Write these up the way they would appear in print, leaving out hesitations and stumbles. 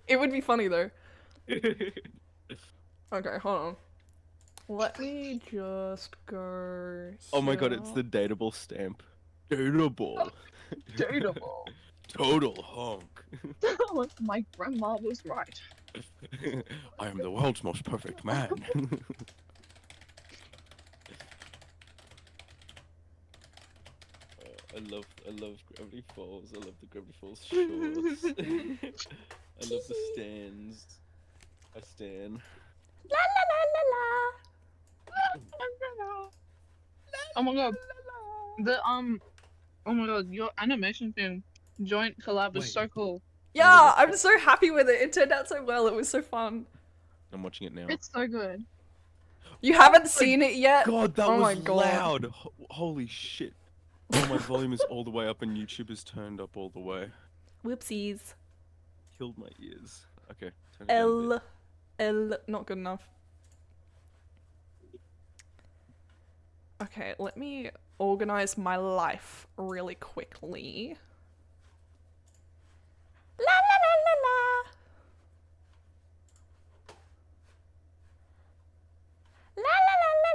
It would be funny though. Okay, hold on. Let me just go. Oh my god, it's here. the dateable stamp. Dateable. Dateable. Total honk. My grandma was right. I am the world's most perfect man. I love Gravity Falls. I love the Gravity Falls shorts. I love the stands. I stan. La la la la Oh my god. Oh my god, your animation thing, joint collab is so cool. Yeah, I'm so happy with it. It turned out so well. It was so fun. I'm watching it now. It's so good. You haven't seen it yet? God, that Oh my was God. loud. Holy shit. Oh, my volume is all the way up and YouTube is turned up all the way. Whoopsies. Killed my ears. Okay, turn it down a bit. L, not good enough. Okay, let me organize my life really quickly. La la la la la. La la la la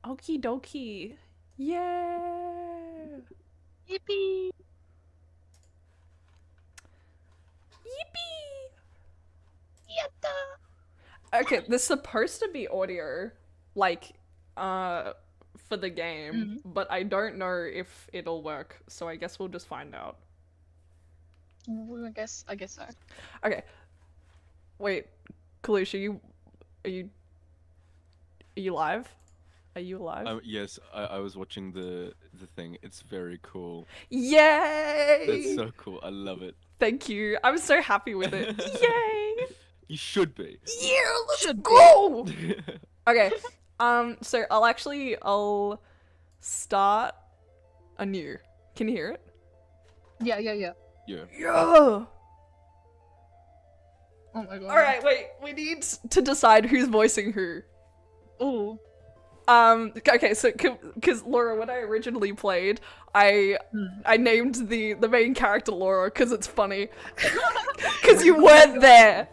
la. Okie dokie. Yeah. Yippee! Yippee. Yatta! Okay, there's supposed to be audio, like, for the game, but I don't know if it'll work, so I guess we'll just find out. Well, I guess so. Okay. Wait, Kalusha, are you live? Are you alive? Yes, I was watching the thing. It's very cool. Yay! That's so cool. I love it. Thank you. I'm so happy with it. Yay! You should be. Yeah, let's go! Okay, so I'll start anew. Can you hear it? Yeah. Yeah. Yeah! Oh my god. Alright, wait, we need to decide who's voicing who. Ooh. Okay, so, cause Laura, when I originally played, I named the main character Laura, cause it's funny. Cause you weren't there!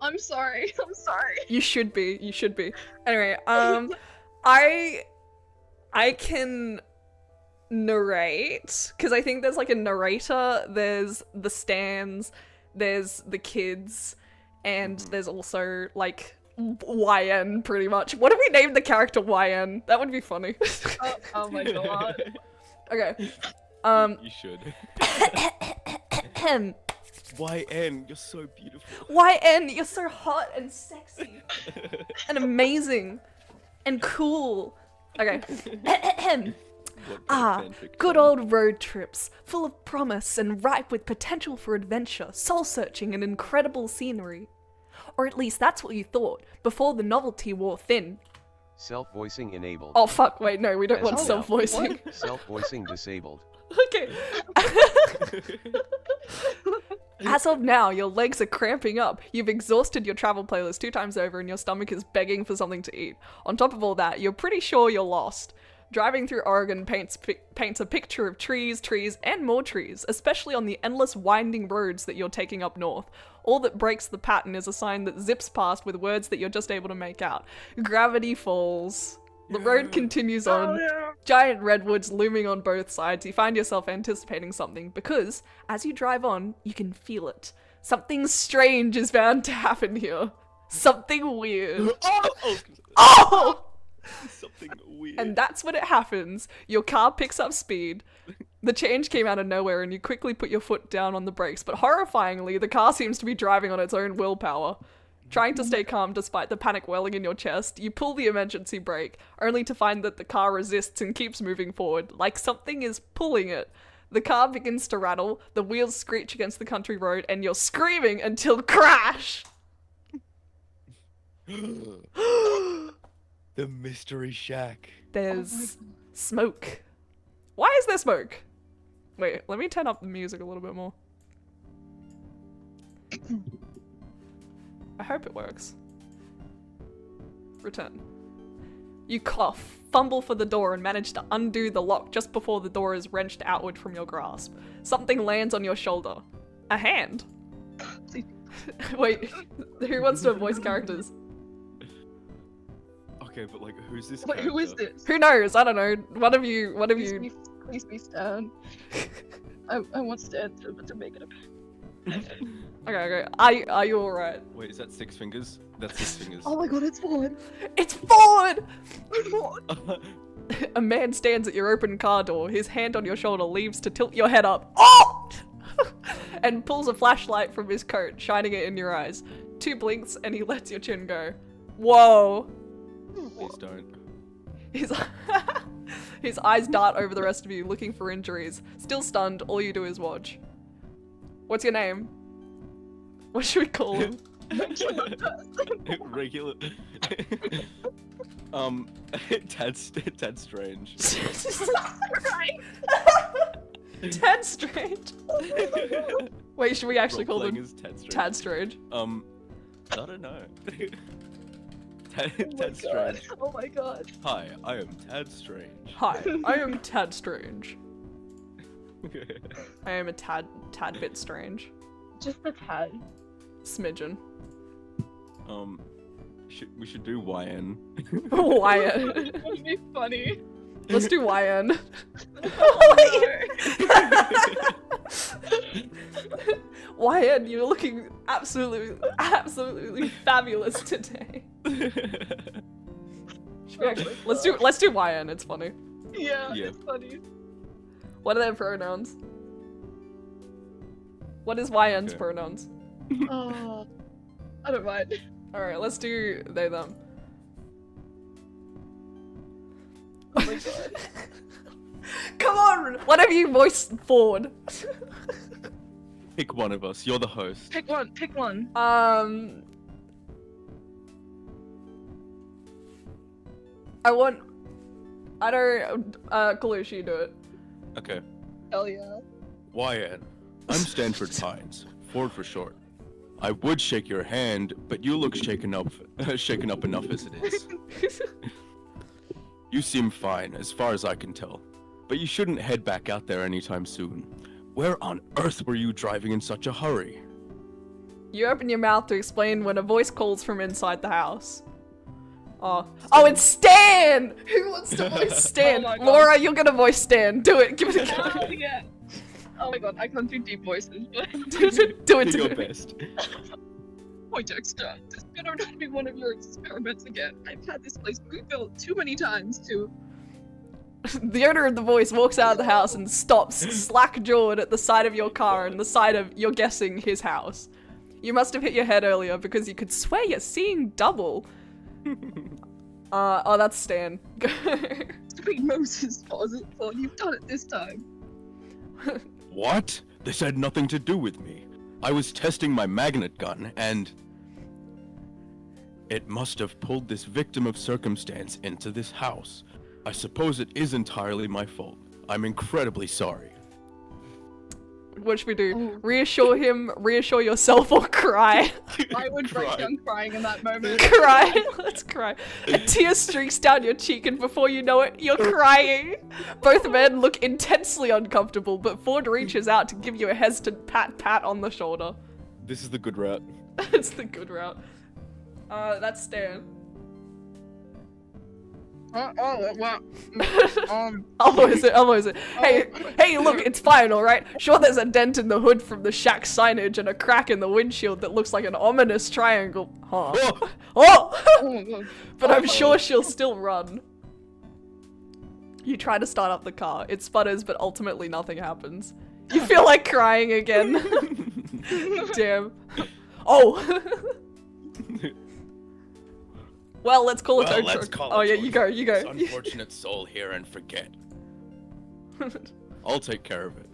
I'm sorry. You should be. Anyway, I can narrate, because I think there's like a narrator, there's the stands, there's the kids, and there's also like YN pretty much. What if we named the character YN? That would be funny. Oh my god. Okay. You should. YN, YN, you're so beautiful. you're so hot and sexy and amazing and cool. Okay. Good old road trips, full of promise and ripe with potential for adventure, soul-searching and incredible scenery. Or at least that's what you thought, before the novelty wore thin. Self-voicing enabled. Oh fuck, wait, no, we don't As want of now. self-voicing. Self-voicing disabled. Okay. As of now, your legs are cramping up, you've exhausted your travel playlist 2 times over, and your stomach is begging for something to eat. On top of all that, you're pretty sure you're lost. Driving through Oregon paints a picture of trees, and more trees, especially on the endless winding roads that you're taking up north. All that breaks the pattern is a sign that zips past with words that you're just able to make out. Gravity Falls. The road continues on. Giant redwoods looming on both sides. You find yourself anticipating something because, as you drive on, you can feel it. Something strange is bound to happen here. Something weird. Oh! Something weird. And that's when it happens. Your car picks up speed. The change came out of nowhere and you quickly put your foot down on the brakes, but horrifyingly, the car seems to be driving on its own willpower. Trying to stay calm despite the panic welling in your chest, you pull the emergency brake, only to find that the car resists and keeps moving forward, like something is pulling it. The car begins to rattle, the wheels screech against the country road, and you're screaming until crash! The mystery shack. There's smoke. Why is there smoke? Wait, let me turn up the music a little bit more. I hope it works. Return. You cough, fumble for the door, and manage to undo the lock just before the door is wrenched outward from your grasp. Something lands on your shoulder. A hand. Wait, who wants to voice characters? Okay, but like, who's this? Wait, who is character? this? Who knows? I don't know. One of you. Please be Stan. I want Stan to make it Okay. Are you alright? Wait, is that 6 fingers? That's 6 fingers. Oh my god, it's Ford! It's Ford! Ford! A man stands at your open car door. His hand on your shoulder leaves to tilt your head up. Oh! And pulls a flashlight from his coat, shining it in your eyes. 2 blinks, and he lets your chin go. Whoa. Please don't. His eyes dart over the rest of you, looking for injuries. Still stunned, all you do is watch. What's your name? What should we call him? Regular. Tad Strange. Right? Tad Strange. Wait, should we actually call Role-playing him as Tad Strange. Tad Strange? I don't know. Tad God. Strange. Oh my god. Hi, I am Tad Strange. Hi, I am Tad Strange. I am a tad bit strange. Just a tad. Smidgen. We should do YN. YN. That would be funny. Let's do YN. YN, you're looking absolutely fabulous today. Let's do YN, it's funny. Yeah, Yeah. it's funny. What are their pronouns? What is YN's Okay. pronouns? I don't mind. Alright, let's do they them. Oh my god. Come on! What have you voiced Ford? Pick one of us. You're the host. Pick one. Kalush, you do it. Okay. Hell yeah. YN. I'm Stanford Pines. Ford for short. I would shake your hand, but you look shaken up enough as it is. You seem fine, as far as I can tell. But you shouldn't head back out there anytime soon. Where on earth were you driving in such a hurry? You open your mouth to explain when a voice calls from inside the house. Oh, it's Stan! Who wants to voice Stan? Oh my God. Laura, you're gonna voice Stan. Do it. Give it a Oh go. yeah. Oh my god, I can't do deep voices, but do it. Do Do your it. best. boy Dexter, this better not be one of your experiments again. I've had this place rebuilt too many times to. The owner of the voice walks out of the house and stops, slack-jawed at the side of your car and the side of, you're guessing, his house. You must have hit your head earlier because you could swear you're seeing double. Oh, that's Stan. Sweet Moses, pause. You've done it this time. What? This had nothing to do with me. I was testing my magnet gun, and it must have pulled this victim of circumstance into this house. I suppose it is entirely my fault. I'm incredibly sorry. What should we do? Oh. Reassure him, reassure yourself, or cry? I would break Cry. down crying in that moment. Cry. Let's cry. A tear streaks down your cheek, and before you know it, you're crying. Both men look intensely uncomfortable, but Ford reaches out to give you a hesitant pat on the shoulder. This is the good route. It's the good route. That's Stan. What? I'll voice it. Hey, look, it's fine, alright? Sure, there's a dent in the hood from the shack signage and a crack in the windshield that looks like an ominous triangle. Huh. Oh! Oh! Oh my god. But I'm sure she'll still run. You try to start up the car. It sputters, but ultimately nothing happens. You feel like crying again. Damn. Oh! Well, let's call it Well, tow let's truck. call Oh it yeah, tow you go, truck. you go. This unfortunate soul here and forget. I'll take care of it.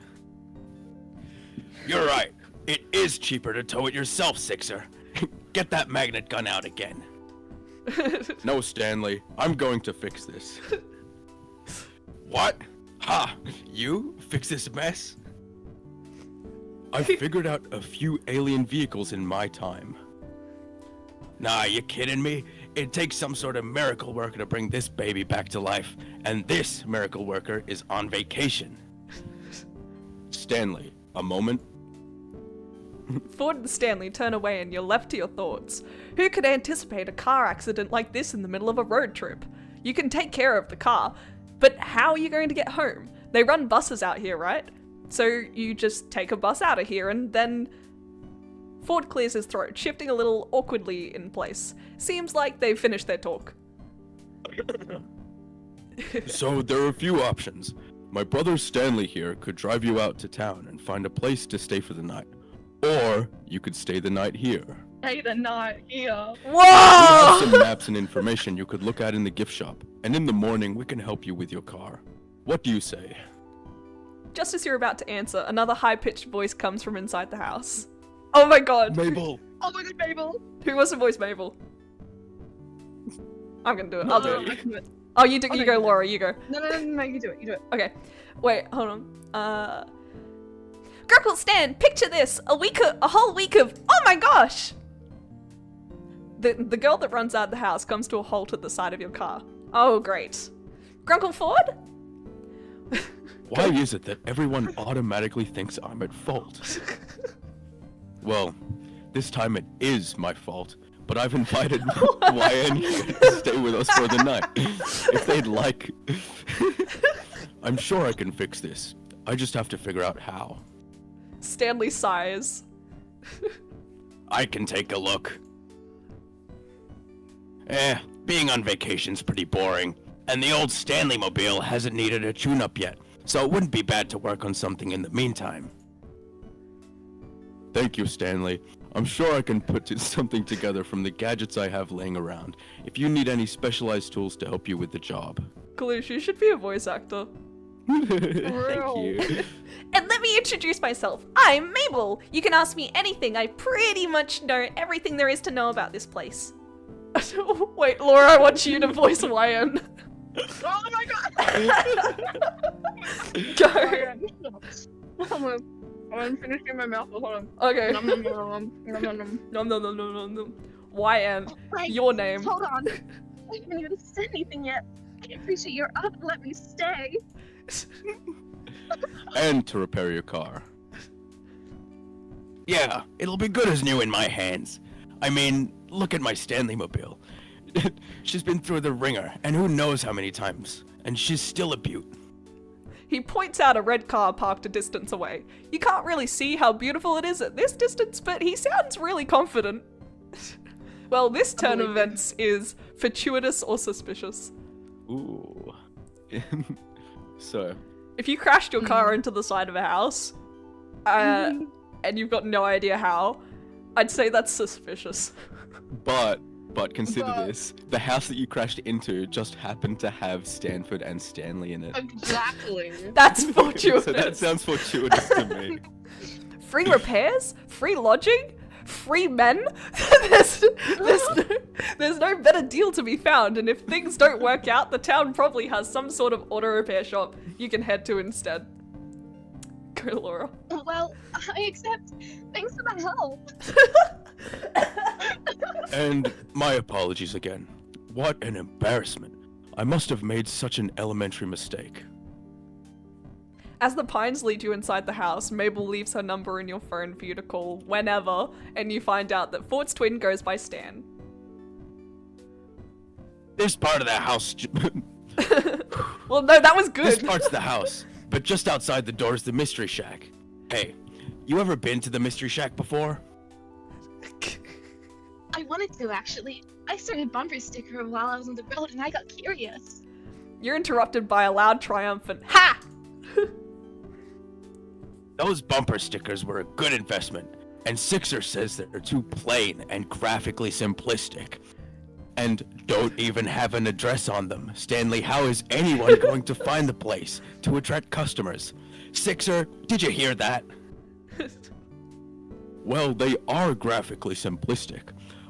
You're right. It is cheaper to tow it yourself, Sixer. Get that magnet gun out again. No, Stanley. I'm going to fix this. What? Ha! You fix this mess? I've figured out a few alien vehicles in my time. Nah, you kidding me? It takes some sort of miracle worker to bring this baby back to life, and this miracle worker is on vacation. Stanley, a moment. Ford and Stanley turn away and you're left to your thoughts. Who could anticipate a car accident like this in the middle of a road trip? You can take care of the car, but how are you going to get home? They run buses out here, right? So you just take a bus out of here and then... Ford clears his throat, shifting a little awkwardly in place. Seems like they've finished their talk. So there are a few options. My brother Stanley here could drive you out to town and find a place to stay for the night. Or you could stay the night here. Stay the night here. We Whoa! have some maps and information you could look at in the gift shop, and in the morning we can help you with your car. What do you say? Just as you're about to answer, another high-pitched voice comes from inside the house. Oh my god! Mabel! Oh my god, Mabel. Who wants to voice Mabel? I'm gonna do it. I'll do I it. can do it. Oh, you do. Okay, You go, you do it. Laura. You go. No, you do it. You do it. Okay. Wait. Hold on. Gruckle Stan, picture this. A whole week of. Oh my gosh! The girl that runs out of the house comes to a halt at the side of your car. Oh great. Grunkle Ford? Why is it that everyone automatically thinks I'm at fault? Well, this time it is my fault, but I've invited YN to stay with us for the night. If they'd like, I'm sure I can fix this. I just have to figure out how. Stanley sighs. I can take a look. Being on vacation's pretty boring, and the old Stanley mobile hasn't needed a tune-up yet, so it wouldn't be bad to work on something in the meantime. Thank you, Stanley. I'm sure I can put something together from the gadgets I have laying around, if you need any specialized tools to help you with the job. Kalush, you should be a voice actor. Thank you. And let me introduce myself. I'm Mabel. You can ask me anything. I pretty much know everything there is to know about this place. Wait, Laura, I want you to voice YN. Oh my god. Go. I'm finishing my mouth. Hold on. Okay. Nom, nom, nom, nom, nom, nom. No. YN. Wait, Your name. Hold on. I haven't even said anything yet. I appreciate you're up and let me stay. And to repair your car. Yeah, it'll be good as new in my hands. I mean, look at my Stanley mobile. She's been through the ringer, and who knows how many times. And she's still a beaut. He points out a red car parked a distance away. You can't really see how beautiful it is at this distance, but he sounds really confident. Well, this turn of events is fortuitous or suspicious. Ooh. So. If you crashed your car into the side of a house, and you've got no idea how, I'd say that's suspicious. But consider this. The house that you crashed into just happened to have Stanford and Stanley in it. Exactly. That's fortuitous. So that sounds fortuitous to me. Free repairs? Free lodging? Free men? there's no better deal to be found, and if things don't work out, the town probably has some sort of auto repair shop you can head to instead. Go, Laura. Well, I accept. Thanks for the help. And my apologies again. What an embarrassment. I must have made such an elementary mistake. As the pines lead you inside the house, Mabel leaves her number in your phone for you to call whenever, and you find out that Fort's twin goes by Stan. This part of the house... Well, no, that was good. This part's the house, but just outside the door is the Mystery Shack. Hey, you ever been to the Mystery Shack before? I wanted to, actually. I started bumper sticker while I was on the road and I got curious. You're interrupted by a loud triumphant ha! Those bumper stickers were a good investment, and Sixer says that they're too plain and graphically simplistic. And don't even have an address on them. Stanley, how is anyone going to find the place to attract customers? Sixer, did you hear that? Well, they are graphically simplistic.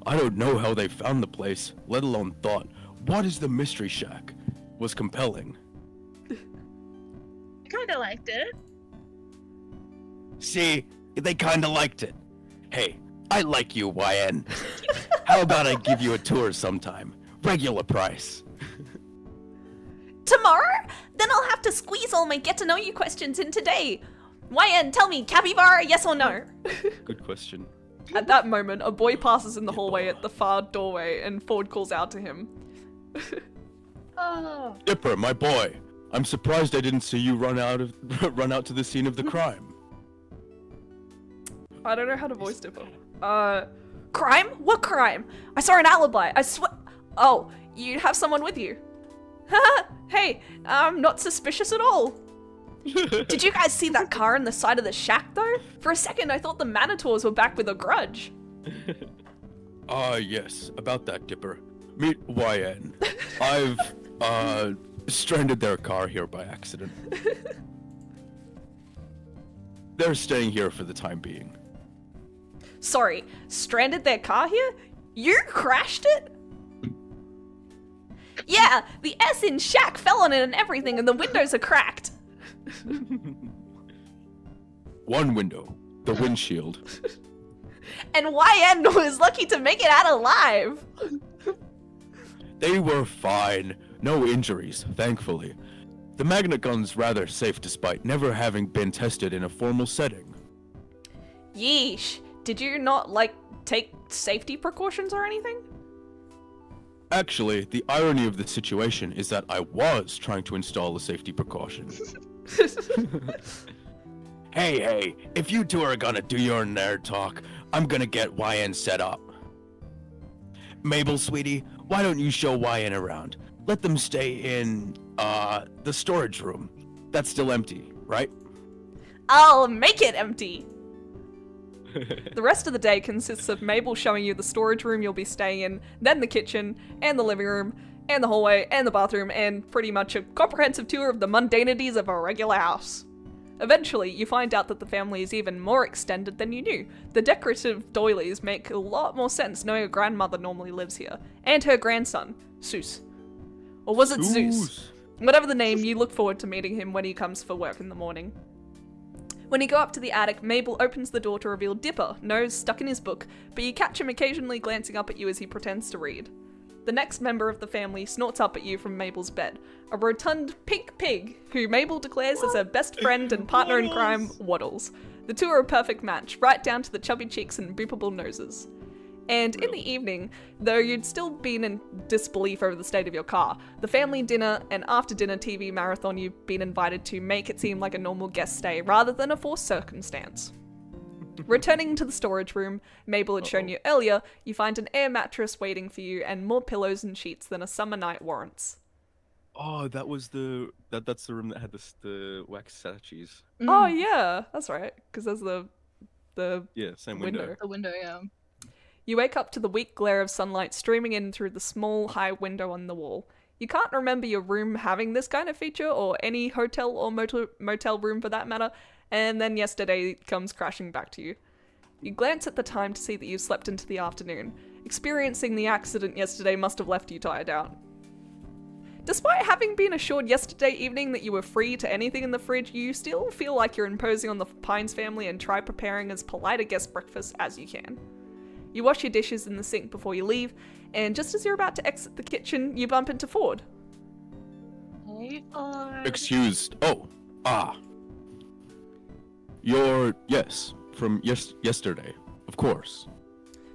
I don't know how they found the place, let alone thought, what is the Mystery Shack? Was compelling. I kinda liked it. See, they kinda liked it. Hey, I like you, YN. How about I give you a tour sometime? Regular price. Tomorrow? Then I'll have to squeeze all my get-to-know-you questions in today. YN, tell me, capybara, yes or no? Good question. At that moment, a boy passes in the hallway at the far doorway, and Ford calls out to him. Oh. Dipper, my boy. I'm surprised I didn't see you run out to the scene of the crime. I don't know how to voice Dipper. Crime? What crime? I saw an alibi. I swear. Oh, you have someone with you. Haha. Hey, I'm not suspicious at all. Did you guys see that car in the side of the shack, though? For a second, I thought the Manitors were back with a grudge. Yes, about that, Dipper. Meet YN. I've, stranded their car here by accident. They're staying here for the time being. Sorry, stranded their car here? You crashed it? Yeah, the S in shack fell on it and everything, and the windows are cracked. One window, the windshield. And YN was lucky to make it out alive. They were fine. No injuries, thankfully. The magnet gun's rather safe despite never having been tested in a formal setting. Yeesh. Did you not, take safety precautions or anything? Actually, the irony of the situation is that I was trying to install a safety precaution. Hey, if you two are gonna do your nerd talk, I'm gonna get YN set up. Mabel, sweetie, why don't you show YN around? Let them stay in, the storage room. That's still empty, right? I'll make it empty. The rest of the day consists of Mabel showing you the storage room you'll be staying in, then the kitchen, and the living room, and the hallway, and the bathroom, and pretty much a comprehensive tour of the mundanities of a regular house. Eventually, you find out that the family is even more extended than you knew. The decorative doilies make a lot more sense knowing a grandmother normally lives here, and her grandson, Zeus. Or was it Zeus? Whatever the name, you look forward to meeting him when he comes for work in the morning. When you go up to the attic, Mabel opens the door to reveal Dipper, nose stuck in his book, but you catch him occasionally glancing up at you as he pretends to read. The next member of the family snorts up at you from Mabel's bed, a rotund pink pig, who Mabel declares is her best friend and partner in crime, Waddles. The two are a perfect match, right down to the chubby cheeks and boopable noses. And in the evening, though you'd still been in disbelief over the state of your car, the family dinner and after-dinner TV marathon you've been invited to make it seem like a normal guest stay rather than a forced circumstance. Returning to the storage room Mabel had shown you earlier, you find an air mattress waiting for you and more pillows and sheets than a summer night warrants. Oh, that was that's the room that had the wax statues. Oh yeah, that's right, because there's the Same window. The window, yeah. You wake up to the weak glare of sunlight streaming in through the small, high window on the wall. You can't remember your room having this kind of feature, or any hotel or motel room for that matter, and then yesterday comes crashing back to you. You glance at the time to see that you've slept into the afternoon. Experiencing the accident yesterday must have left you tired out. Despite having been assured yesterday evening that you were free to anything in the fridge, you still feel like you're imposing on the Pines family and try preparing as polite a guest breakfast as you can. You wash your dishes in the sink before you leave, and just as you're about to exit the kitchen, you bump into Ford. Hey, Excused. Yes, from yesterday, of course.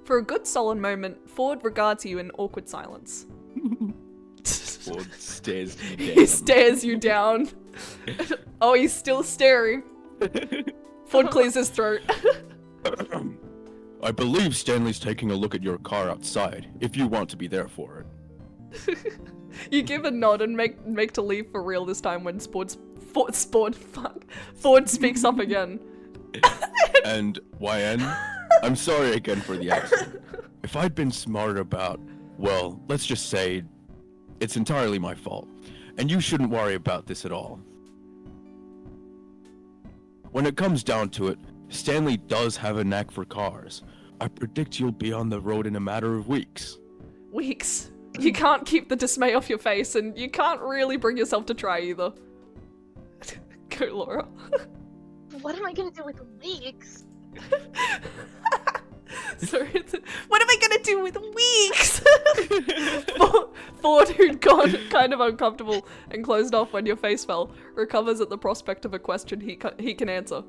For a good solid moment, Ford regards you in awkward silence. Ford stares you down. He stares you down. Oh, he's still staring. Ford clears his throat. I believe Stanley's taking a look at your car outside, if you want to be there for it. You give a nod and make to leave for real this time when Ford speaks up again. And YN, I'm sorry again for the accident. If I'd been smart about, well, let's just say, it's entirely my fault, and you shouldn't worry about this at all. When it comes down to it, Stanley does have a knack for cars. I predict you'll be on the road in a matter of weeks. Weeks? You can't keep the dismay off your face, and you can't really bring yourself to try either. Go, Laura. What am I gonna do with weeks? So what am I gonna do with weeks? Ford, who'd gone kind of uncomfortable and closed off when your face fell, recovers at the prospect of a question he can answer.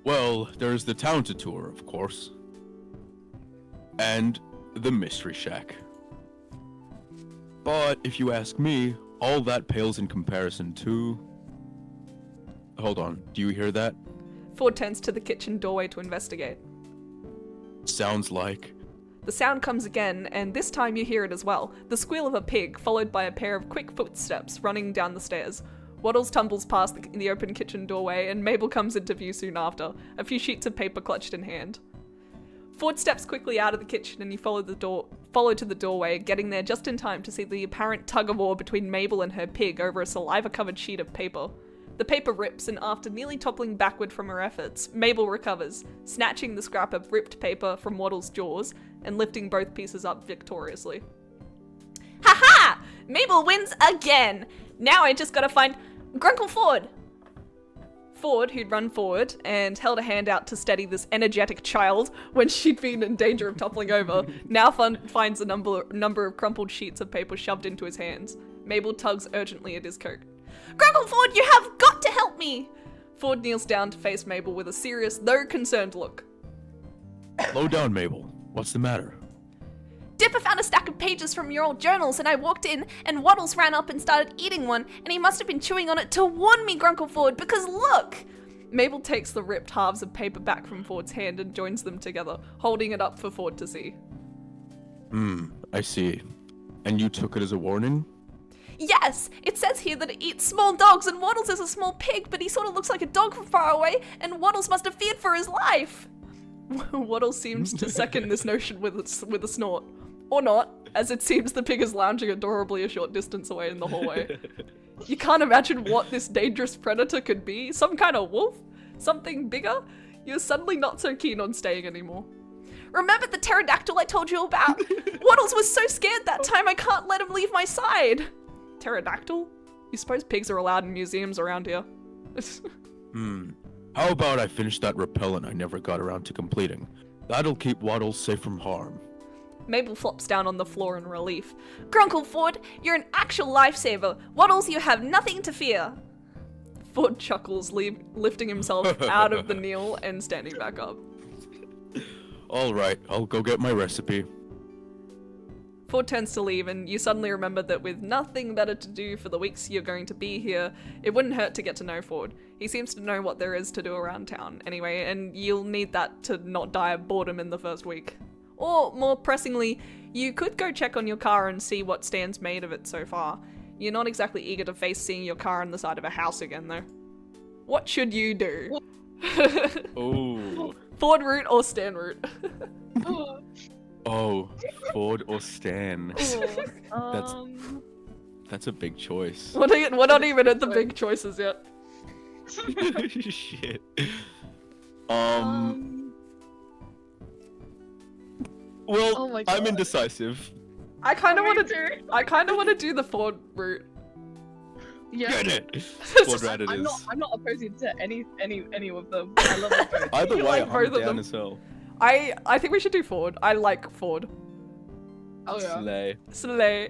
Well, there's the town to tour, of course. And the Mystery Shack. But if you ask me, all that pales in comparison to... Hold on, do you hear that? Ford turns to the kitchen doorway to investigate. Sounds like... The sound comes again, and this time you hear it as well. The squeal of a pig, followed by a pair of quick footsteps running down the stairs. Waddles tumbles past the open kitchen doorway, and Mabel comes into view soon after, a few sheets of paper clutched in hand. Ford steps quickly out of the kitchen and you follow to the doorway, getting there just in time to see the apparent tug-of-war between Mabel and her pig over a saliva-covered sheet of paper. The paper rips, and after nearly toppling backward from her efforts, Mabel recovers, snatching the scrap of ripped paper from Waddles' jaws and lifting both pieces up victoriously. Ha-ha! Mabel wins again! Now I just gotta find Grunkle Ford! Ford, who'd run forward and held a hand out to steady this energetic child when she'd been in danger of toppling over, now finds a number of crumpled sheets of paper shoved into his hands. Mabel tugs urgently at his coat. Grunkle Ford, you have got to help me! Ford kneels down to face Mabel with a serious, though concerned look. Slow down, Mabel. What's the matter? Dipper found a stack of pages from your old journals and I walked in and Waddles ran up and started eating one and he must have been chewing on it to warn me, Grunkle Ford, because look! Mabel takes the ripped halves of paper back from Ford's hand and joins them together, holding it up for Ford to see. I see. And you took it as a warning? Yes! It says here that it eats small dogs and Waddles is a small pig, but he sort of looks like a dog from far away and Waddles must have feared for his life! Waddles seems to second this notion with a snort. Or not, as it seems the pig is lounging adorably a short distance away in the hallway. You can't imagine what this dangerous predator could be? Some kind of wolf? Something bigger? You're suddenly not so keen on staying anymore. Remember the pterodactyl I told you about? Waddles was so scared that time I can't let him leave my side. Pterodactyl? You suppose pigs are allowed in museums around here? How about I finish that repellent I never got around to completing? That'll keep Waddles safe from harm. Mabel flops down on the floor in relief. Grunkle Ford, you're an actual lifesaver. Waddles, you have nothing to fear. Ford chuckles, lifting himself out of the kneel and standing back up. Alright, I'll go get my recipe. Ford turns to leave, and you suddenly remember that with nothing better to do for the weeks you're going to be here, it wouldn't hurt to get to know Ford. He seems to know what there is to do around town anyway, and you'll need that to not die of boredom in the first week. Or, more pressingly, you could go check on your car and see what Stan's made of it so far. You're not exactly eager to face seeing your car on the side of a house again, though. What should you do? Oh. Ford route or Stan route? Oh, Ford or Stan. That's a big choice. We're not even at the big choices yet. Shit. Well, Oh my God. I'm indecisive. I kind of want to do the Ford route. Yeah. Get it. Ford rat it I'm is. not opposing to any of them. I love them both. Either You way, like both I'm of down them. as hell. I think we should do Ford. I like Ford. Oh yeah. Slay. Slay.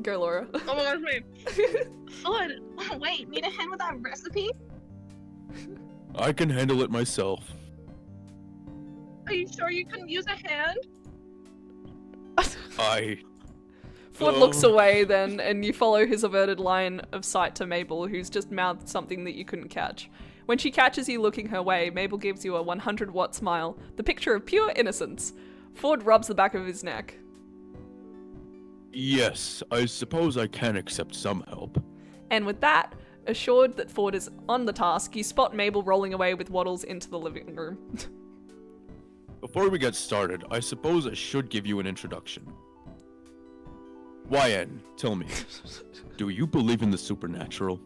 Go, Laura. Oh my gosh, wait. Ford, wait, need a hand with that recipe? I can handle it myself. Are you sure you couldn't use a hand? Ford looks away then, and you follow his averted line of sight to Mabel, who's just mouthed something that you couldn't catch. When she catches you looking her way, Mabel gives you a 100-watt smile, the picture of pure innocence. Ford rubs the back of his neck. Yes, I suppose I can accept some help. And with that, assured that Ford is on the task, you spot Mabel rolling away with Waddles into the living room. Before we get started, I suppose I should give you an introduction. YN, tell me, do you believe in the supernatural?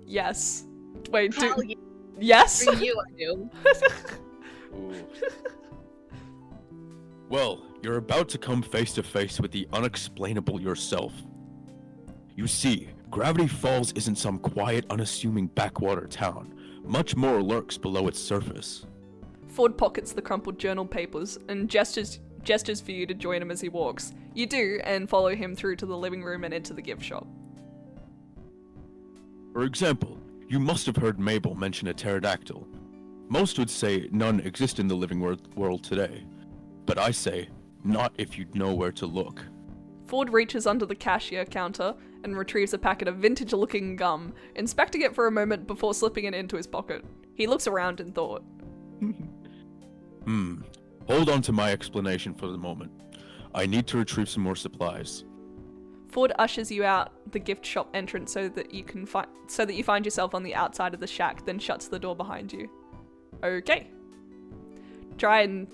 Yes. Wait, Hell yeah, yes? for you I do. Ooh. Well, you're about to come face to face with the unexplainable yourself. You see, Gravity Falls isn't some quiet, unassuming backwater town. Much more lurks below its surface. Ford pockets the crumpled journal papers and gestures for you to join him as he walks. You do, and follow him through to the living room and into the gift shop. For example, you must have heard Mabel mention a pterodactyl. Most would say none exist in the living world today. But I say, not if you know where to look. Ford reaches under the cashier counter and retrieves a packet of vintage-looking gum, inspecting it for a moment before slipping it into his pocket. He looks around in thought. Hold on to my explanation for the moment. I need to retrieve some more supplies. Ford ushers you out the gift shop entrance so that you find yourself on the outside of the shack, then shuts the door behind you. Okay. Turn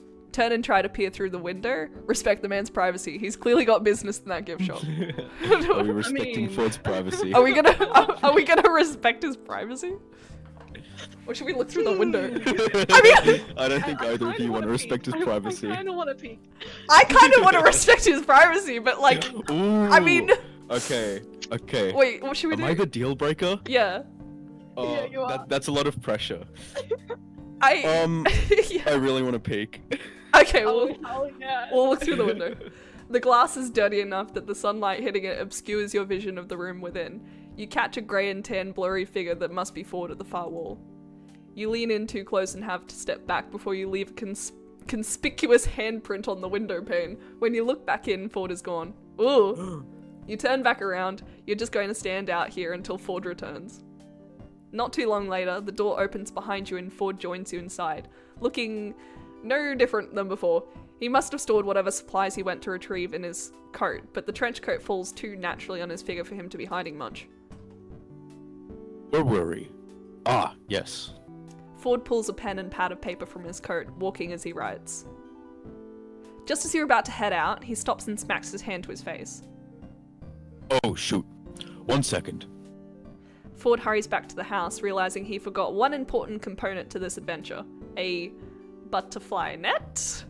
and try to peer through the window. Respect the man's privacy. He's clearly got business in that gift shop. Are we respecting Ford's privacy? Are we gonna respect his privacy? Or should we look through the window? I don't think either of you want to respect his privacy. I kind of want to peek. I kind of want to respect his privacy, but like, Ooh, I mean... Okay. Wait, what should we do? Am I the deal breaker? Yeah. Yeah, you are. That's a lot of pressure. Yeah. I really want to peek. Okay, Yeah. we'll look through the window. The glass is dirty enough that the sunlight hitting it obscures your vision of the room within. You catch a grey and tan blurry figure that must be Ford at the far wall. You lean in too close and have to step back before you leave a conspicuous handprint on the window pane. When you look back in, Ford is gone. Ooh. You turn back around. You're just going to stand out here until Ford returns. Not too long later, the door opens behind you and Ford joins you inside, looking no different than before. He must have stored whatever supplies he went to retrieve in his coat, but the trench coat falls too naturally on his figure for him to be hiding much. Where were we? Ah, yes. Ford pulls a pen and pad of paper from his coat, walking as he writes. Just as you're about to head out, he stops and smacks his hand to his face. Oh, shoot. 1 second. Ford hurries back to the house, realizing he forgot one important component to this adventure. A butterfly net?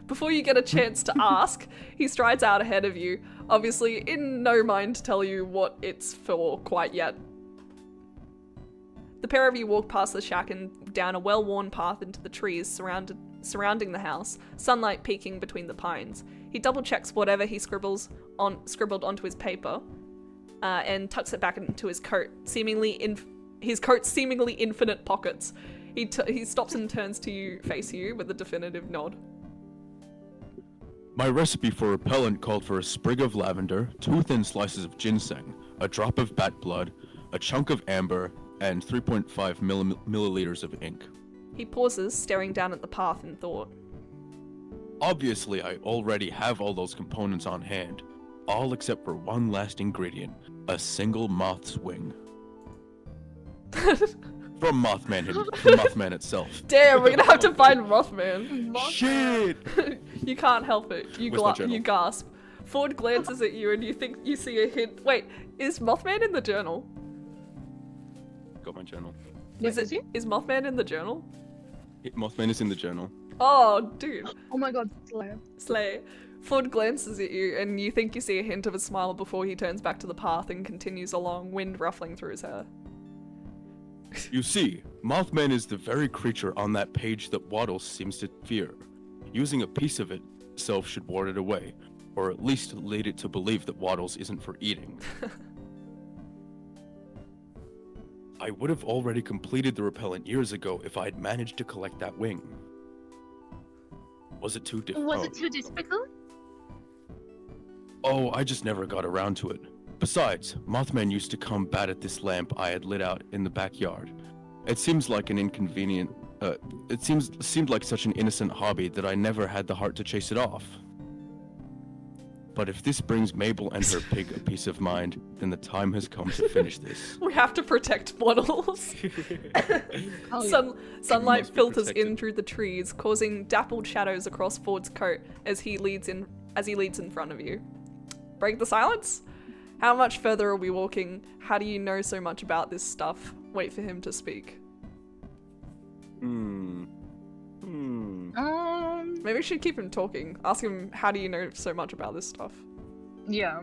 Before you get a chance to ask, he strides out ahead of you, obviously in no mind to tell you what it's for quite yet. The pair of you walk past the shack and down a well-worn path into the trees surrounding the house, sunlight peeking between the pines. He double-checks whatever he scribbled onto his paper, and tucks it back into his coat, seemingly infinite pockets. He stops and turns to face you with a definitive nod. My recipe for repellent called for a sprig of lavender, 2 thin slices of ginseng, a drop of bat blood, a chunk of amber, and 3.5 milliliters of ink. He pauses, staring down at the path in thought. Obviously, I already have all those components on hand, all except for one last ingredient, a single moth's wing. From Mothman itself. Damn, we're gonna have to find Mothman. Shit! You can't help it. You gasp. Ford glances at you and you think you see a hint. Wait, is Mothman in the journal? Got my journal. Is Mothman in the journal? Mothman is in the journal. Oh, dude. Oh my god, Slayer. Slay. Ford glances at you and you think you see a hint of a smile before he turns back to the path and continues along, wind ruffling through his hair. You see, Mothman is the very creature on that page that Waddles seems to fear. Using a piece of itself should ward it away, or at least lead it to believe that Waddles isn't for eating. I would have already completed the repellent years ago if I had managed to collect that wing. Was it too difficult? Was it too difficult? Oh, I just never got around to it. Besides, Mothman used to come bat at this lamp I had lit out in the backyard. It seems like an inconvenient... seemed like such an innocent hobby that I never had the heart to chase it off. But if this brings Mabel and her pig a peace of mind, then the time has come to finish this. We have to protect Waddles. Sunlight filters in through the trees, causing dappled shadows across Ford's coat as he leads in front of you. Break the silence? How much further are we walking? How do you know so much about this stuff? Wait for him to speak. Maybe we should keep him talking. Ask him, how do you know so much about this stuff? Yeah.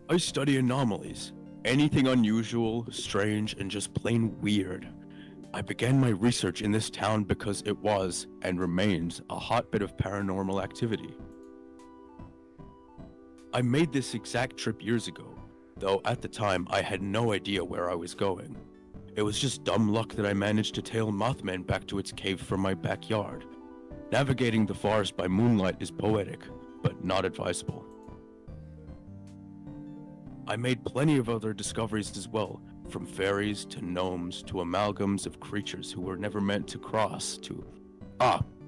I study anomalies. anything unusual, strange, and just plain weird. I began my research in this town because it was, and remains, a hotbed of paranormal activity. I made this exact trip years ago, though at the time I had no idea where I was going. It was just dumb luck that I managed to tail Mothman back to its cave from my backyard. Navigating the forest by moonlight is poetic, but not advisable. I made plenty of other discoveries as well, from fairies to gnomes to amalgams of creatures who were never meant to cross to...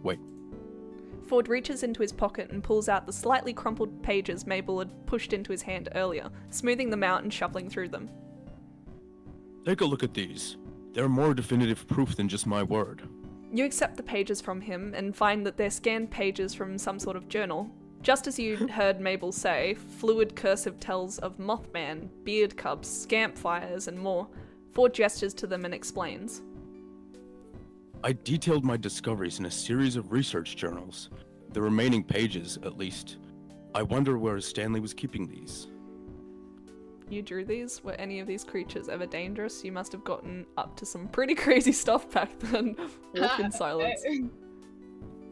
wait. Ford reaches into his pocket and pulls out the slightly crumpled pages Mabel had pushed into his hand earlier, smoothing them out and shuffling through them. Take a look at these. They're more definitive proof than just my word. You accept the pages from him and find that they're scanned pages from some sort of journal. Just as you heard Mabel say, fluid cursive tells of Mothman, beard cubs, scamp fires, and more. Ford gestures to them and explains. I detailed my discoveries in a series of research journals. The remaining pages, at least. I wonder where Stanley was keeping these. You drew these? Were any of these creatures ever dangerous? You must have gotten up to some pretty crazy stuff back then. Walk in silence.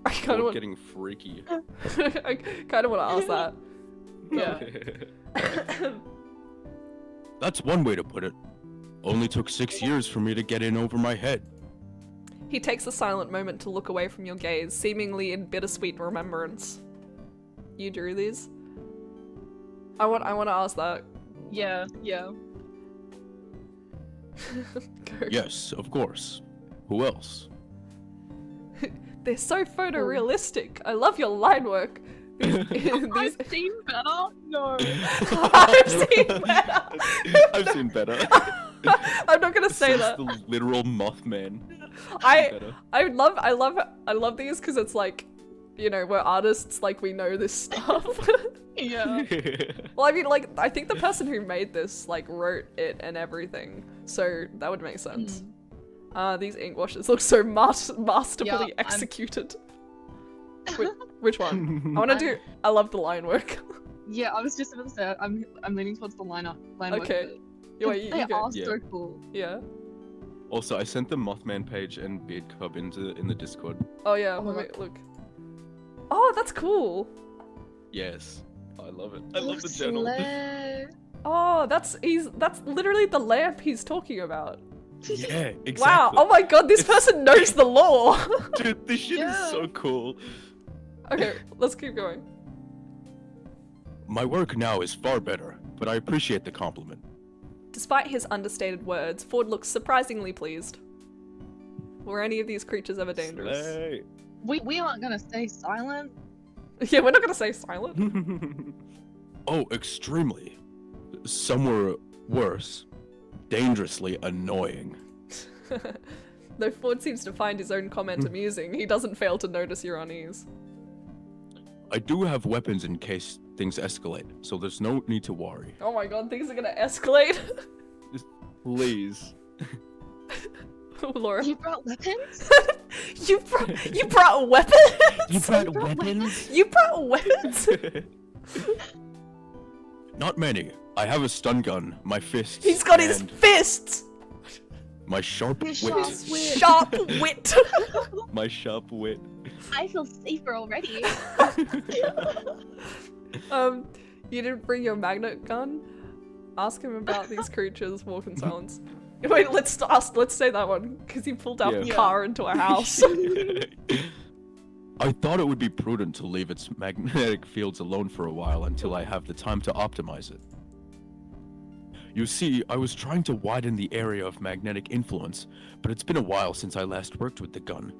I kind of Getting freaky. I kind of want to ask that. Yeah. That's one way to put it. Only took 6 years for me to get in over my head. He takes a silent moment to look away from your gaze, seemingly in bittersweet remembrance. You drew these? I want to ask that. Yeah. Go. Yes, of course. Who else? They're so photorealistic. I love your line work. I've seen better? No. I've seen better. I've seen better. I'm not gonna say that. The literal Mothman. I love these because it's like, you know, we're artists, like we know this stuff. Yeah. Well, I mean, like, I think the person who made this, like, wrote it and everything, so that would make sense. These ink washes look so masterfully executed. Which one? I love the line work. Yeah, I was just about to say, I'm leaning towards the line work. Okay. You They go. are so cool. Yeah. Also, I sent the Mothman page and Beard Cub in the Discord. Oh yeah, let me look. Oh, that's cool. Yes. I love it. I love the journal. Oh, that's literally the lamp he's talking about. Yeah, exactly. Wow, oh my god, this person knows the lore! Dude, this shit is so cool. Okay, let's keep going. My work now is far better, but I appreciate the compliment. Despite his understated words, Ford looks surprisingly pleased. Were any of these creatures ever dangerous? Slay. We aren't gonna stay silent. Yeah, we're not gonna say silent. Oh, extremely. Some were worse. Dangerously annoying. Though Ford seems to find his own comment amusing, he doesn't fail to notice your unease. I do have weapons in case things escalate, so there's no need to worry. Oh my god, things are gonna escalate. Please. Laura. You brought weapons? You brought weapons? You brought weapons? You brought weapons? Not many. I have a stun gun, my fists. He's got his and fists! my sharp wit. Sharp wit! My sharp wit. I feel safer already. You didn't bring your magnet gun? Ask him about these creatures, walk in silence. Wait, let's say that one, because he pulled out the car into a house. I thought it would be prudent to leave its magnetic fields alone for a while until I have the time to optimize it. You see, I was trying to widen the area of magnetic influence, but it's been a while since I last worked with the gun.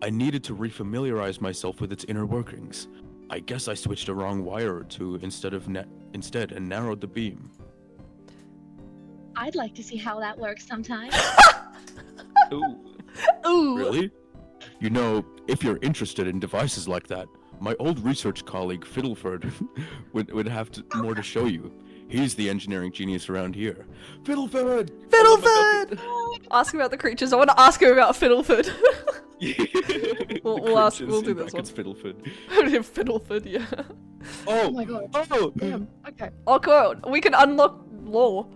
I needed to refamiliarize myself with its inner workings. I guess I switched a wrong wire or two instead and narrowed the beam. I'd like to see how that works sometime. Ooh. Ooh. Really? You know, if you're interested in devices like that, my old research colleague Fiddleford would have more to show you. He's the engineering genius around here. Fiddleford! Fiddleford! Ask him about the creatures. I want to ask him about Fiddleford. We'll do this one. Fiddleford. Fiddleford, yeah. Oh my god. Oh! Damn. Okay. Oh, cool. We can unlock lore.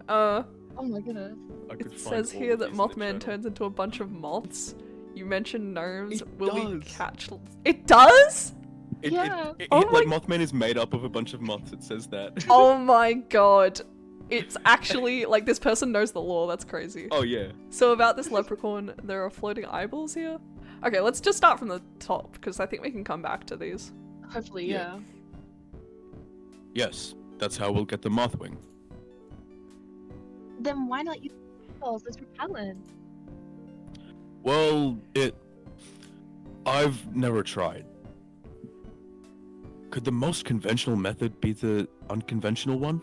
Oh my goodness. I could It find says all here of that these in the Mothman channel. turns into a bunch of moths. You mentioned gnomes. It Will we does. catch? It does? Yeah. Oh Like my- Mothman is made up of a bunch of moths. It says that. Oh my god. It's actually like this person knows the law. That's crazy. Oh yeah. So about this leprechaun, there are floating eyeballs here. Okay, let's just start from the top because I think we can come back to these. Hopefully, Yeah. yeah. Yes, that's how we'll get the Mothwing. Then why not use balls as repellent? Well, I've never tried. Could the most conventional method be the unconventional one?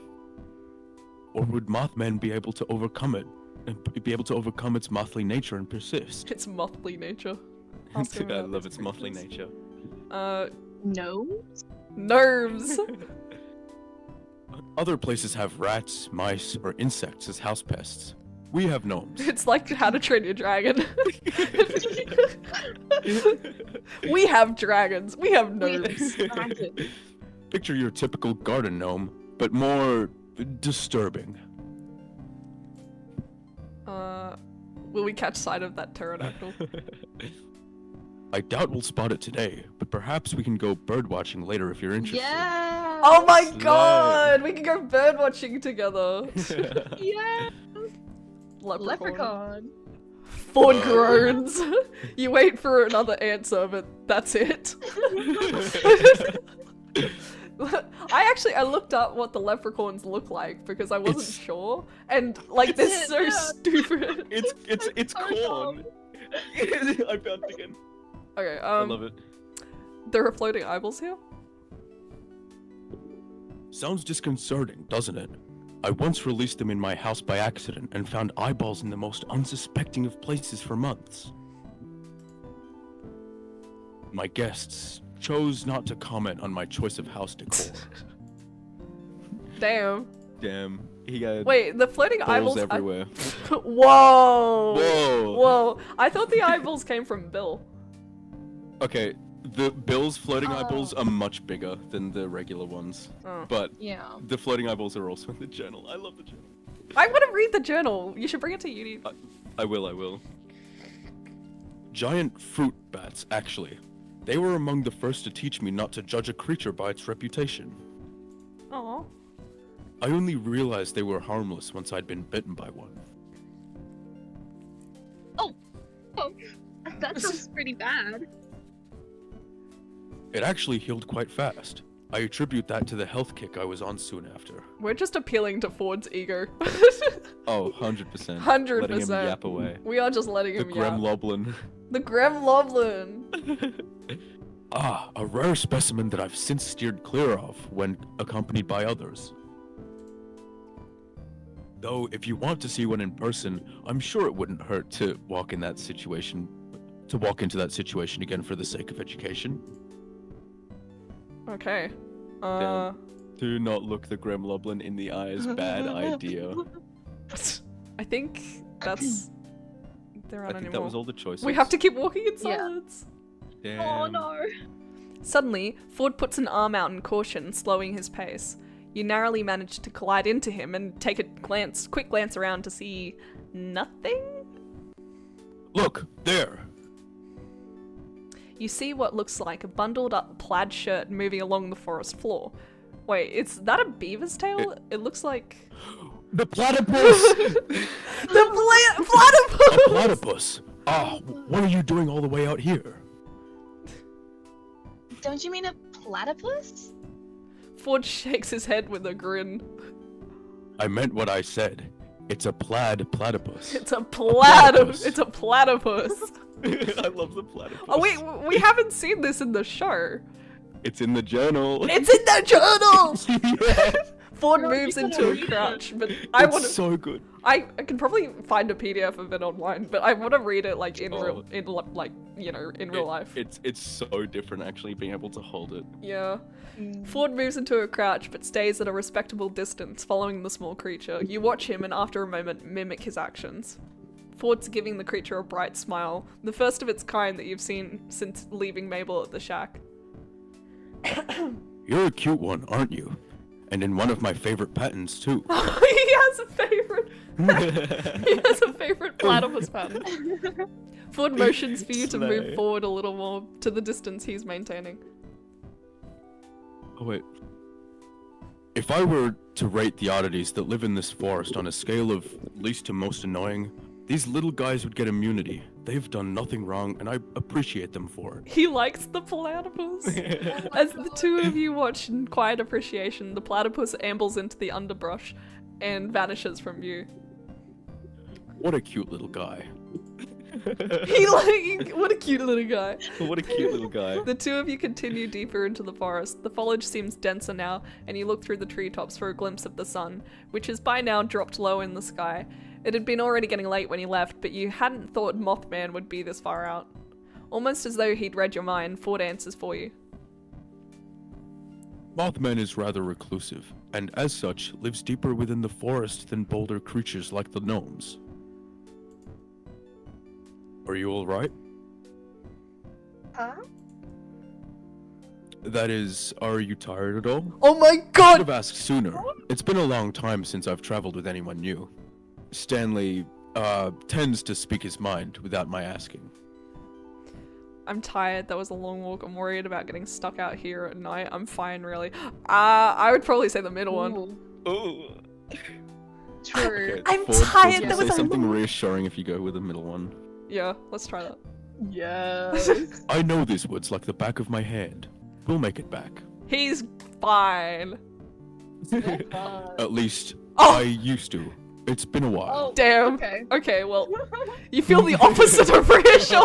Or would Mothman be able to overcome it? And be able to overcome its mothly nature and persist? It's mothly nature. Ask him I about love these its mothly creatures. nature. No? Nerves. Other places have rats, mice, or insects as house pests. We have gnomes. It's like How to Train Your Dragon. We have dragons. We have gnomes. Picture your typical garden gnome, but more disturbing. Will we catch sight of that pterodactyl? I doubt we'll spot it today, but perhaps we can go bird watching later if you're interested. Yeah. Oh my Slay. god! We can go bird watching together. Yeah. Leprechaun. Leprechaun. Ford groans. You wait for another answer, but that's it. I looked up what the leprechauns look like because I wasn't It's- sure, and like they're It's so it, yeah. stupid. It's so corn. I found it again. Okay, I love it. there are floating eyeballs here. Sounds disconcerting, doesn't it? I once released them in my house by accident and found eyeballs in the most unsuspecting of places for months. My guests chose not to comment on my choice of house decor. Damn. Damn, he got Wait, the floating balls eyeballs. everywhere. Whoa. Whoa. Whoa. I thought the eyeballs came from Bill. Okay, the Bill's floating eyeballs are much bigger than the regular ones, Oh. but Yeah. the floating eyeballs are also in the journal. I love the journal. I want to read the journal. You should bring it to uni. I will. Giant fruit bats, actually. They were among the first to teach me not to judge a creature by its reputation. Aw. I only realized they were harmless once I'd been bitten by one. That sounds pretty bad. It actually healed quite fast. I attribute that to the health kick I was on soon after. We're just appealing to Ford's ego. Oh, 100%. 100%. Letting him yap away. We are just letting The him yap. Gremloblin. The Gremloblin. Ah, a rare specimen that I've since steered clear of when accompanied by others. Though, if you want to see one in person, I'm sure it wouldn't hurt to walk into that situation again for the sake of education. Okay. Damn. Do not look the Gremloblin in the eyes. Bad idea. I think that's... There I aren't think anymore. that was all the choices. We have to keep walking in Yeah. silence. Damn. Oh no. Suddenly, Ford puts an arm out in caution, slowing his pace. You narrowly manage to collide into him and take a quick glance around to see nothing? Look, there. You see what looks like a bundled up plaid shirt moving along the forest floor. Wait, is that a beaver's tail? It looks like... The platypus! The platypus! A platypus! Ah, what are you doing all the way out here? Don't you mean a platypus? Ford shakes his head with a grin. I meant what I said. It's a platypus. It's a platypus. It's a platypus. I love the platypus. Oh wait, we haven't seen this in the show. It's in the journal. It's in the journal! Yeah. Ford No, moves you into gotta a read it. crouch, but I It's want to. so good. I can probably find a PDF of it online, but I want to read it like in real, Oh. in like in real life. It's so different actually being able to hold it. Yeah. Ford moves into a crouch, but stays at a respectable distance, following the small creature. You watch him, and after a moment, mimic his actions. Ford's giving the creature a bright smile, the first of its kind that you've seen since leaving Mabel at the shack. You're a cute one, aren't you? And in one of my favorite patterns, too. He has a favorite. He has a favorite platypus pattern. Ford motions for you to move Slay. forward a little more to the distance he's maintaining. Oh, wait. If I were to rate the oddities that live in this forest on a scale of least to most annoying, these little guys would get immunity. They've done nothing wrong, and I appreciate them for it. He likes the platypus. As the two of you watch in quiet appreciation, the platypus ambles into the underbrush and vanishes from view. What a cute little guy. What a cute little guy. What a cute little guy. The two of you continue deeper into the forest. The foliage seems denser now, and you look through the treetops for a glimpse of the sun, which has by now dropped low in the sky. It had been already getting late when you left, but you hadn't thought Mothman would be this far out. Almost as though he'd read your mind, Ford answers for you. Mothman is rather reclusive, and as such, lives deeper within the forest than bolder creatures like the gnomes. Are you alright? Huh? That is, are you tired at all? Oh my I should god! have asked sooner. It's been a long time since I've traveled with anyone new. Stanley, tends to speak his mind without my asking. I'm tired, that was a long walk. I'm worried about getting stuck out here at night. I'm fine, really. I would probably say the middle one. Oh. True. Okay, I'm Ford, tired, Ford's there gonna was say a something long- reassuring if you go with the middle one. Yeah, let's try that. Yes. I know these woods like the back of my hand. We'll make it back. He's fine. At least, Oh! I used to. It's been a while. Damn. Okay. Okay, well, you feel the opposite of reassured.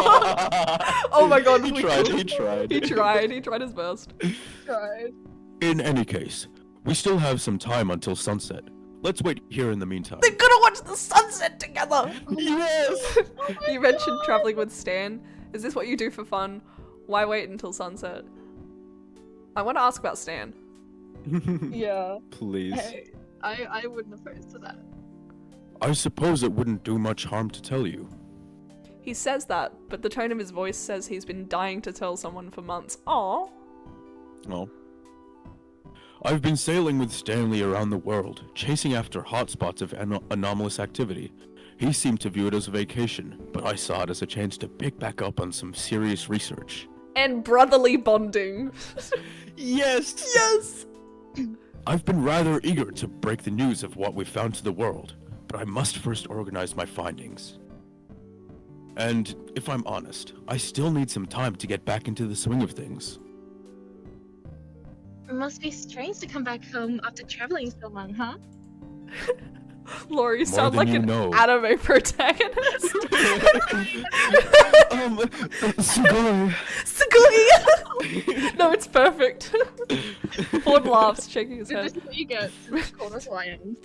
Oh my god, He we tried, could- he tried. He tried his best. Tried. In any case, we still have some time until sunset. Let's wait here in the meantime. They're gonna watch the sunset together! Yes! You mentioned traveling with Stan. Is this what you do for fun? Why wait until sunset? I want to ask about Stan. Yeah. Please. Hey, I wouldn't oppose to that. I suppose it wouldn't do much harm to tell you. He says that, but the tone of his voice says he's been dying to tell someone for months. Aww. No. I've been sailing with Stanley around the world, chasing after hotspots of anomalous activity. He seemed to view it as a vacation, but I saw it as a chance to pick back up on some serious research. And brotherly bonding. Yes! Yes! I've been rather eager to break the news of what we've found to the world, but I must first organize my findings. And, if I'm honest, I still need some time to get back into the swing of things. It must be strange to come back home after traveling so long, huh? Laurie, you More sound than like you an know. anime protagonist. Sugoi. Sugoi! No, it's perfect. Ford laughs, shaking his This head. is what you get. Corner lion.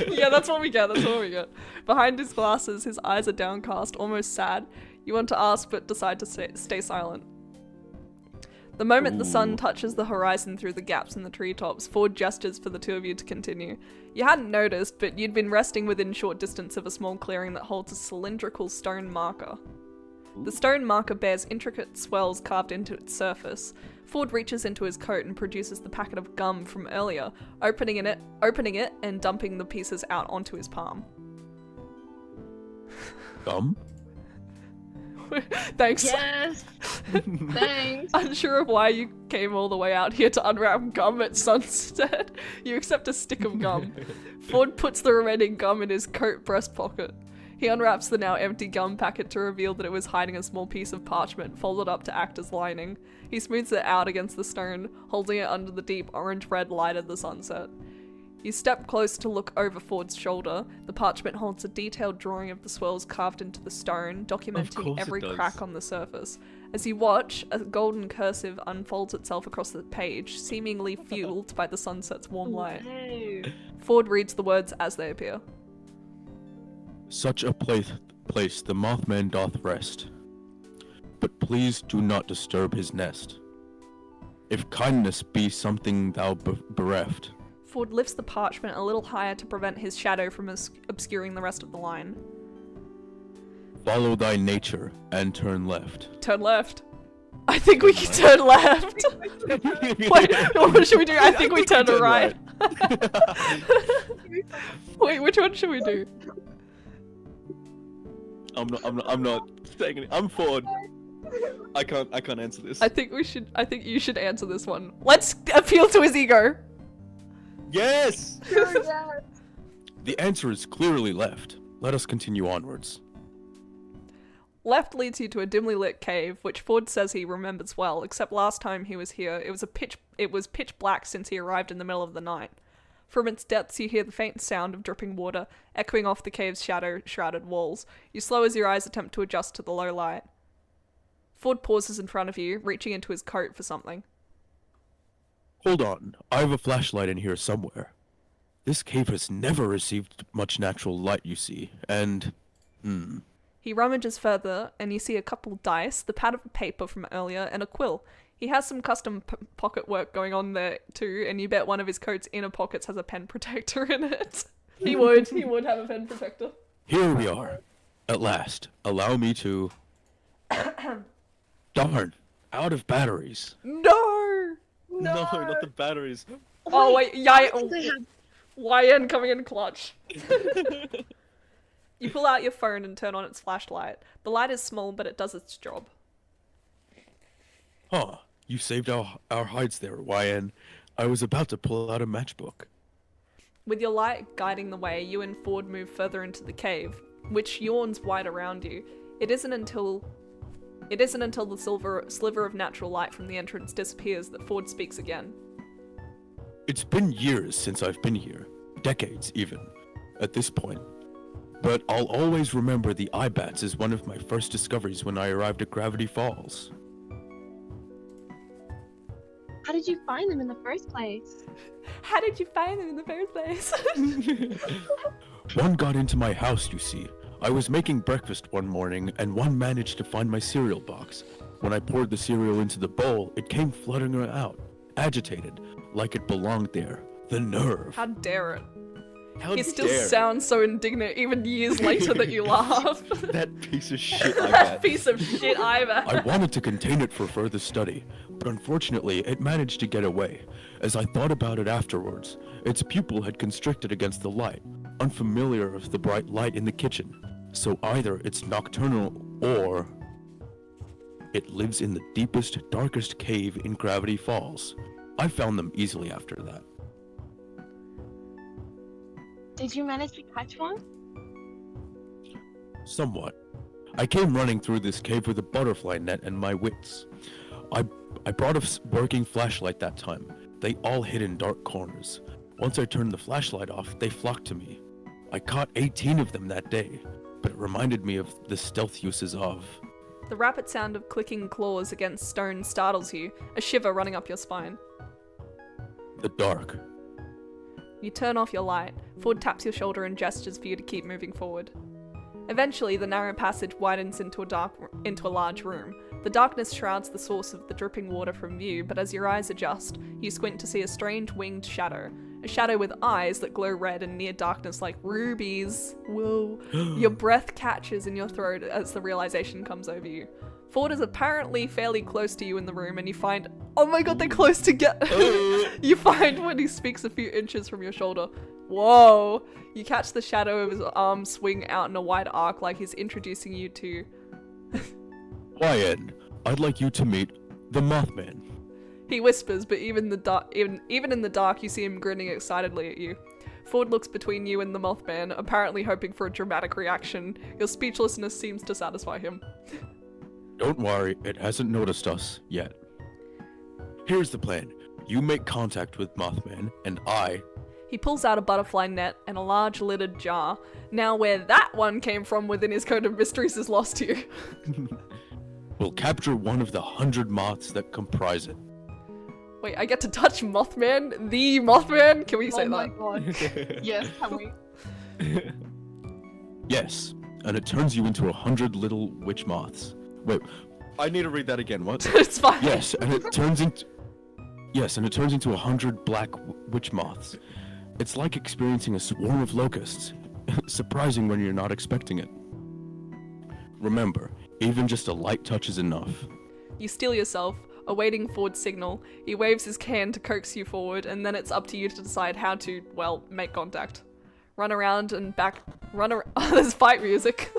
Yeah, that's what we get. That's what we get. Behind his glasses, his eyes are downcast, almost sad. You want to ask, but decide to stay silent. The moment the sun Ooh. touches the horizon through the gaps in the treetops, Ford gestures for the two of you to continue. You hadn't noticed, but you'd been resting within short distance of a small clearing that holds a cylindrical stone marker. The stone marker bears intricate swells carved into its surface. Ford reaches into his coat and produces the packet of gum from earlier, opening it and dumping the pieces out onto his palm. Gum? Thanks. Yes. Thanks. Unsure of why you came all the way out here to unwrap gum at sunset, you accept a stick of gum. Ford puts the remaining gum in his coat breast pocket. He unwraps the now empty gum packet to reveal that it was hiding a small piece of parchment folded up to act as lining. He smooths it out against the stone, holding it under the deep orange-red light of the sunset. You step close to look over Ford's shoulder. The parchment holds a detailed drawing of the swirls carved into the stone, documenting course it every does. crack on the surface. As you watch, a golden cursive unfolds itself across the page, seemingly fueled by the sunset's warm light. Hey. Ford reads the words as they appear. Such a place the Mothman doth rest. But please do not disturb his nest. If kindness be something thou bereft, Ford lifts the parchment a little higher to prevent his shadow from obscuring the rest of the line. follow thy nature and turn left. Turn left. I think we can turn left. Wait, what should we do? I think we turn right. Wait, which one should we do? I'm not saying anything. I'm Ford. I can't answer this. I think you should answer this one. Let's appeal to his ego. Yes! Yes. The answer is clearly left. Let us continue onwards. Left leads you to a dimly lit cave, which Ford says he remembers well, except last time he was here, it was pitch black since he arrived in the middle of the night. From its depths you hear the faint sound of dripping water, echoing off the cave's shadow-shrouded walls. You slow as your eyes attempt to adjust to the low light. Ford pauses in front of you, reaching into his coat for something. Hold on. I have a flashlight in here somewhere. This cave has never received much natural light, you see, and... He rummages further, and you see a couple dice, the pad of paper from earlier, and a quill. He has some custom pocket work going on there too, and you bet one of his coat's inner pockets has a pen protector in it. He would have a pen protector. Here we are. At last. Allow me to... Darn. Out of batteries. No! No, not the batteries. Oh wait, YN coming in clutch. You pull out your phone and turn on its flashlight. The light is small, but it does its job. Huh. You saved our hides there, YN. I was about to pull out a matchbook. With your light guiding the way, you and Ford move further into the cave, which yawns wide around you. It isn't until the sliver of natural light from the entrance disappears that Ford speaks again. It's been years since I've been here. Decades, even. At this point. But I'll always remember the eye bats as one of my first discoveries when I arrived at Gravity Falls. How did you find them in the first place? How did you find them in the first place? One got into my house, you see. I was making breakfast one morning, and one managed to find my cereal box. When I poured the cereal into the bowl, it came fluttering out, agitated, like it belonged there. The nerve. How dare it? How He still dare. sounds so indignant even years later that you laugh. That piece of shit like That that. piece of shit Ivan. I wanted to contain it for further study, but unfortunately it managed to get away. As I thought about it afterwards, its pupil had constricted against the light, unfamiliar with the bright light in the kitchen. So either it's nocturnal or it lives in the deepest, darkest cave in Gravity Falls. I found them easily after that. Did you manage to catch one? Somewhat. I came running through this cave with a butterfly net and my wits. I brought a working flashlight that time. They all hid in dark corners. Once I turned the flashlight off, they flocked to me. I caught 18 of them that day, but it reminded me of the stealth uses of... The rapid sound of clicking claws against stone startles you, a shiver running up your spine. the dark. You turn off your light. Ford taps your shoulder and gestures for you to keep moving forward. Eventually, the narrow passage widens into a large room. The darkness shrouds the source of the dripping water from view, but as your eyes adjust, you squint to see a strange winged shadow. A shadow with eyes that glow red and near darkness like rubies. Whoa. Your breath catches in your throat as the realization comes over you. Ford is apparently fairly close to you in the room, and you find— oh my god, they're close together! You find when he speaks a few inches from your shoulder. Whoa! You catch the shadow of his arm swing out in a wide arc like he's introducing you to— Wyatt, I'd like you to meet the Mothman. He whispers, but even in the dark you see him grinning excitedly at you. Ford looks between you and the Mothman, apparently hoping for a dramatic reaction. Your speechlessness seems to satisfy him. Don't worry, it hasn't noticed us yet. Here's the plan. You make contact with Mothman, and I... He pulls out a butterfly net and a large lidded jar. Now where that one came from within his coat of mysteries is lost to you. will capture one of the 100 moths that comprise it. Wait, I get to touch Mothman? The Mothman? Can we say Oh my that? god. Yes, can we? Yes, and it turns you into 100 little witch moths. Wait, I need to read that again. What? It's fine. Yes, and it turns into... Yes, and it turns into 100 black witch moths. It's like experiencing a swarm of locusts. Surprising when you're not expecting it. Remember, even just a light touch is enough. You steel yourself. awaiting Ford's signal. He waves his hand to coax you forward, and then it's up to you to decide how to, well, make contact. Run around and back. There's fight music.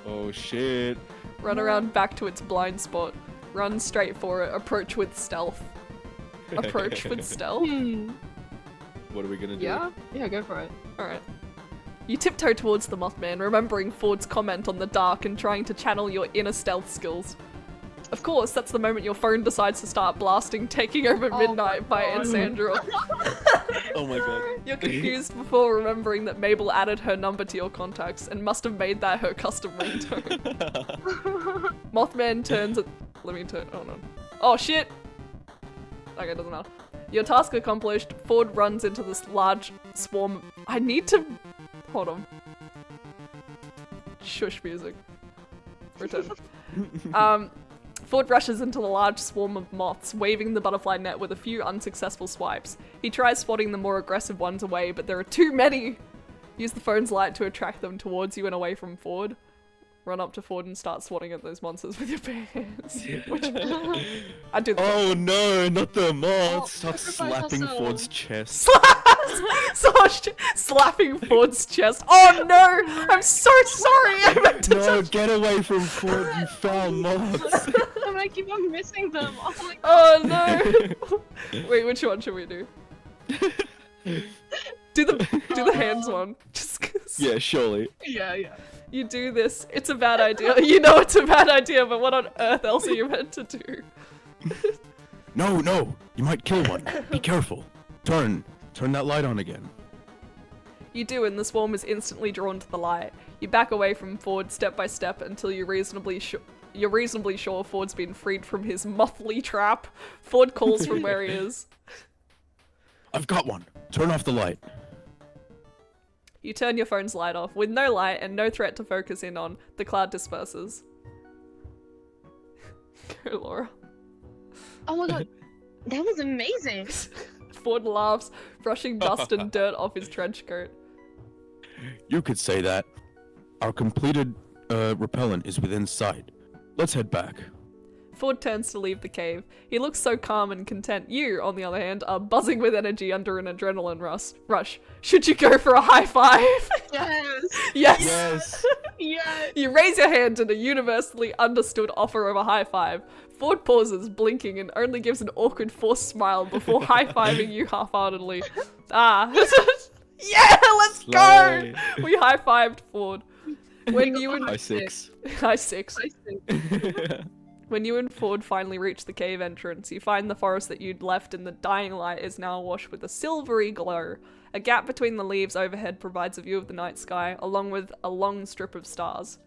Oh shit. Run around back to its blind spot. Run straight for it. Approach with stealth. Approach with stealth? What are we gonna do? Yeah? Yeah, go for it. Alright. You tiptoe towards the Mothman, remembering Ford's comment on the dark and trying to channel your inner stealth skills. Of course, that's the moment your phone decides to start blasting Taking Over Midnight by Ansandra. Oh my god. You're confused before remembering that Mabel added her number to your contacts and must have made that her custom ringtone. Mothman turns at... Let me turn... Oh no. Oh shit! Okay, doesn't matter. Your task accomplished, Ford runs into this large swarm... I need to... Hold on. Shush music. Return. Ford rushes into the large swarm of moths, waving the butterfly net with a few unsuccessful swipes. He tries swatting the more aggressive ones away, but there are too many! Use the phone's light to attract them towards you and away from Ford. Run up to Ford and start swatting at those monsters with your bare hands. I do that. Oh no, not the moths! Start everybody slapping also- Ford's chest. Slapping Ford's chest. Oh no! I'm so sorry! I meant to No, touch- get away from Ford, you foul moths! I keep on missing them. Oh my god. Oh no! Wait, which one should we do? Do the hands one. Just 'cause Yeah, surely. Yeah, yeah. you do this. It's a bad idea. You know it's a bad idea, but what on earth else are you meant to do? No, no, you might kill one. Be careful. Turn that light on again. You do, and the swarm is instantly drawn to the light. You back away from Ford step by step until you're reasonably sure Ford's been freed from his mothly trap. Ford calls from where he is. I've got one. Turn off the light. You turn your phone's light off. With no light and no threat to focus in on, the cloud disperses. Go, Laura. Oh my god, that was amazing. Ford laughs, brushing dust and dirt off his trench coat. You could say that. Our completed repellent is within sight. Let's head back. Ford turns to leave the cave. He looks so calm and content. You, on the other hand, are buzzing with energy under an adrenaline rush. Should you go for a high five? Yes. Yes! Yes. Yes. You raise your hand in a universally understood offer of a high five. Ford pauses, blinking, and only gives an awkward forced smile before high-fiving you half-heartedly. Ah. Yeah, let's Slay. go! We high-fived Ford. When you and High six. High six. I think. When you and Ford finally reach the cave entrance, you find the forest that you'd left in the dying light is now awash with a silvery glow. A gap between the leaves overhead provides a view of the night sky, along with a long strip of stars.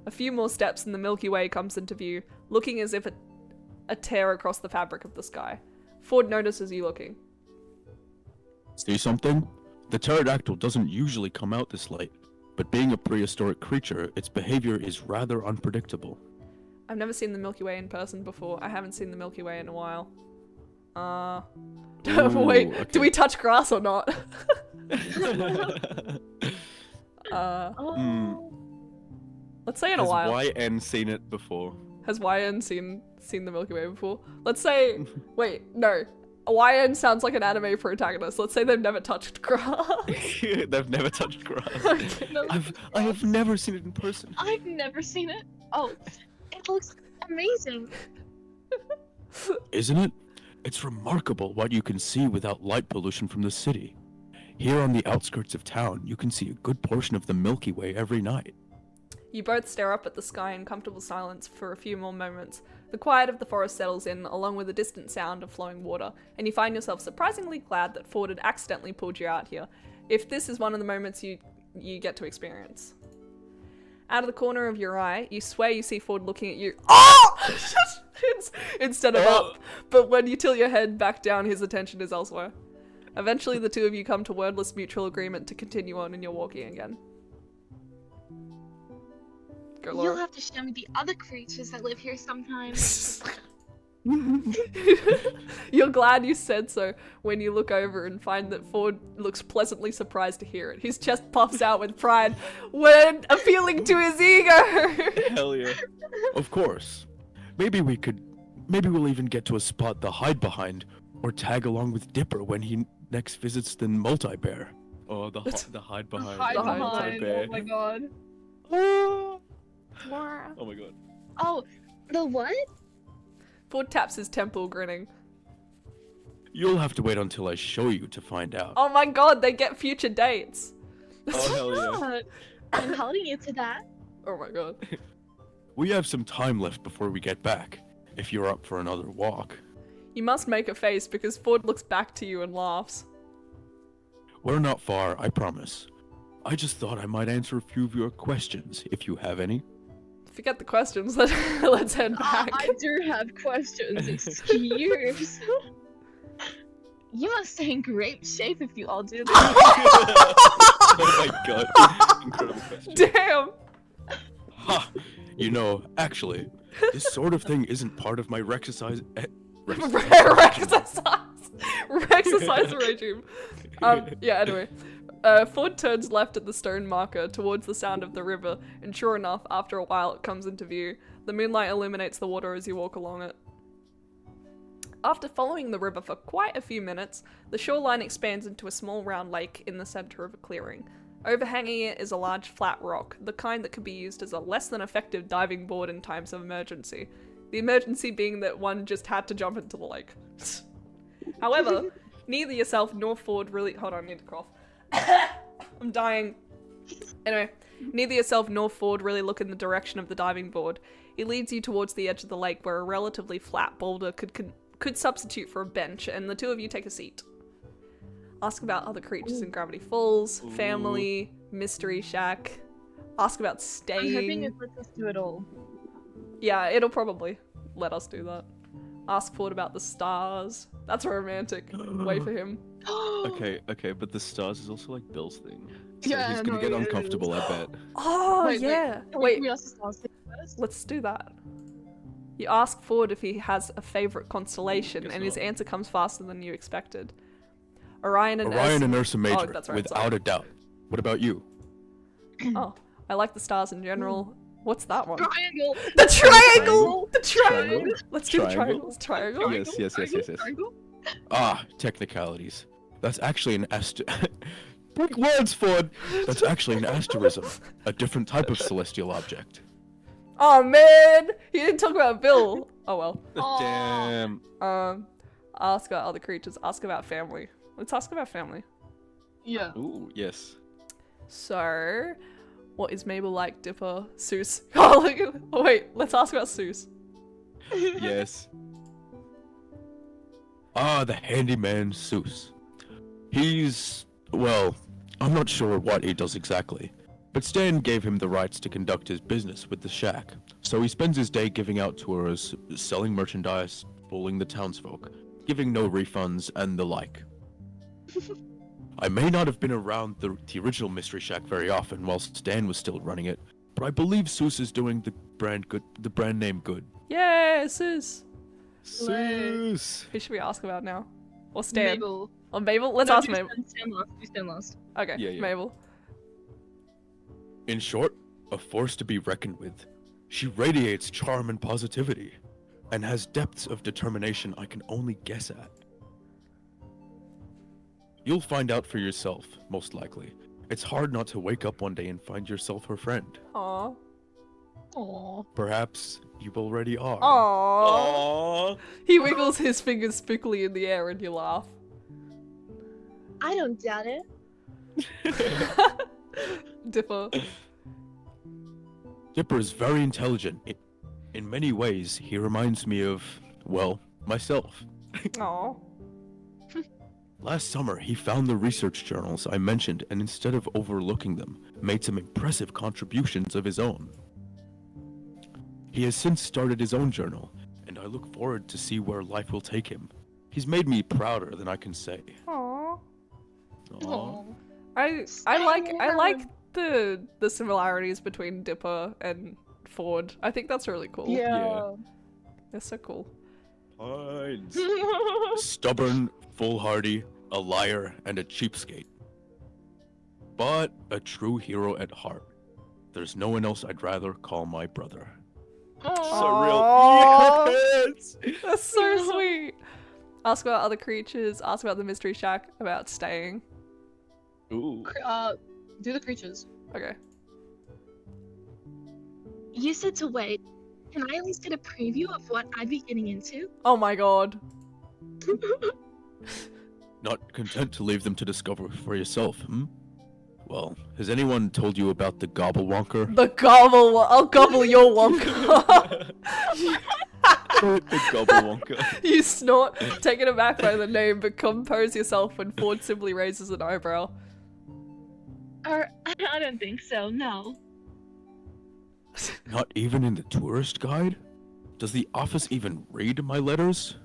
A few more steps and the Milky Way comes into view, looking as if a tear across the fabric of the sky. Ford notices you looking. See something? The pterodactyl doesn't usually come out this late, but being a prehistoric creature, its behavior is rather unpredictable. I've never seen the Milky Way in person before. I haven't seen the Milky Way in a while. Wait, Ooh, okay. do we touch grass or not? Let's say in a Has while. YN seen it before? Has YN seen the Milky Way before? Let's say, wait, no. YN sounds like an anime protagonist. Let's say they've never touched grass. They've never touched grass. No, I have never seen it in person. I've never seen it. Oh, it looks amazing. Isn't it? It's remarkable what you can see without light pollution from the city. Here on the outskirts of town, you can see a good portion of the Milky Way every night. You both stare up at the sky in comfortable silence for a few more moments. The quiet of the forest settles in, along with the distant sound of flowing water, and you find yourself surprisingly glad that Ford had accidentally pulled you out here, if this is one of the moments you get to experience. Out of the corner of your eye, you swear you see Ford looking at you. Oh! Instead of up, but when you tilt your head back down, his attention is elsewhere. Eventually, the two of you come to wordless mutual agreement to continue on, and you're walking again. Go, Laura. You'll have to show me the other creatures that live here sometime. You're glad you said so when you look over and find that Ford looks pleasantly surprised to hear it. His chest puffs out with pride when appealing to his ego. Hell yeah. Of course. Maybe we'll even get to a spot to hide behind, or tag along with Dipper when he next visits the multi-bear. Oh, the hide behind. Hide The behind. multi-bear. Oh my god. Oh my god. Oh, the what? Ford taps his temple, grinning. You'll have to wait until I show you to find out. Oh my god, they get future dates. Oh, hell yeah. God, I'm holding you to that. Oh my god. We have some time left before we get back, if you're up for another walk. You must make a face because Ford looks back to you and laughs. We're not far, I promise. I just thought I might answer a few of your questions, if you have any. Forget the questions, let's head back. I do have questions. Excuse. You must stay in great shape if you all do this. Oh my god. Incredible question. Damn! Ha! You know, actually, this sort of thing isn't part of my exercise Exercise regime. Yeah, anyway. Ford turns left at the stone marker towards the sound of the river, and sure enough, after a while it comes into view. The moonlight illuminates the water as you walk along it. After following the river for quite a few minutes, the shoreline expands into a small round lake in the center of a clearing. Overhanging it is a large flat rock, the kind that could be used as a less than effective diving board in times of emergency. The emergency being that one just had to jump into the lake. However, neither yourself nor Ford really- hold on, I need to cough. I'm dying. Anyway, neither yourself nor Ford really look in the direction of the diving board. It leads you towards the edge of the lake where a relatively flat boulder could substitute for a bench, and the two of you take a seat. Ask about other creatures in Gravity Falls, family, mystery shack. Ask about I'm staying. hoping it lets us do it all. Yeah, it'll probably let us do that. Ask Ford about the stars. That's a romantic way for him. Okay, but the stars is also like Bill's thing. So Yeah, he's gonna no, get it is. uncomfortable, I bet. Oh, Wait, yeah. Can Wait, we ask the stars thing first? let's do that. You ask Ford if he has a favorite constellation, Guess and his not. answer comes faster than you expected. Orion and Orion and Ursa Major, that's right, without sorry. a doubt. What about you? Oh, I like the stars in general. What's that one? Triangle. The triangle! The Triangle? triangle! Let's do the Triangle? triangles. Triangle? Yes. Triangle. Ah, technicalities. That's actually an Big words, Ford! That's actually an asterism, a different type of celestial object. Oh man! He didn't talk about Bill! Oh well. Aw. Damn. Ask about other creatures, ask about family. Let's ask about family. Yeah. Ooh, yes. So, what is Mabel like, Dipper, Seuss? Oh, look at, oh wait, let's ask about Seuss. Yes. Ah, the handyman Seuss. He's, well, I'm not sure what he does exactly, but Stan gave him the rights to conduct his business with the shack, so he spends his day giving out tours, selling merchandise, fooling the townsfolk, giving no refunds, and the like. I may not have been around the original Mystery Shack very often while Stan was still running it, but I believe Seuss is doing the brand name good. Yay, Seuss! Seuss! Who should we ask about now? Or Stan? Mabel. Or Mabel? Let's No, ask do Mabel. Stan last. Do Stan last. Okay, Yeah. Mabel. In short, a force to be reckoned with. She radiates charm and positivity, and has depths of determination I can only guess at. You'll find out for yourself, most likely. It's hard not to wake up one day and find yourself her friend. Aww. Aww. Perhaps you already are. Aww. He wiggles his fingers spookily in the air and you laugh. I don't doubt it. Dipper. Dipper is very intelligent. In many ways, he reminds me of, well, myself. Aww. Last summer, he found the research journals I mentioned and instead of overlooking them, made some impressive contributions of his own. He has since started his own journal, and I look forward to see where life will take him. He's made me prouder than I can say. Aww. Aw. I like the similarities between Dipper and Ford. I think that's really cool. Yeah. They're so cool. Pines. Stubborn, foolhardy, a liar, and a cheapskate. But a true hero at heart. There's no one else I'd rather call my brother. So real. Aw. Yes! That's so sweet. Ask about other creatures, ask about the mystery shack, about staying. Ooh. Do the creatures. Okay. You said to wait. Can I at least get a preview of what I'd be getting into? Oh my god. Not content to leave them to discover for yourself, hmm? Well, has anyone told you about the Gobblewonker? The gobble. I'll gobble your wonka. The Gobblewonker. You snort, taken aback by the name, but compose yourself when Ford simply raises an eyebrow. Or I don't think so. No. Not even in the tourist guide? Does the office even read my letters?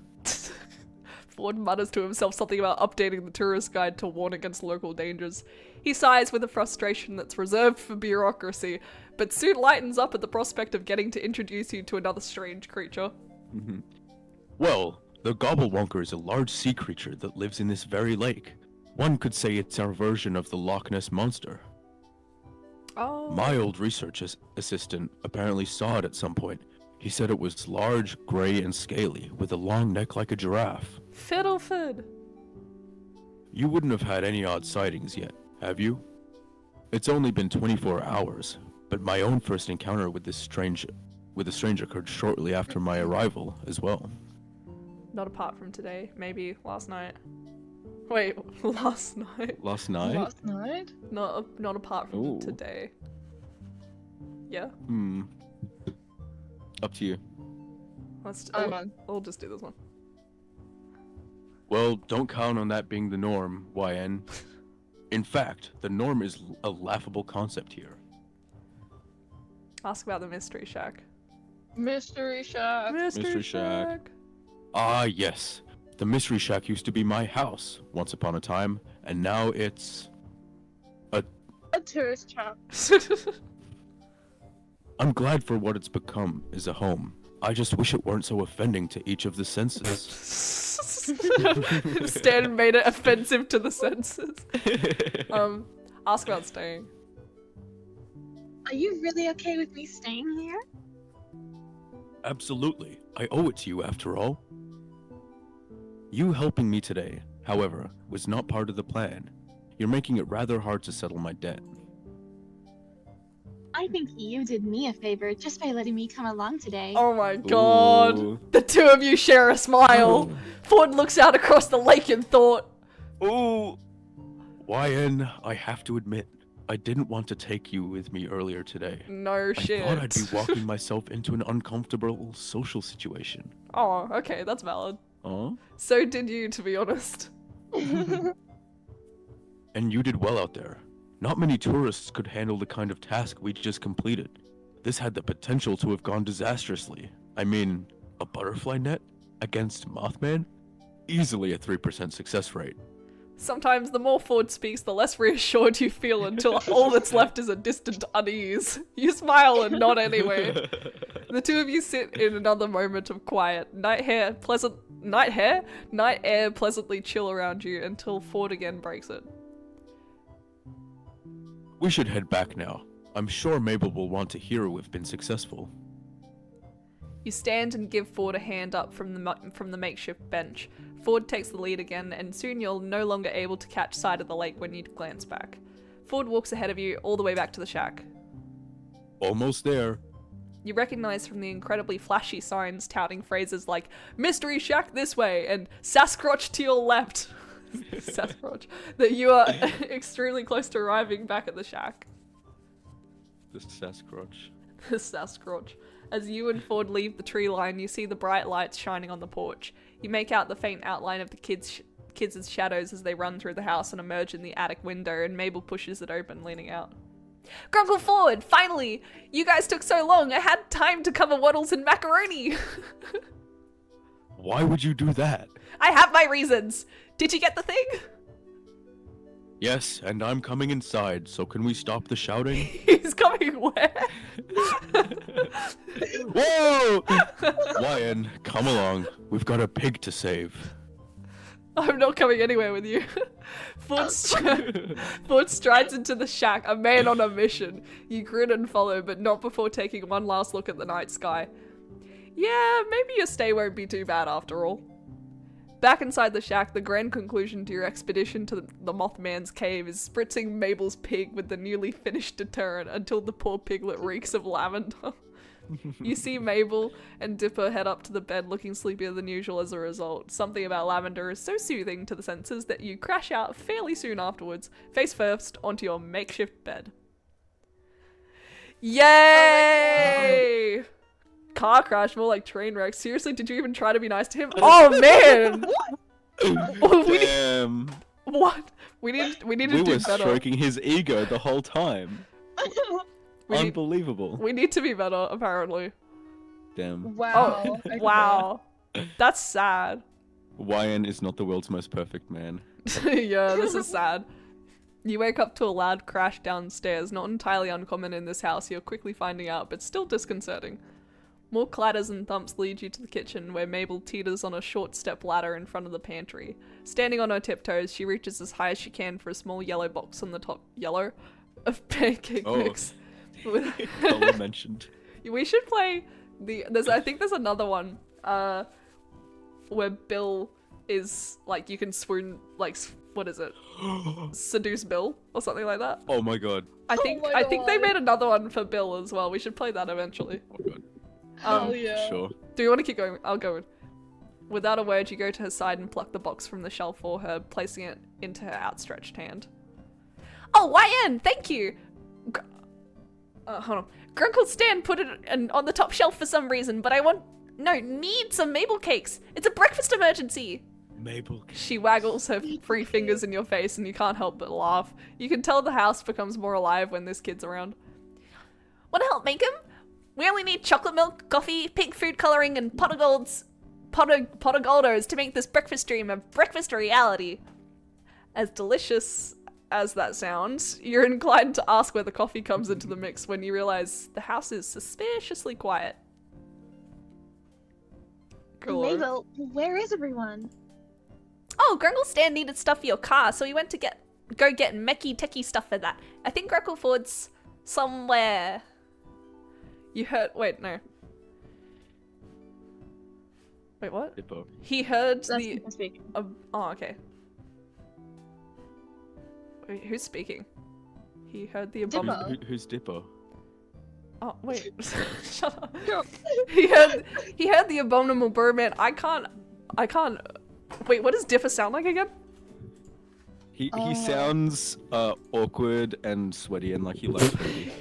Ford mutters to himself something about updating the tourist guide to warn against local dangers. He sighs with a frustration that's reserved for bureaucracy, but soon lightens up at the prospect of getting to introduce you to another strange creature. Well, the Gobblewonker is a large sea creature that lives in this very lake. One could say it's our version of the Loch Ness Monster. Oh. My old research assistant apparently saw it at some point. He said it was large, gray, and scaly, with a long neck like a giraffe. Fiddleford. You wouldn't have had any odd sightings yet, have you? It's only been 24 hours, but my own first encounter with a stranger occurred shortly after my arrival as well. Not apart from today, maybe last night. Wait, last night? Last night? Last night? Not apart from Ooh. today. Yeah? Up to you. I'll just do this one. Well, don't count on that being the norm, YN. In fact, the norm is a laughable concept here. Ask about the mystery shack. Mystery shack. Mystery shack. Ah, yes. The Mystery Shack used to be my house once upon a time, and now it's... A tourist trap. I'm glad for what it's become as a home. I just wish it weren't so offending to each of the senses. Stan made it offensive to the senses. Ask about staying. Are you really okay with me staying here? Absolutely. I owe it to you after all. You helping me today, however, was not part of the plan. You're making it rather hard to settle my debt. I think you did me a favor just by letting me come along today. Oh my god. Ooh. The two of you share a smile. Ford looks out across the lake in thought. Ooh! YN, I have to admit, I didn't want to take you with me earlier today. No shit. I thought I'd be walking myself into an uncomfortable social situation. Oh, okay, that's valid. Oh? So did you, to be honest. And you did well out there. Not many tourists could handle the kind of task we just completed. This had the potential to have gone disastrously. I mean, a butterfly net against Mothman? Easily a 3% success rate. Sometimes the more Ford speaks, the less reassured you feel until all that's left is a distant unease. You smile and nod anyway. The two of you sit in another moment of quiet. Night air pleasantly chill around you until Ford again breaks it. We should head back now. I'm sure Mabel will want to hear we've been successful. You stand and give Ford a hand up from the makeshift bench. Ford takes the lead again, and soon you're no longer able to catch sight of the lake when you glance back. Ford walks ahead of you all the way back to the shack. Almost there. You recognize from the incredibly flashy signs touting phrases like "Mystery Shack this way" and "Sasquatch to your left" Sasquatch, that you are extremely close to arriving back at the shack. The Sasquatch. The Sasquatch. As you and Ford leave the tree line, you see the bright lights shining on the porch. You make out the faint outline of the kids' shadows as they run through the house and emerge in the attic window, and Mabel pushes it open, leaning out. Grunkle Ford, finally! You guys took so long, I had time to cover waddles and macaroni! Why would you do that? I have my reasons! Did you get the thing? Yes, and I'm coming inside, so can we stop the shouting? He's coming where? Whoa! Lion, come along. We've got a pig to save. I'm not coming anywhere with you. Ford strides into the shack, a man on a mission. You grin and follow, but not before taking one last look at the night sky. Yeah, maybe your stay won't be too bad after all. Back inside the shack, the grand conclusion to your expedition to the Mothman's cave is spritzing Mabel's pig with the newly finished deterrent until the poor piglet reeks of lavender. You see Mabel and Dipper head up to the bed looking sleepier than usual as a result. Something about lavender is so soothing to the senses that you crash out fairly soon afterwards, face first onto your makeshift bed. Yay! Car crash, more like train wreck. Seriously, did you even try to be nice to him? Oh man! Damn. What? We need to We do were better. stroking his ego the whole time. Unbelievable. We need to be better, apparently. Damn. Wow. Oh, wow. That's sad. YN is not the world's most perfect man. Yeah, this is sad. You wake up to a loud crash downstairs, not entirely uncommon in this house, you're quickly finding out, but still disconcerting. More clatters and thumps lead you to the kitchen, where Mabel teeters on a short step ladder in front of the pantry. Standing on her tiptoes, she reaches as high as she can for a small yellow box on the top of pancake mix. Color mentioned. We should play I think there's another one, where Bill is, like, you can swoon, like, what is it? Seduce Bill or something like that. Oh my god. I think they made another one for Bill as well. We should play that eventually. Oh my god. Hell yeah. Sure. Do you want to keep going? I'll go. Without a word, you go to her side and pluck the box from the shelf for her, placing it into her outstretched hand. Oh, YN! Thank you! Hold on. Grunkle Stan put it on the top shelf for some reason, but need some Mabel cakes! It's a breakfast emergency! Mabel. She waggles her free fingers in your face and you can't help but laugh. You can tell the house becomes more alive when this kid's around. Wanna help make 'em? We only need chocolate milk, coffee, pig food coloring, and pot of goldos to make this breakfast dream a breakfast reality. As delicious as that sounds, you're inclined to ask where the coffee comes into the mix when you realize the house is suspiciously quiet. Cool. Mabel, where is everyone? Oh, Grunkle Stan needed stuff for your car, so we went to go get mecky techie stuff for that. I think Grunkleford's somewhere. You heard? Wait, no. Wait, what? Dippo. He heard That's the. people speaking. Oh, okay. Wait, who's speaking? He heard the Dippo. abominable. Who's Dippo? Oh wait, shut up. He heard the abominable birdman. I can't. Wait, what does Dipper sound like again? He sounds awkward and sweaty and like he likes sweaty.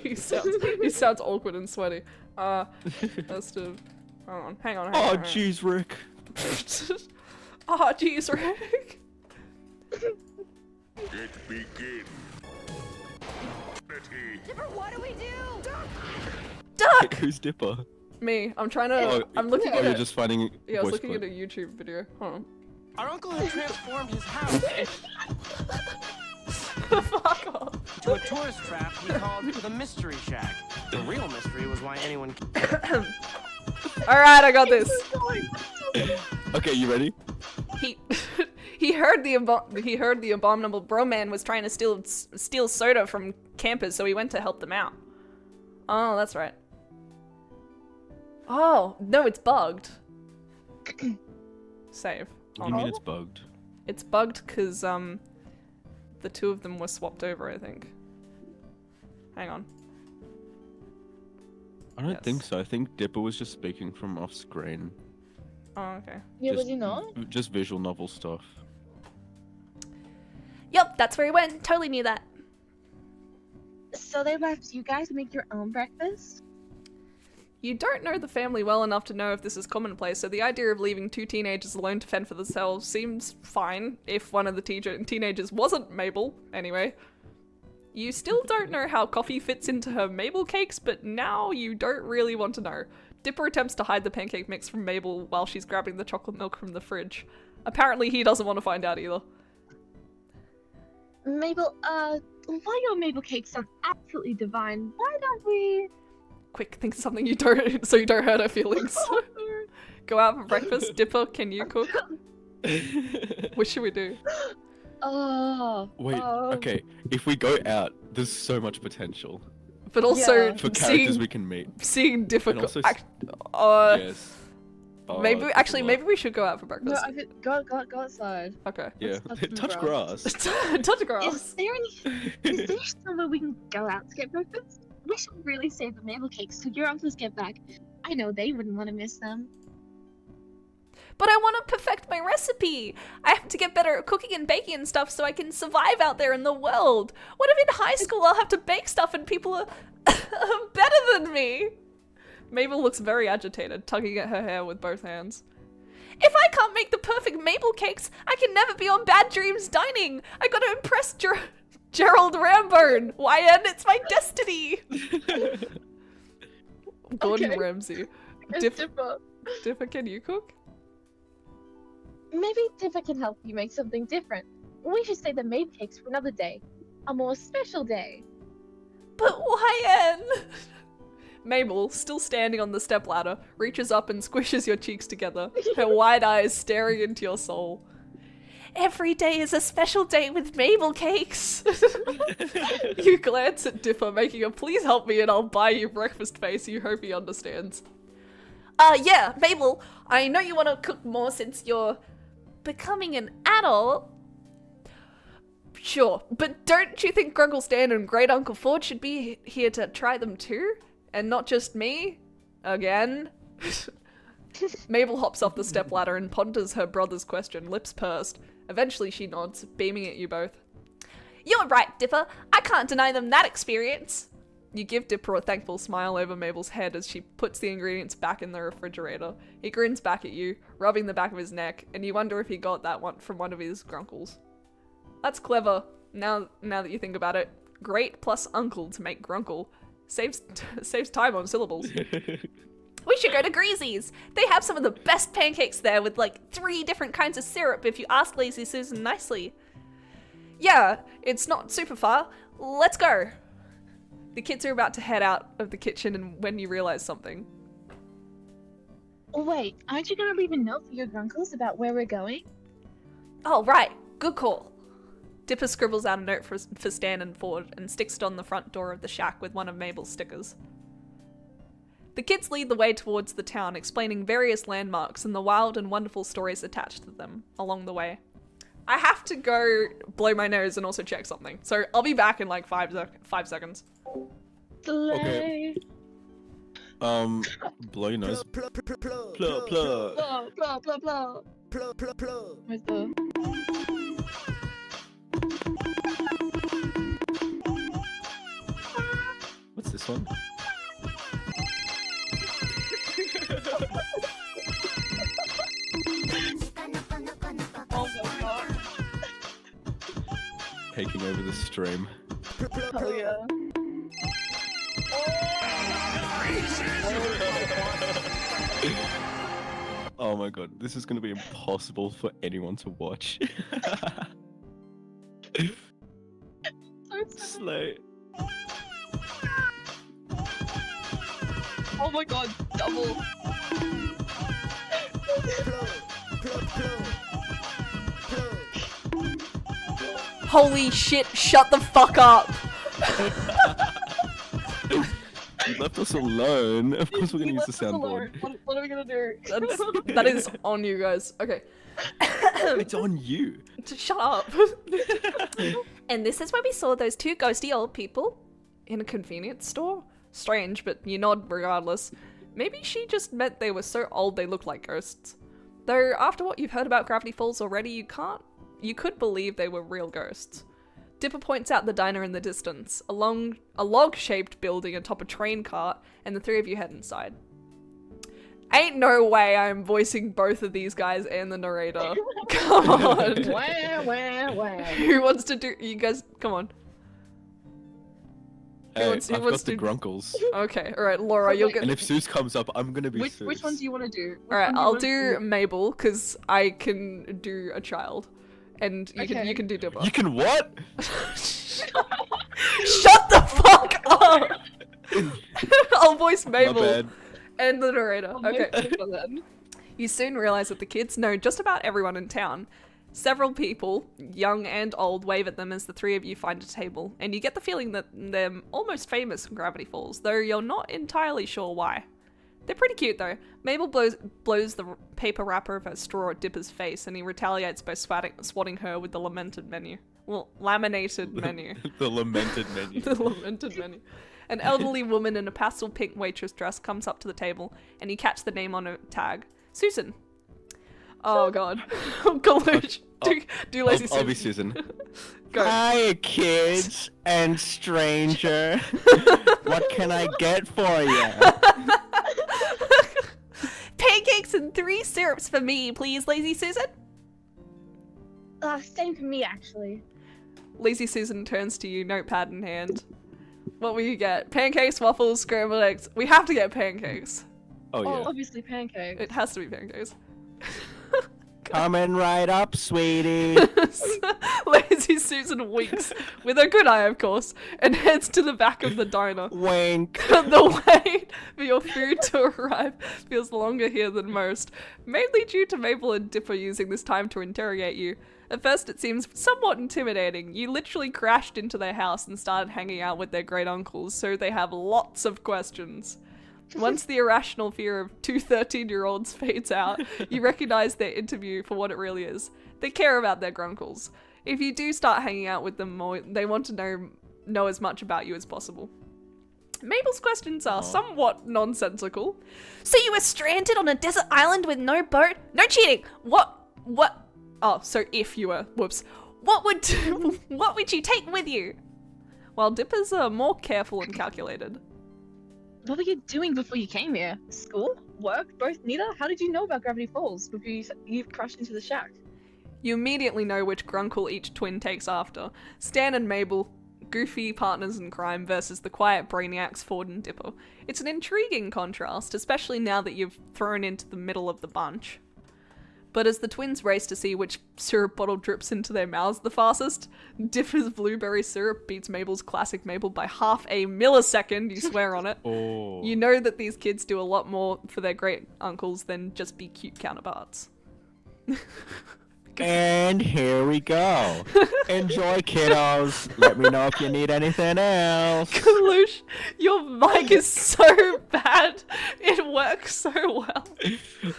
he sounds awkward and sweaty. That's the. Hang on. Oh jeez, Rick. Oh jeez, Rick. It begins. Dipper, what do we do? Duck. Who's Dipper? Me. I'm trying to. I'm looking Oh, at you're it. just finding. Yeah, I was voice looking clip. at a YouTube video. Hold on. Our uncle had transformed his house Fuck off. to a tourist trap he called the Mystery Shack. The real mystery was why anyone. Alright, I got this. Okay, you ready? He heard the abominable broman was trying to steal soda from campers, so he went to help them out. Oh, that's right. Oh, no, it's bugged. Save. What do you mean it's bugged? It's bugged because the two of them were swapped over, I think. Hang on. I don't Yes. think so. I think Dipper was just speaking from off screen. Oh, okay. Yeah, Just- was you not? Just visual novel stuff. Yep, that's where he went. Totally knew that. So they left you guys to make your own breakfast? You don't know the family well enough to know if this is commonplace, so the idea of leaving two teenagers alone to fend for themselves seems fine if one of the teenagers wasn't Mabel, anyway. You still don't know how coffee fits into her Mabel cakes, but now you don't really want to know. Dipper attempts to hide the pancake mix from Mabel while she's grabbing the chocolate milk from the fridge. Apparently he doesn't want to find out either. Mabel, while your Mabel cakes sound absolutely divine, why don't we... Quick, think of something you don't, so you don't hurt her feelings. Go out for breakfast. Dipper, can you cook? What should we do? Wait, okay. If we go out, there's so much potential But also, Yeah. for characters seeing we can meet. seeing Dipper And also act, Yes. Maybe that's a actually, lot. maybe we should go out for No, breakfast. go outside. Okay. Yeah, Let's touch grass. grass. Touch grass. Is there is there somewhere we can go out to get breakfast? We should really save the maple cakes till your uncles get back. I know they wouldn't want to miss them. But I want to perfect my recipe. I have to get better at cooking and baking and stuff so I can survive out there in the world. What if in high school I'll have to bake stuff and people are better than me? Mabel looks very agitated, tugging at her hair with both hands. If I can't make the perfect maple cakes, I can never be on Bad Dreams Dining. I gotta impress Gerald Rambone. YN, it's my destiny. Gordon Okay. Ramsay. Dipper. Dipper, can you cook? Maybe Dipper can help you make something different. We should save the maple cakes for another day. A more special day. But YN? Mabel, still standing on the stepladder, reaches up and squishes your cheeks together, her wide eyes staring into your soul. Every day is a special day with Mabel cakes. You glance at Dipper, making a please help me and I'll buy you breakfast face. You hope he understands. Yeah, Mabel, I know you want to cook more since you're becoming an adult. Sure, but don't you think Grunkle Stan and Great Uncle Ford should be here to try them too? And not just me? Again? Mabel hops off the stepladder and ponders her brother's question, lips pursed. Eventually she nods, beaming at you both. You're right, Dipper. I can't deny them that experience. You give Dipper a thankful smile over Mabel's head as she puts the ingredients back in the refrigerator. He grins back at you, rubbing the back of his neck, and you wonder if he got that one from one of his grunkles. That's clever, now that you think about it. Great plus uncle to make grunkle. Saves time on syllables. We should go to Greasy's. They have some of the best pancakes there with like 3 different kinds of syrup if you ask Lazy Susan nicely. Yeah, it's not super far. Let's go. The kids are about to head out of the kitchen and when you realize something. Wait, aren't you gonna leave a note for your grunkles about where we're going? Oh, right. Good call. Dipper scribbles out a note for Stan and Ford and sticks it on the front door of the shack with one of Mabel's stickers. The kids lead the way towards the town, explaining various landmarks and the wild and wonderful stories attached to them along the way. I have to go blow my nose and also check something, so I'll be back in like 5 seconds. Slay. Blow your nose. Plug, plug. Blah, blah, blah. Where's the... What's this one? Oh my god. Taking over the stream. Hell yeah. Oh my god, this is gonna be impossible for anyone to watch. Slay. Oh my god, double. Holy shit, shut the fuck up! You left us alone. Of course we're gonna use the He left us alone. soundboard. What are we gonna do? That is on you guys. Okay. It's on you. Shut up. And this is where we saw those 2 ghosty old people in a convenience store. Strange, but you nod regardless. Maybe she just meant they were so old they looked like ghosts. Though after what you've heard about Gravity Falls already, you could believe they were real ghosts. Dipper points out the diner in the distance, a log-shaped building atop a train cart, and the 3 of you head inside. Ain't no way I'm voicing both of these guys and the narrator. Come on. Wah. Who wants to do? You guys, come on. Hey, wants- who I've wants got the to- grunkles. Okay, all right, Laura, you'll get. And if Seuss comes up, I'm gonna be Which Seuss. one do you want to do? All right, I'll do Mabel because I can do a child, and you Okay. can do Dipper. You can what? Shut the fuck up! I'll voice My Mabel bad. and the narrator. Okay. Then. You soon realize that the kids know just about everyone in town. Several people, young and old, wave at them as the 3 of you find a table, and you get the feeling that they're almost famous in Gravity Falls, though you're not entirely sure why. They're pretty cute though. Mabel blows the paper wrapper of her straw at Dipper's face, and he retaliates by swatting her with the lamented menu. Well, laminated menu. The lamented menu. The lamented menu. An elderly woman in a pastel pink waitress dress comes up to the table, and you catch the name on a tag. Susan. Oh god. Galush. Do lazy Susan. I'll be Susan. Go. Hi, kids and stranger. What can I get for you? Pancakes and 3 syrups for me, please, lazy Susan. Same for me, actually. Lazy Susan turns to you, notepad in hand. What will you get? Pancakes, waffles, scrambled eggs. We have to get pancakes. Oh yeah. obviously pancakes. It has to be pancakes. Coming right up, sweetie. Lazy Susan winks, with a good eye of course, and heads to the back of the diner. Wink. The wait for your food to arrive feels longer here than most, mainly due to Mabel and Dipper using this time to interrogate you. At first it seems somewhat intimidating. You literally crashed into their house and started hanging out with their great uncles, so they have lots of questions. Once the irrational fear of 2 13-year-olds fades out, you recognize their interview for what it really is. They care about their grunkles. If you do start hanging out with them more, they want to know as much about you as possible. Mabel's questions are somewhat nonsensical. So you were stranded on a desert island with no boat? No cheating! What? Oh, so if you were, whoops. What would you take with you? While Dipper's more careful and calculated. What were you doing before you came here? School? Work? Both? Neither? How did you know about Gravity Falls before you crashed into the shack? You immediately know which grunkle each twin takes after. Stan and Mabel, goofy partners in crime versus the quiet brainiacs Ford and Dipper. It's an intriguing contrast, especially now that you've thrown into the middle of the bunch. But as the twins race to see which syrup bottle drips into their mouths the fastest, Dipper's blueberry syrup beats Mabel's classic Mabel by half a millisecond, you swear on it. Oh. You know that these kids do a lot more for their great uncles than just be cute counterparts. And here we go. Enjoy, kiddos. Let me know if you need anything else. Kalush, your mic is so bad. It works so well.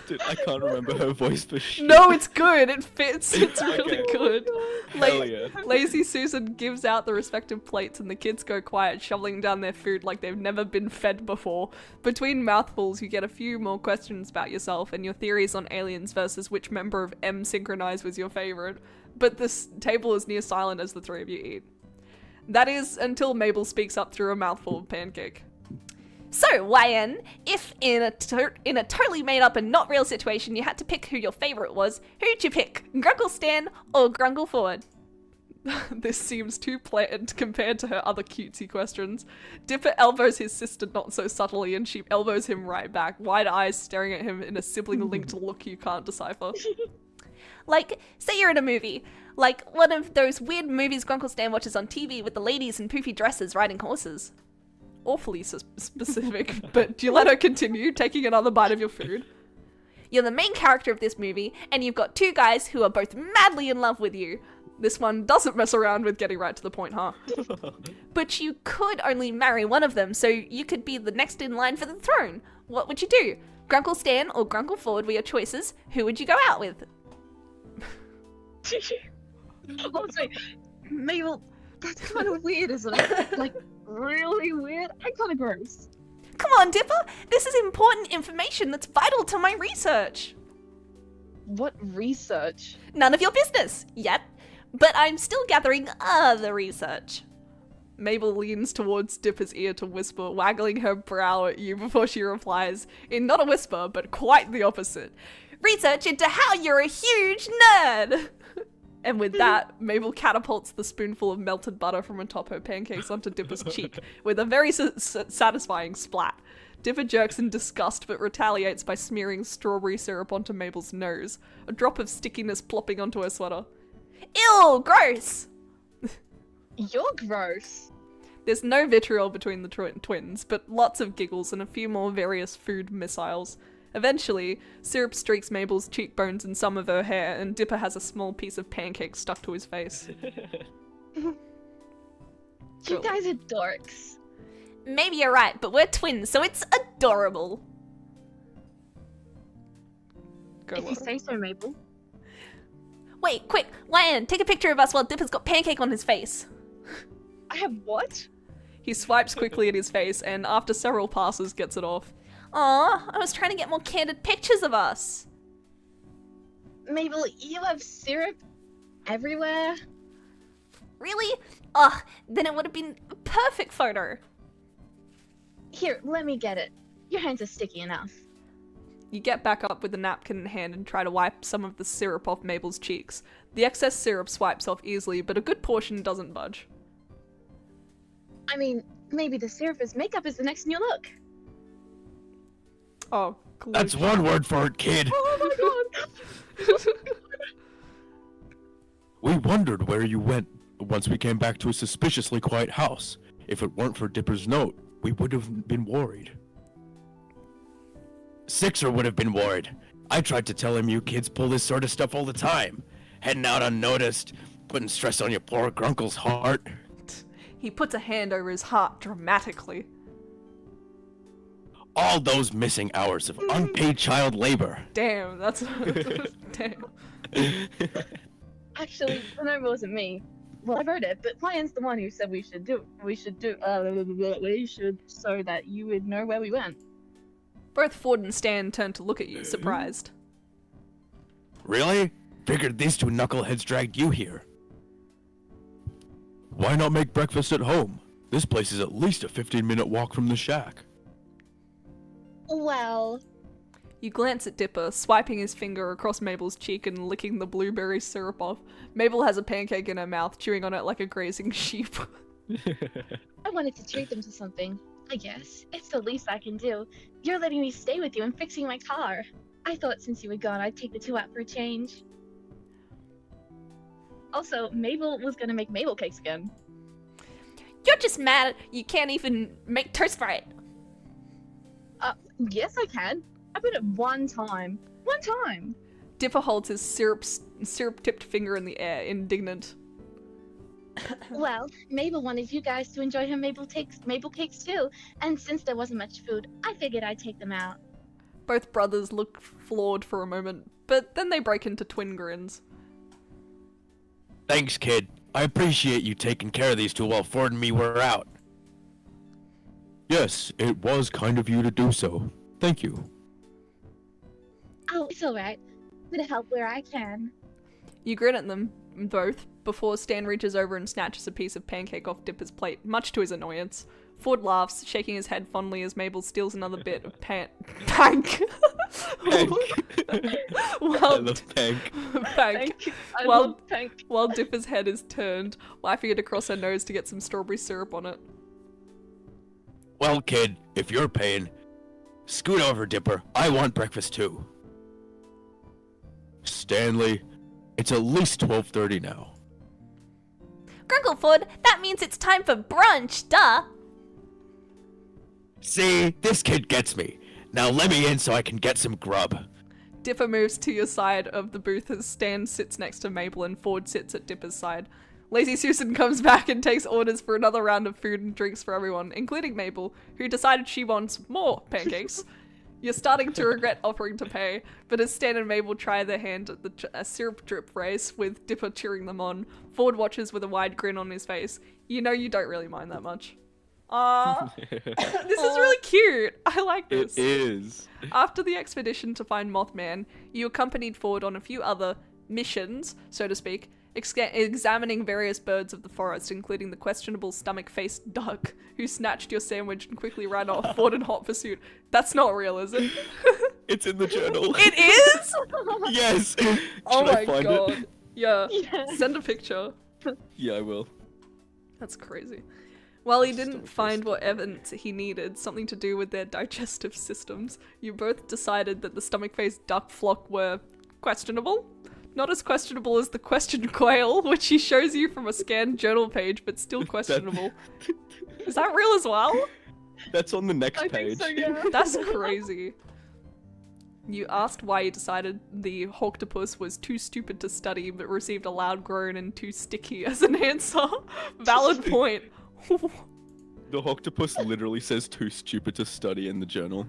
Dude, I can't remember her voice for sure. No, it's good. It fits. It's really Okay. good. Hell yeah. Lazy Susan gives out the respective plates and the kids go quiet, shoveling down their food like they've never been fed before. Between mouthfuls, you get a few more questions about yourself and your theories on aliens versus which member of M synchronized was your favorite. But this table is near silent as the 3 of you eat. That is until Mabel speaks up through a mouthful of pancake. So, YN, if in a totally made up and not real situation you had to pick who your favorite was, who'd you pick? Grunkle Stan or Grunkle Ford? This seems too blatant compared to her other cutesy questions. Dipper elbows his sister not so subtly and she elbows him right back, wide eyes staring at him in a sibling-linked look you can't decipher. Like, say you're in a movie. Like one of those weird movies Grunkle Stan watches on TV with the ladies in poofy dresses riding horses. Awfully specific, but do you let her continue taking another bite of your food? You're the main character of this movie, and you've got 2 guys who are both madly in love with you. This one doesn't mess around with getting right to the point, huh? But you could only marry one of them, so you could be the next in line for the throne. What would you do? Grunkle Stan or Grunkle Ford were your choices. Who would you go out with? Also, Mabel, that's kind of weird, isn't it? Like, really weird and kind of gross. Come on, Dipper! This is important information that's vital to my research! What research? None of your business, yet. But I'm still gathering other research. Mabel leans towards Dipper's ear to whisper, waggling her brow at you before she replies, in not a whisper, but quite the opposite. Research into how you're a huge nerd! And with that, Mabel catapults the spoonful of melted butter from atop her pancakes onto Dipper's cheek, with a very satisfying splat. Dipper jerks in disgust but retaliates by smearing strawberry syrup onto Mabel's nose, a drop of stickiness plopping onto her sweater. Ew, gross! You're gross. There's no vitriol between the twins, but lots of giggles and a few more various food missiles. Eventually, syrup streaks Mabel's cheekbones and some of her hair, and Dipper has a small piece of pancake stuck to his face. You guys are dorks. Maybe you're right, but we're twins, so it's adorable. Go, If you Laura. say so, Mabel. Wait, quick! Lion, take a picture of us while Dipper's got pancake on his face. I have what? He swipes quickly at his face and after several passes gets it off. Aw, I was trying to get more candid pictures of us. Mabel, you have syrup everywhere. Really? Ugh, then it would have been a perfect photo. Here, let me get it. Your hands are sticky enough. You get back up with the napkin in hand and try to wipe some of the syrup off Mabel's cheeks. The excess syrup swipes off easily, but a good portion doesn't budge. I mean, maybe the surface makeup is the next new look. Oh, That's one word for it, kid. Oh my god! We wondered where you went once we came back to a suspiciously quiet house. If it weren't for Dipper's note, we would have been worried. Sixer would have been worried. I tried to tell him you kids pull this sort of stuff all the time. Heading out unnoticed, putting stress on your poor grunkle's heart. He puts a hand over his heart dramatically. All those missing hours of unpaid child labor. Damn, that's... Damn. Actually, the note wasn't me. Well, I wrote it, but Lion's the one who said we should so that you would know where we went. Both Ford and Stan turn to look at you, surprised. Really? Figured these two knuckleheads dragged you here. Why not make breakfast at home? This place is at least a 15-minute walk from the shack. Well, You glance at Dipper, swiping his finger across Mabel's cheek and licking the blueberry syrup off. Mabel has a pancake in her mouth, chewing on it like a grazing sheep. I wanted to treat them to something. I guess. It's the least I can do. You're letting me stay with you and fixing my car. I thought since you were gone, I'd take the two out for a change. Also, Mabel was gonna make Mabel cakes again. You're just mad you can't even make toast right. Yes I can. I put it one time. One time! Dipper holds his syrup-tipped finger in the air, indignant. Well, Mabel wanted you guys to enjoy her Mabel cakes too, and since there wasn't much food, I figured I'd take them out. Both brothers look flawed for a moment, but then they break into twin grins. Thanks, kid. I appreciate you taking care of these two while Ford and me were out. Yes, it was kind of you to do so. Thank you. Oh, it's alright. I'm gonna help where I can. You grin at them both before Stan reaches over and snatches a piece of pancake off Dipper's plate, much to his annoyance. Ford laughs, shaking his head fondly as Mabel steals another bit of pank. Pank. Well, I love pank. pank. I Well- love Pank. While Dipper's head is turned, wiping it across her nose to get some strawberry syrup on it. Well, kid, if you're paying, scoot over, Dipper. I want breakfast too. Stanley, it's at least 12:30 now. Grunkle Ford, that means it's time for brunch, duh! See, this kid gets me. Now let me in so I can get some grub. Dipper moves to your side of the booth as Stan sits next to Mabel and Ford sits at Dipper's side. Lazy Susan comes back and takes orders for another round of food and drinks for everyone, including Mabel, who decided she wants more pancakes. You're starting to regret offering to pay, but as Stan and Mabel try their hand at the syrup drip race with Dipper cheering them on, Ford watches with a wide grin on his face. You know you don't really mind that much. This is really cute. I like this. It is. After the expedition to find Mothman, you accompanied Ford on a few other missions, so to speak, examining various birds of the forest, including the questionable stomach-faced duck, who snatched your sandwich and quickly ran off, Ford in hot pursuit. That's not real, is it? It's in the journal. It is? Yes. Oh Should I my find god. it? Yeah. Yes. Send a picture. Yeah, I will. That's crazy. While he didn't find what evidence he needed, something to do with their digestive systems, you both decided that the stomach-faced duck flock were questionable? Not as questionable as the questioned quail, which he shows you from a scanned journal page, but still questionable. Is that real as well? That's on the next I page. think so, yeah. That's crazy. You asked why you decided the octopus was too stupid to study, but received a loud groan and too sticky as an answer. Valid point. The octopus literally says too stupid to study in the journal.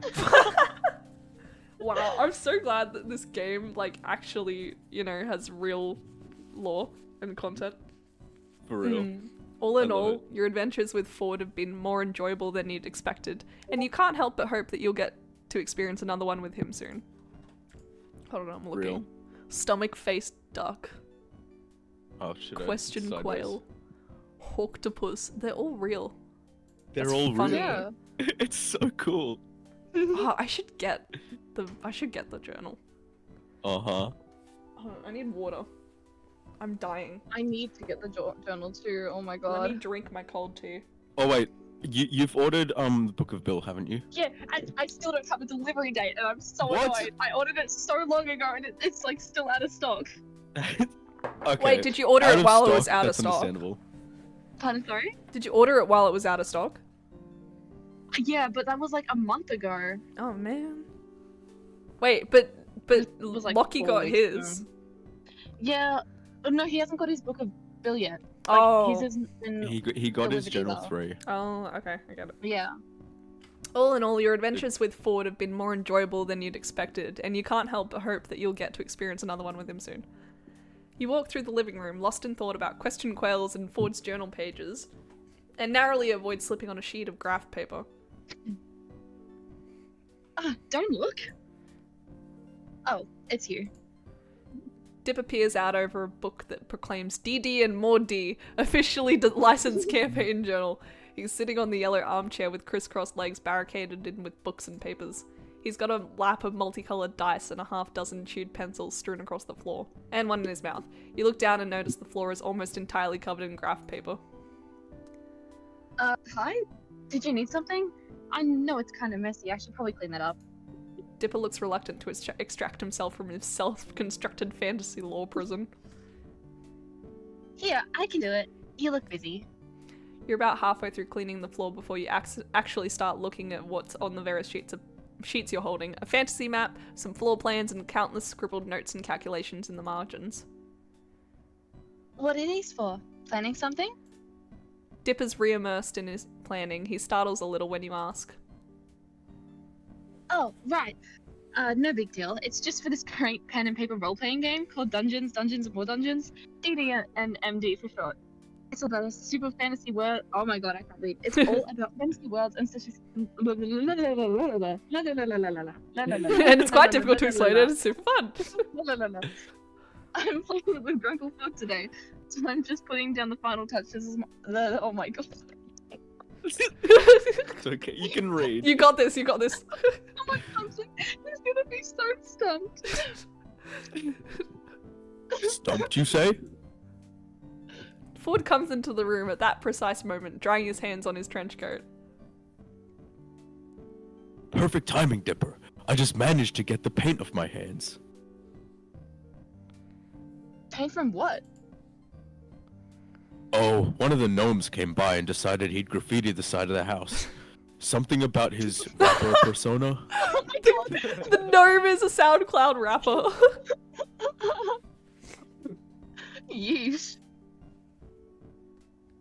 Wow, I'm so glad that this game, like, actually, you know, has real lore and content. For real. All in I love all, it. your adventures with Ford have been more enjoyable than you'd expected, and you can't help but hope that you'll get to experience another one with him soon. Hold on, I'm looking. Real. Stomach-faced duck. Oh, shit. Question quail. Hawktopus. They're all real. They're That's all funny. real. Yeah. It's so cool. Oh, I should get the journal. Uh-huh. Hold on, I need water. I'm dying. I need to get the journal too. Oh my Let god. me drink my cold tea. Oh, wait. You've ordered the Book of Bill, haven't you? Yeah, and I still don't have a delivery date, and I'm so What? annoyed. I ordered it so long ago, and it's like still out of stock. Okay. Wait, did you order Out it of while it stock, was out of that's stock? Understandable. Pardon, sorry? Did you order it while it was out of stock? Yeah, but that was like a month ago. Oh man. Wait, but It was, like, Lockie 4 got weeks his. ago. Yeah. Oh, no, he hasn't got his book of Bill yet. Like, Oh. his isn't been. He got his delivered Journal either. 3. Oh, okay, I get it. Yeah. All in all, your adventures with Ford have been more enjoyable than you'd expected, and you can't help but hope that you'll get to experience another one with him soon. You walk through the living room, lost in thought about question quails and Ford's journal pages, and narrowly avoid slipping on a sheet of graph paper. Don't look. Oh, it's you. Dipper peers out over a book that proclaims DD and more D, officially licensed campaign journal. He's sitting on the yellow armchair with crisscrossed legs barricaded in with books and papers. He's got a lap of multicolored dice and a half-dozen chewed pencils strewn across the floor, and one in his mouth. You look down and notice the floor is almost entirely covered in graph paper. Hi? Did you need something? I know it's kind of messy. I should probably clean that up. Dipper looks reluctant to extract himself from his self-constructed fantasy law prison. Here, I can do it. You look busy. You're about halfway through cleaning the floor before you actually start looking at what's on the various sheets you're holding. A fantasy map, some floor plans, and countless scribbled notes and calculations in the margins. What are these for? Planning something? Dipper's re-immersed in his planning. He startles a little when you ask. Oh, right. No big deal. It's just for this current pen and paper role-playing game called Dungeons, Dungeons and More Dungeons. DD and MD for short. It's about a super fantasy world. Oh my god, I can't read. It's all about fantasy worlds and such as. And it's quite difficult to explain it. It's super fun. I'm playing it with Grunkle Frog today, so I'm just putting down the final touches. Oh my god. It's okay, you can read. You got this, you got this. Oh my god, he's gonna be so stumped. Stumped, you say? Ford comes into the room at that precise moment, drying his hands on his trench coat. Perfect timing, Dipper. I just managed to get the paint off my hands. Paint from what? Oh, one of the gnomes came by and decided he'd graffiti the side of the house. Something about his rapper persona. Oh my god. The gnome is a SoundCloud rapper. Yeesh.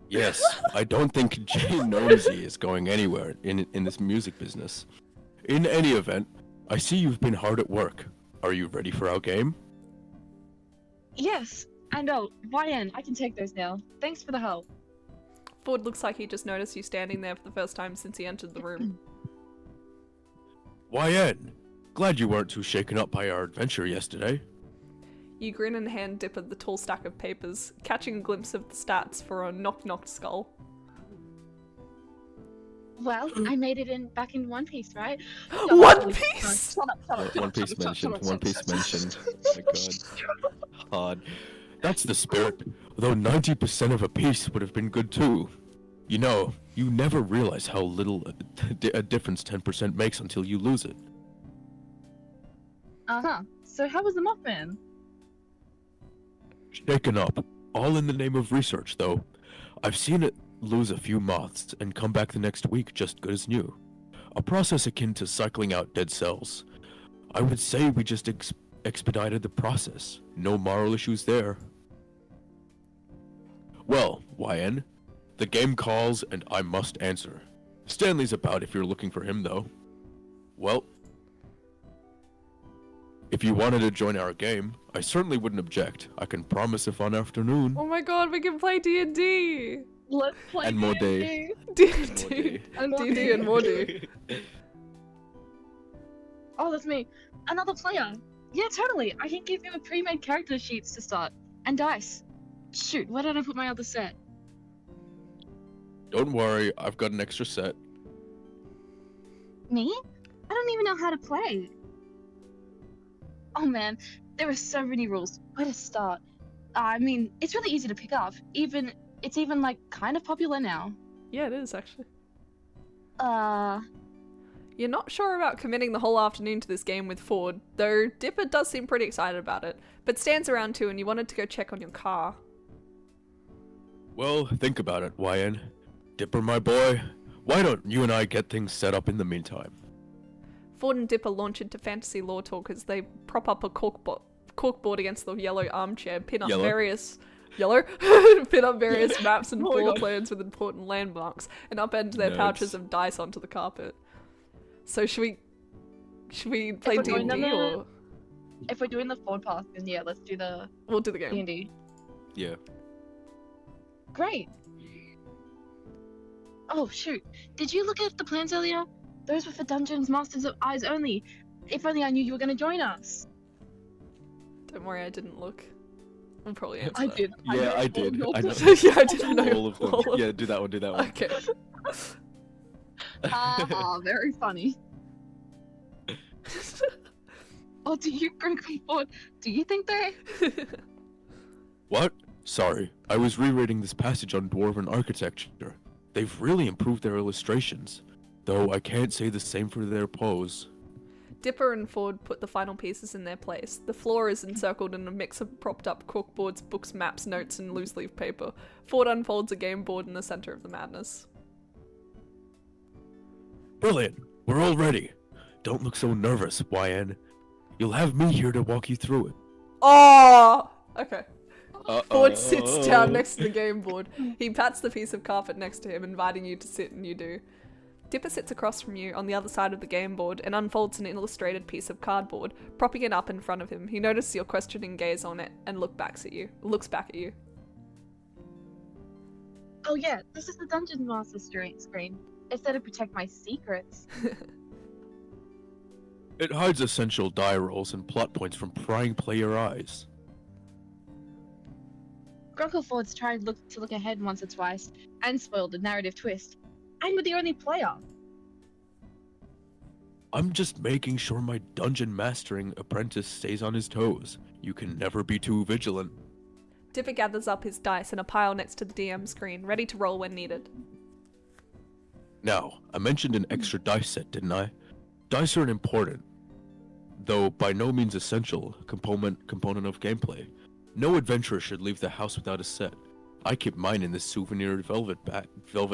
Yes, I don't think Jay Gnomesy is going anywhere in this music business. In any event, I see you've been hard at work. Are you ready for our game? Yes. And oh, YN, I can take those now. Thanks for the help. Ford looks like he just noticed you standing there for the first time since he entered the room. YN, glad you weren't too shaken up by our adventure yesterday. You grin and hand Dipper the tall stack of papers, catching a glimpse of the stats for a knock-knocked skull. Well, I made it back in One Piece, right? One Piece! Shut up. One Piece mentioned, One Piece mentioned. Oh my god. Hard. That's the spirit. Though 90% of a piece would have been good too. You know, you never realize how little a difference 10% makes until you lose it. Uh-huh. So how was the Mothman? Shaken up. All in the name of research, though. I've seen it lose a few moths and come back the next week just good as new. A process akin to cycling out dead cells. I would say we just expedited the process. No moral issues there. Well, YN, the game calls and I must answer. Stanley's about if you're looking for him, though. Well, If you wanted to join our game, I certainly wouldn't object. I can promise a fun afternoon. Oh my god, we can play D&D! Let's play And more D&D. D&D. And more D&D and more D. Oh, that's me. Another player. Yeah, totally. I can give you a pre-made character sheets to start. And dice. Shoot, where did I put my other set? Don't worry, I've got an extra set. Me? I don't even know how to play. Oh man, there are so many rules. Where to start? I mean, it's really easy to pick up. It's even like kind of popular now. Yeah, it is actually. You're You're not sure about committing the whole afternoon to this game with Ford, though Dipper does seem pretty excited about it, but Stan's around too and you wanted to go check on your car. Well, think about it, YN. Dipper, my boy, why don't you and I get things set up in the meantime? Ford and Dipper launch into fantasy lore talk as they prop up a corkboard against the yellow armchair, pin up Yellow. various maps and Oh my floor God. plans with important landmarks, and upend their Nerds. pouches of dice onto the carpet. So should we play we're doing D&D the- or If we're doing the Ford path, then yeah, let's do the we'll do the game? D&D. Yeah. Great. Oh shoot! Did you look at the plans earlier? Those were for Dungeons Masters of Eyes only. If only I knew you were going to join us. Don't worry, I didn't look. We'll probably answer I that. did. Yeah, I did. I know. Yeah, I didn't know All of them. Yeah, do that one, do that one. Okay. Very funny. Oh, do you, Gregory Ford? Do you think they? What? Sorry, I was rereading this passage on Dwarven architecture. They've really improved their illustrations, though I can't say the same for their pose. Dipper and Ford put the final pieces in their place. The floor is encircled in a mix of propped up corkboards, books, maps, notes, and loose leaf paper. Ford unfolds a game board in the center of the madness. Brilliant! We're all ready. Don't look so nervous, YN. You'll have me here to walk you through it. Oh! Okay. Uh-oh. Ford sits down next to the game board. He pats the piece of carpet next to him, inviting you to sit, and you do. Dipper sits across from you on the other side of the game board and unfolds an illustrated piece of cardboard, propping it up in front of him. He notices your questioning gaze on it and looks back at you. Oh yeah, this is the Dungeons Master screen. It's there to protect my secrets. It hides essential die rolls and plot points from prying player eyes. Grunkle Ford's tried to look ahead once or twice and spoiled the narrative twist. I'm the only player. I'm just making sure my dungeon mastering apprentice stays on his toes. You can never be too vigilant. Dipper gathers up his dice in a pile next to the DM screen, ready to roll when needed. Now, I mentioned an extra dice set, didn't I? Dice are an important, though by no means essential, component of gameplay. No adventurer should leave the house without a set. I keep mine in this souvenir velvet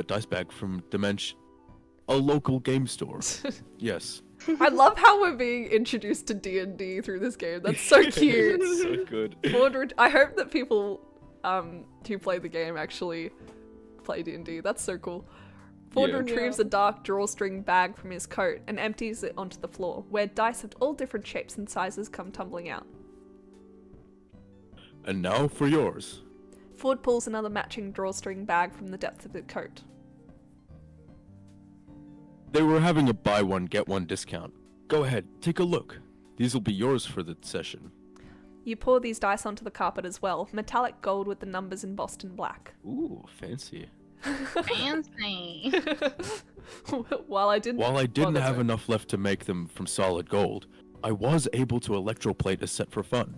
dice bag from Dimension, a local game store. Yes. I love how we're being introduced to D&D through this game. That's so cute. It's so good. Ford, I hope that people who play the game actually play D&D. That's so cool. Ford Yeah. retrieves a dark drawstring bag from his coat and empties it onto the floor, where dice of all different shapes and sizes come tumbling out. And now for yours. Ford pulls another matching drawstring bag from the depth of his coat. They were having a buy one, get one discount. Go ahead, take a look. These will be yours for the session. You pour these dice onto the carpet as well, metallic gold with the numbers embossed in black. Ooh, fancy. Fancy. While I didn't Have that's right. enough left to make them from solid gold, I was able to electroplate a set for fun.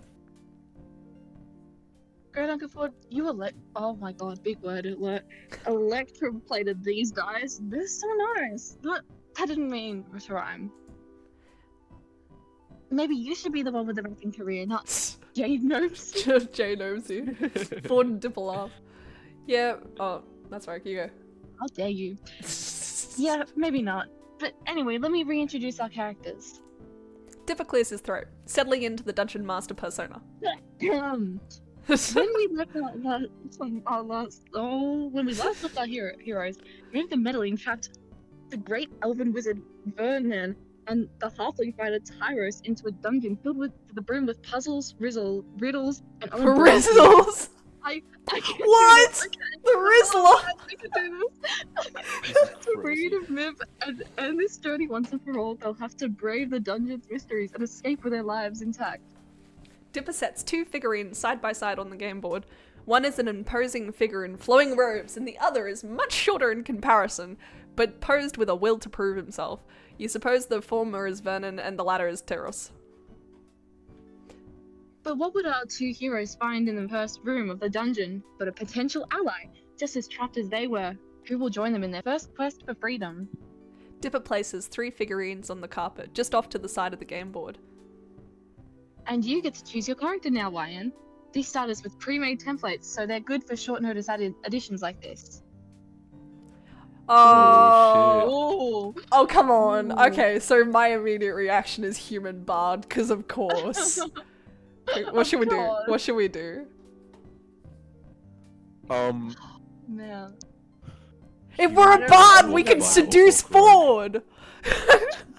Great Uncle Ford, oh my god, big word, electroplated these dice. They're so nice. That didn't mean to rhyme. Maybe you should be the one with the rapping career, not Jade Nose. Jay Nosy. Ford and Dipper laugh. Yeah, oh, that's right, you go. How dare you? Yeah, maybe not. But anyway, let me reintroduce our characters. Dipper clears his throat, settling into the Dungeon Master persona. When we left our heroes, many of the meddling trapped the great elven wizard Vernon and the halfling fighter Tyros into a dungeon filled with to the brim with puzzles, riddles, and Rizzles! I can't do What? this, I can't The Rizzler! I can do this. Jesus To read Christ. of Miv and this journey once and for all, they'll have to brave the dungeon's mysteries and escape with their lives intact. Dipper sets 2 figurines side by side on the game board. One is an imposing figure in flowing robes, and the other is much shorter in comparison, but posed with a will to prove himself. You suppose the former is Vernon and the latter is Tyros. But what would our 2 heroes find in the first room of the dungeon but a potential ally, just as trapped as they were, who will join them in their first quest for freedom? Dipper places 3 figurines on the carpet, just off to the side of the game board. And you get to choose your character now, Ryan. These start us with pre-made templates, so they're good for short notice additions like this. Oh, Oh, oh, come on. Ooh. Okay, so my immediate reaction is human bard, because of course. Wait, what should we do? God. What should we do? man. If we're a bard, we can seduce Ford!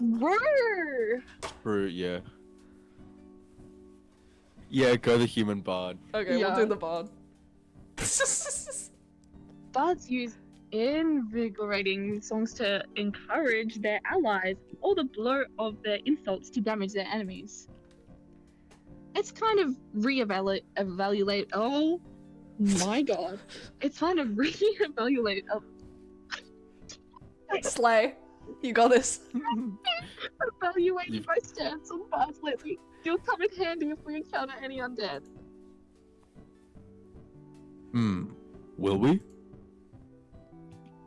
Word! True, yeah. Yeah, go the human bard. Okay, Yeah. we'll do the bard. Bards use invigorating songs to encourage their allies or the blow of their insults to damage their enemies. It's kind of reevaluate. Oh my god! It's kind of reevaluate. Slay. You got this. Evaluating my stance on bards lately. You'll come in handy if we encounter any undead. Will we?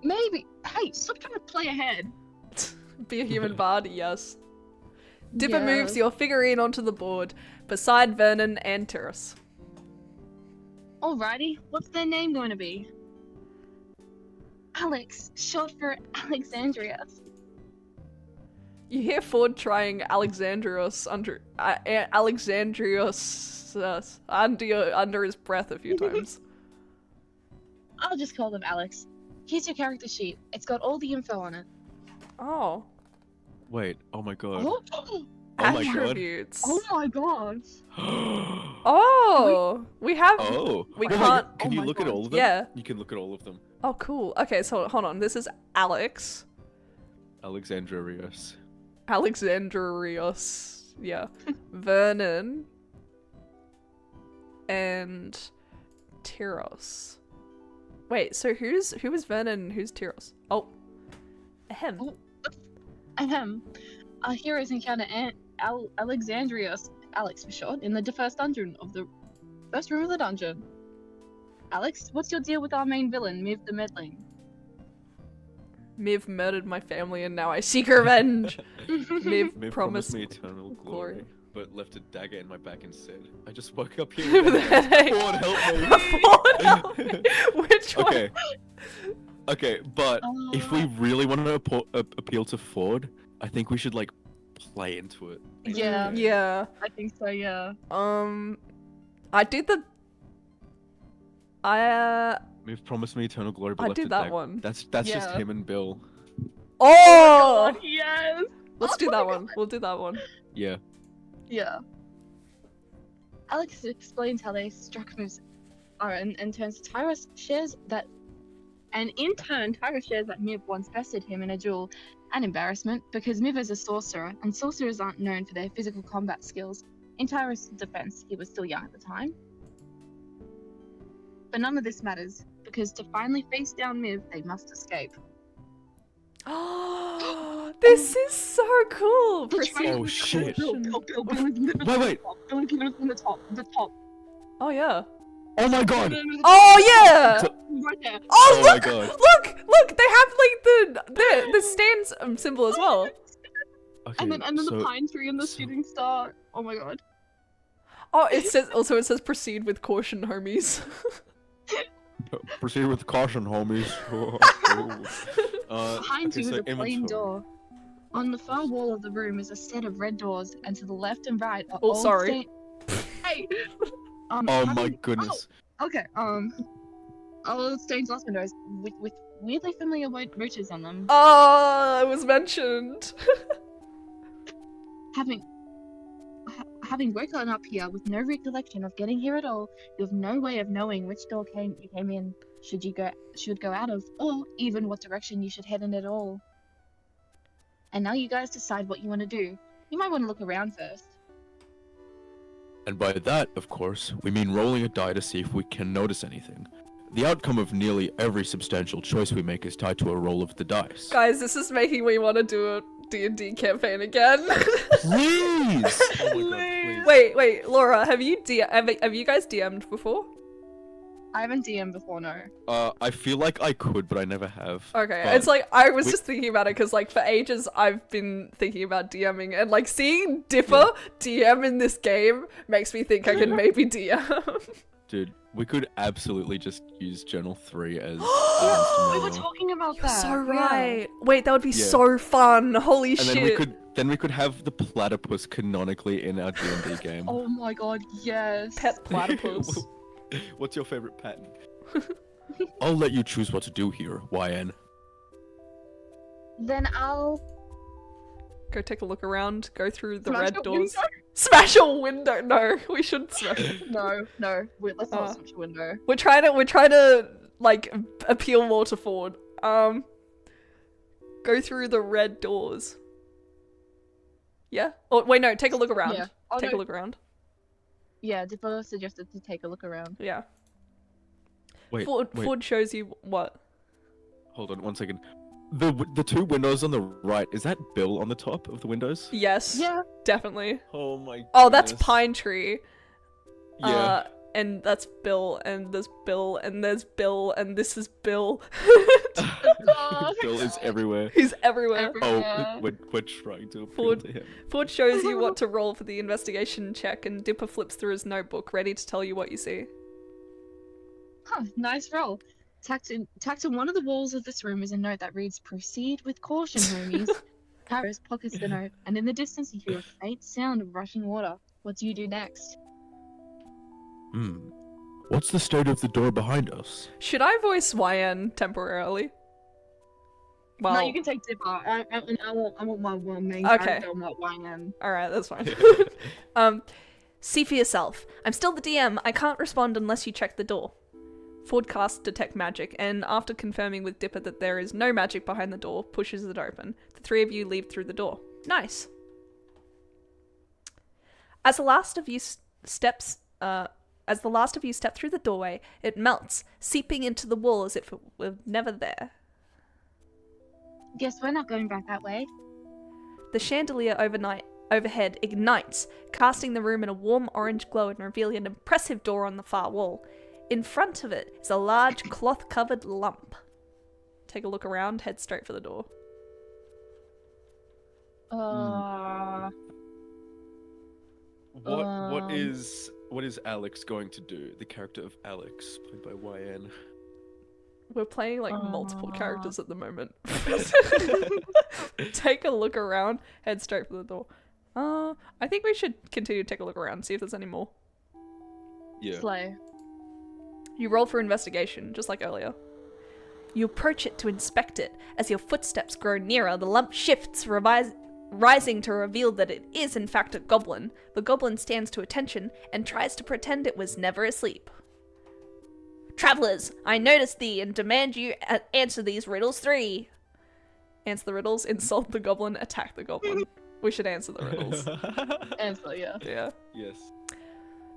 Maybe. Hey, stop trying to play ahead. Be a human bard, yes. Dipper Yeah. moves your figurine onto the board, beside Vernon and Tyros. Alrighty, what's their name going to be? Alex, short for Alexandria. You hear Ford trying Alexandrios under under his breath a few times. I'll just call them Alex. Here's your character sheet. It's got all the info on it. Oh. Wait, oh my god. Oh, Oh my god. Attributes. oh my gosh. Oh, we have. Oh. We Wait, can't- Can oh you my look at God. all of them? Yeah. You can look at all of them. Oh, cool. Okay, so hold on. This is Alex. Alexandrius. Alexandrios. Yeah. Vernon. And Tyros. Wait, so who is Vernon and who's Tyros? Oh. Ahem. Oh. Ahem. Our heroes encounter Alexandrios, Alex for short, in the first dungeon of the first room of the dungeon. Alex, what's your deal with our main villain, Miv the Meddling? Miv murdered my family and now I seek revenge. Miv Miv promised me eternal glory. glory, but left a dagger in my back instead. I just woke up With here. a headache. Ford, help me. Ford, help me. Which one? Okay. Okay, but if we really want to appeal to Ford, I think we should like play into it. Yeah. Yeah. I think so, yeah. I did the. Miv promised me eternal glory, but I left did a that dagger. one. That's just Yeah. him and Bill. Oh! Yes! Let's Oh do my that God. one. We'll do that one. Yeah. Yeah. Alex explains how they struck moves are and turns to Tyros shares that and in turn Tyros shares that Miv once bested him in a duel, an embarrassment because Miv is a sorcerer and sorcerers aren't known for their physical combat skills. In Tyros' defense, he was still young at the time. But none of this matters, because to finally face down Miv, they must escape. Oh, this is so cool. Proceed Oh, with shit. caution. Wait. The top. Oh yeah. Oh my god! Oh yeah. Right there. Oh Oh my look! god. Look! They have like the stands symbol as well. Okay, And then so, the pine tree and the so- shooting star. Oh my god. Oh, it says proceed with caution, homies. Proceed with caution, homies. Behind okay, you is so a plain inventory. door. On the far wall of the room is a set of red doors, and to the left and right are Oh, old sorry. Hey. Oh how my do- goodness. oh, okay. Old stained glass windows with weirdly familiar white roaches on them. Oh, it was mentioned. having woken up here with no recollection of getting here at all, you have no way of knowing which door you came in, should go out of, or even what direction you should head in at all. And now you guys decide what you want to do. You might want to look around first. And by that, of course, we mean rolling a die to see if we can notice anything. The outcome of nearly every substantial choice we make is tied to a roll of the dice. Guys, this is making me want to do a D&D campaign again. Please! Oh my god, please. Wait, Laura, have you guys DM'd before? I haven't DM'd before, no. I feel like I could, but I never have. Okay, But it's like, I was just thinking about it because, like, for ages I've been thinking about DMing, and, like, seeing Dipper DM in this game makes me think I can maybe DM. Dude, we could absolutely just use Journal 3 as We were manual. talking about You're that. so yeah. right. Wait, that would be Yeah. so fun. Holy And shit. then we could have the platypus canonically in our D&D game. Oh my god, yes. Pet platypus. What's your favorite pattern? I'll let you choose what to do here, YN. Then I'll Go take a look around, go through the smash red a doors. window. Smash a window! No, we shouldn't smash it. No, wait, let's not Uh. smash a window. We're trying to, like, appeal more to Ford. Go through the red doors. Yeah? Oh, wait, no, take a look around. Yeah. Oh, Take no. a look around. Yeah, Dipper suggested to take a look around. Yeah. Wait, Ford wait, shows you what? hold on 1 second. The two windows on the right, is that Bill on the top of the windows? Yes. Yeah. Definitely. Oh my Oh, that's goodness. Pine Tree. Yeah. And that's Bill, and there's Bill, and there's Bill, and this is Bill. Oh, Bill is everywhere. He's everywhere. Yeah. Oh, we're trying to appeal Ford. to him. Ford shows you what to roll for the investigation check, and Dipper flips through his notebook, ready to tell you what you see. Huh, nice roll. Tacked on one of the walls of this room is a note that reads, "Proceed with caution, homies." Harris pockets the note, and in the distance you hear a faint sound of rushing water. What do you do next? What's the state of the door behind us? Should I voice YN temporarily? Well, No, you can take Dipper. I want my one main Okay. character. I'm not YN. alright, that's fine. See for yourself. I'm still the DM. I can't respond unless you check the door. Ford casts Detect Magic, and after confirming with Dipper that there is no magic behind the door, pushes it open. The three of you leave through the door. Nice. As the last of you step through the doorway, it melts, seeping into the wall as if it were never there. Guess we're not going back that way. The chandelier overhead ignites, casting the room in a warm orange glow and revealing an impressive door on the far wall. In front of it is a large cloth-covered lump. Take a look around, head straight for the door. What is Alex going to do? The character of Alex, played by YN. We're playing like multiple characters at the moment. Take a look around, head straight for the door. I think we should continue to take a look around, see if there's any more. Yeah. Slow. You roll for investigation, just like earlier. You approach it to inspect it. As your footsteps grow nearer, the lump shifts, rising to reveal that it is in fact a goblin. The goblin stands to attention and tries to pretend it was never asleep. Travelers, I notice thee and demand you answer these riddles 3. Answer the riddles, insult the goblin, attack the goblin. We should answer the riddles. Answer, yeah. Yeah. Yes.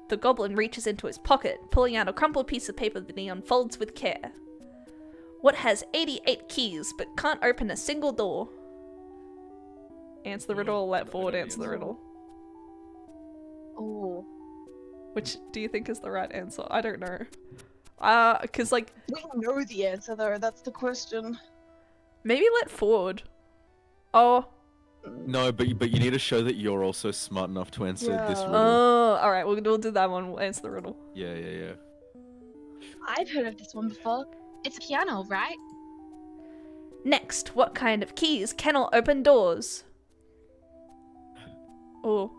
The goblin reaches into his pocket, pulling out a crumpled piece of paper that he unfolds with care. What has 88 keys but can't open a single door? Answer the riddle, let Ford answer the riddle. Oh. Which do you think is the right answer? I don't know. Cause like, We know the answer though, that's the question. maybe let Ford. Oh. No, but you need to show that you're also smart enough to answer this Yeah. riddle. Oh, alright, we'll do that one. We'll answer the riddle. Yeah. I've heard of this one before. It's a piano, right? Next, what kind of keys cannot open doors? Oh,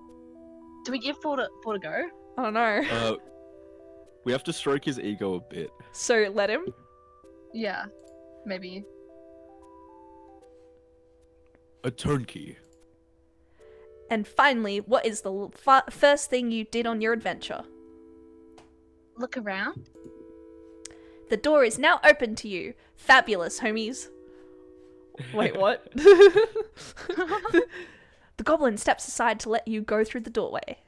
Do we give Ford a go? I don't know. We have to stroke his ego a bit. So let him. Yeah. Maybe. A turnkey. And finally, what is the first thing you did on your adventure? Look around. The door is now open to you. Fabulous, homies. Wait, what? The goblin steps aside to let you go through the doorway.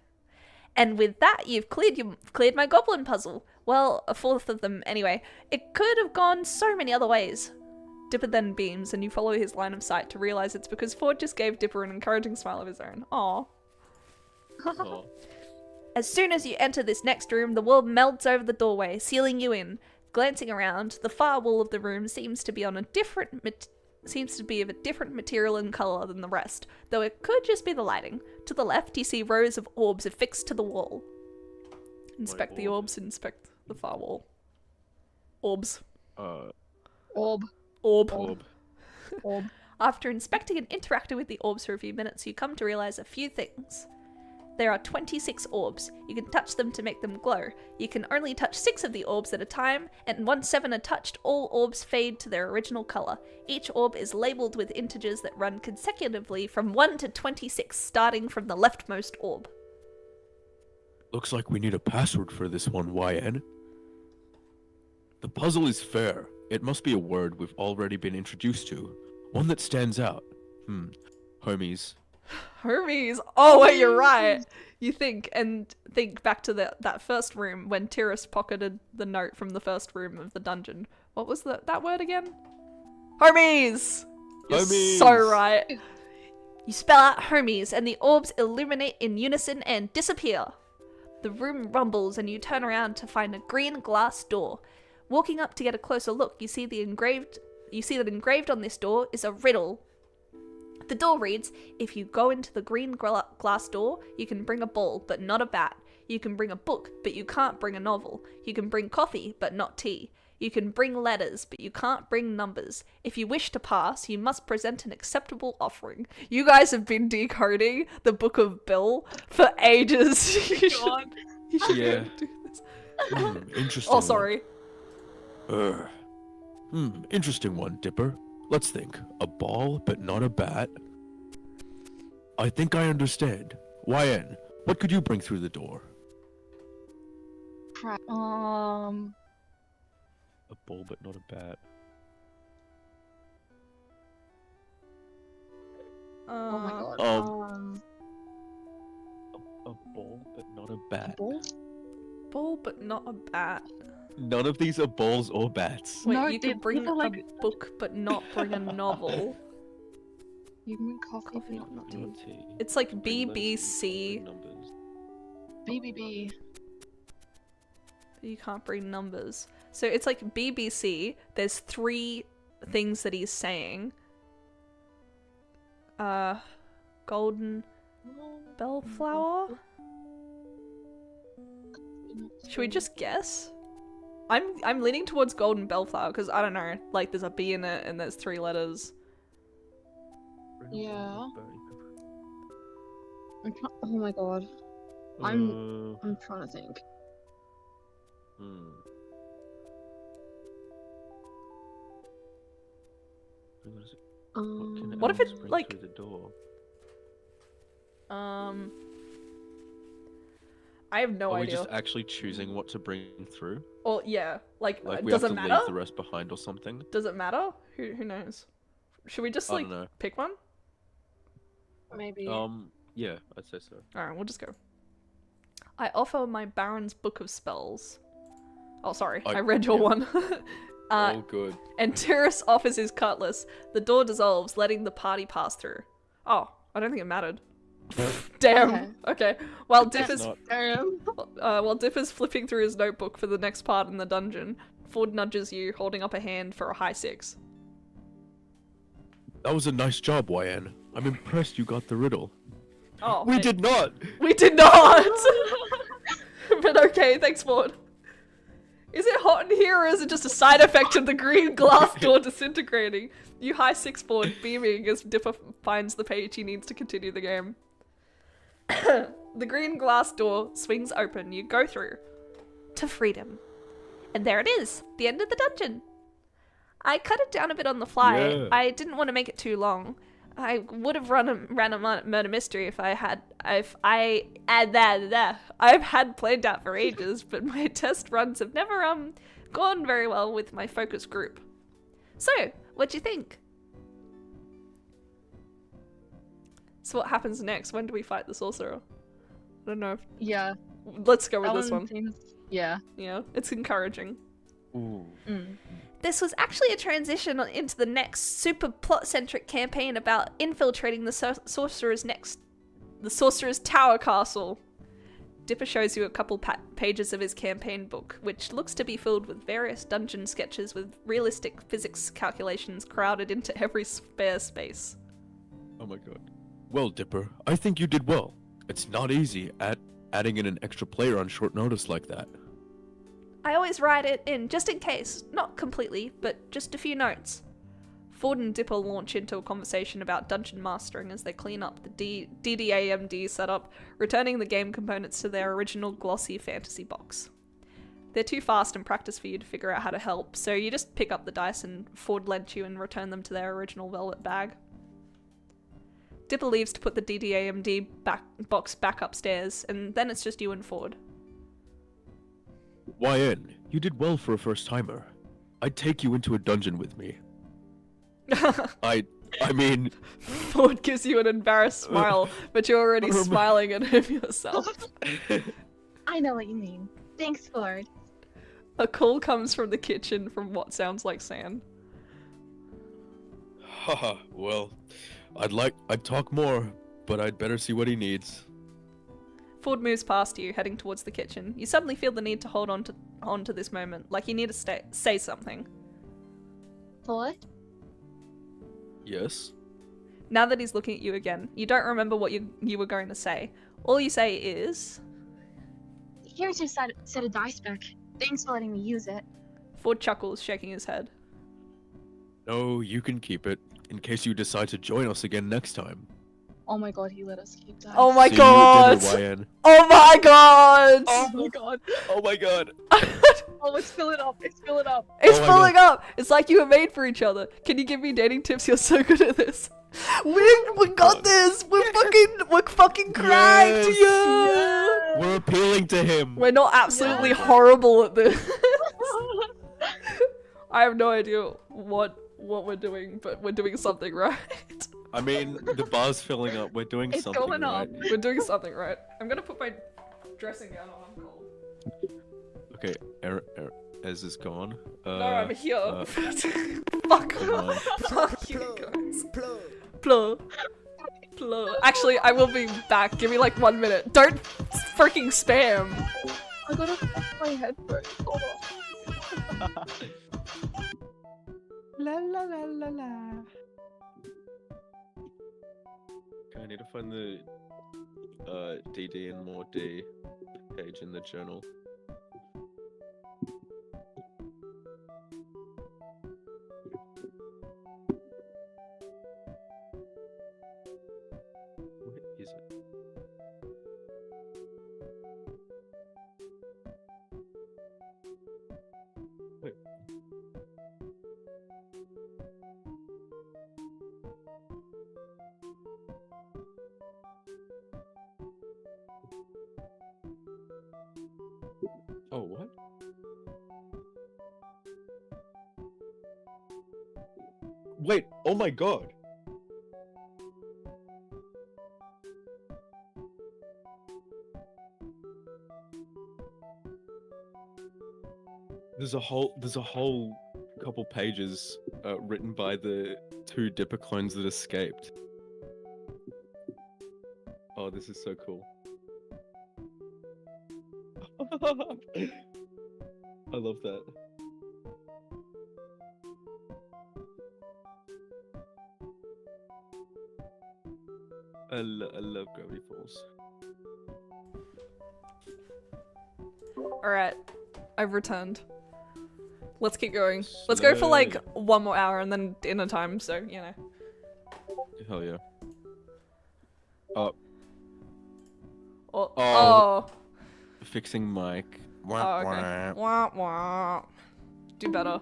And with that, you've cleared my goblin puzzle. Well, a fourth of them anyway. It could have gone so many other ways. Dipper then beams, and you follow his line of sight to realize it's because Ford just gave Dipper an encouraging smile of his own. Aww. Oh. As soon as you enter this next room, the world melts over the doorway, sealing you in. Glancing around, the far wall of the room seems to be of a different material and colour than the rest, though it could just be the lighting. To the left, you see rows of orbs affixed to the wall. Inspect the orbs, inspect the far wall. Orbs. Orb. Orb. Orb. After inspecting and interacting with the orbs for a few minutes, you come to realize a few things. There are 26 orbs. You can touch them to make them glow. You can only touch 6 of the orbs at a time, and once 7 are touched, all orbs fade to their original colour. Each orb is labelled with integers that run consecutively from 1 to 26, starting from the leftmost orb. Looks like we need a password for this one, YN. The puzzle is fair. It must be a word we've already been introduced to. One that stands out. Homies. Hermes! Oh, wait, you're right. You think back to that first room when Tyrus pocketed the note from the first room of the dungeon. What was that word again? Hermes! You're Homies. so right. You spell out Hermes and the orbs illuminate in unison and disappear. The room rumbles and you turn around to find a green glass door. Walking up to get a closer look, you see that engraved on this door is a riddle. The door reads, if you go into the green glass door, you can bring a ball, but not a bat. You can bring a book, but you can't bring a novel. You can bring coffee, but not tea. You can bring letters, but you can't bring numbers. If you wish to pass, you must present an acceptable offering. You guys have been decoding the Book of Bill for ages. You should Yeah. do this. Interesting. Oh, sorry. Interesting one, Dipper. Let's think. A ball, but not a bat. I think I understand. YN, what could you bring through the door? Crap. A ball, but not a bat. Oh my god. A ball, but not a bat. Ball? Ball, but not a bat. None of these are balls or bats. Wait, No, you they're- could bring they're a like- book, but not bring a novel. You can bring coffee, Coffee, but not not tea. tea. It's like BBC. Numbers. BBB. You can't bring numbers. So it's like BBC. There's 3 things that he's saying. Golden bellflower? Should we just guess? I'm leaning towards golden bellflower because I don't know. Like there's a B in it and there's 3 letters. Yeah. Oh my god. I'm trying to think. What if it, like- Through the door? I have no Are we idea. just actually choosing what to bring through? Or yeah, like, Like we does have it to matter? leave the rest behind or something? Does it matter? Who knows? Should we just I like don't know. pick one? Maybe. Yeah, I'd say so. Alright, we'll just go. I offer my Baron's Book of Spells. Oh, sorry, I read your one. Oh, good. And Tyrus offers his cutlass. The door dissolves, letting the party pass through. Oh, I don't think it mattered. Damn. Okay. While Dipper's Not. while Dipper's flipping through his notebook for the next part in the dungeon, Ford nudges you, holding up a hand for a high 6. That was a nice job, YN. I'm impressed you got the riddle. Oh, We did not! We did not. But okay, thanks, Ford. Is it hot in here, or is it just a side effect of the green glass door disintegrating? You high 6 Ford, beaming as Dipper finds the page he needs to continue the game. The green glass door swings open. You go through to freedom. And there it is, the end of the dungeon. I cut it down a bit on the fly. Yeah. I didn't want to make it too long. I would have ran a murder mystery if I've had played that for ages, but my test runs have never gone very well with my focus group. So, what'd you think? So what happens next? When do we fight the sorcerer? I don't know. Yeah. Let's go with That this one. seems... Yeah. Yeah, it's encouraging. Ooh. This was actually a transition into the next super plot-centric campaign about infiltrating the sorcerer's tower castle. Dipper shows you a couple pages of his campaign book, which looks to be filled with various dungeon sketches with realistic physics calculations crowded into every spare space. Oh my god. Well, Dipper, I think you did well. It's not easy adding in an extra player on short notice like that. I always write it in, just in case. Not completely, but just a few notes. Ford and Dipper launch into a conversation about dungeon mastering as they clean up the DDAMD setup, returning the game components to their original glossy fantasy box. They're too fast and practiced for you to figure out how to help, so you just pick up the dice and Ford lent you and return them to their original velvet bag. Dipper leaves to put the DDAMD box back upstairs, and then it's just you and Ford. YN, you did well for a first-timer. I'd take you into a dungeon with me. I mean... Ford gives you an embarrassed smile, but you're already smiling at him yourself. I know what you mean. Thanks, Ford. A call comes from the kitchen from what sounds like San. Haha, well, I'd talk more, but I'd better see what he needs. Ford moves past you, heading towards the kitchen. You suddenly feel the need to hold on to this moment, like you need to say something. Ford? Yes? Now that he's looking at you again, you don't remember what you were going to say. All you say is... Here's your set of dice back. Thanks for letting me use it. Ford chuckles, shaking his head. No, you can keep it, in case you decide to join us again next time. Oh my god, he let us keep dice. Oh my See god! you at dinner, YN. Oh my god! Oh my god. Oh my god! Oh, it's filling up. It's filling up. It's Oh my filling up! It's like you were made for each other. Can you give me dating tips? You're so good at this. We got this! We're fucking cracked! Yes! Yeah! We're appealing to him! We're not absolutely horrible at this. I have no idea what we're doing, but we're doing something right. I mean, the bar's filling up. We're doing It's something going right. up. We're doing something right. I'm gonna put my dressing gown on. I'm cold. Okay, Ez is gone. No, I'm here. Fuck come on. Fuck you guys. Plur. Actually, I will be back. Give me like 1 minute. Don't freaking spam. I gotta fix my headphones. Hold on. La la la la la. Okay, I need to find the DD and more D page in the journal. Where is it? Wait. Oh, what? Wait, oh my god! There's a whole couple pages written by the 2 Dipper clones that escaped. Oh, this is so cool. I love that. I love Gravity Falls. Alright. I've returned. Let's keep going. Let's go for like 1 more hour and then dinner time, so, you know. Hell yeah. Oh. Fixing mic. Oh, okay. Wah, wah. Do better.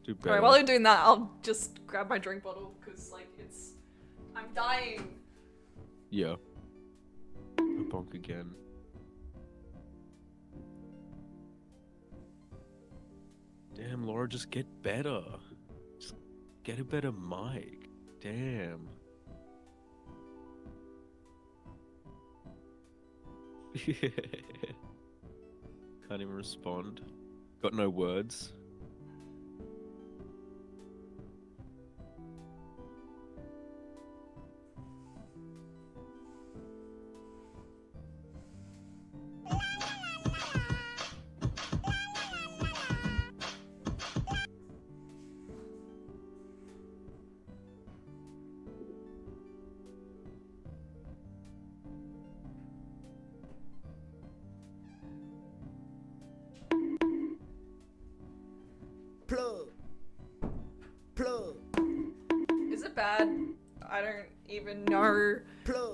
Do better. Alright, while you're doing that, I'll just grab my drink bottle, because, like, it's I'm dying. Yeah. I bonk again. Damn, Laura, just get better. Just get a better mic. Damn. Can't even respond. Got no words. Is it bad? I don't even know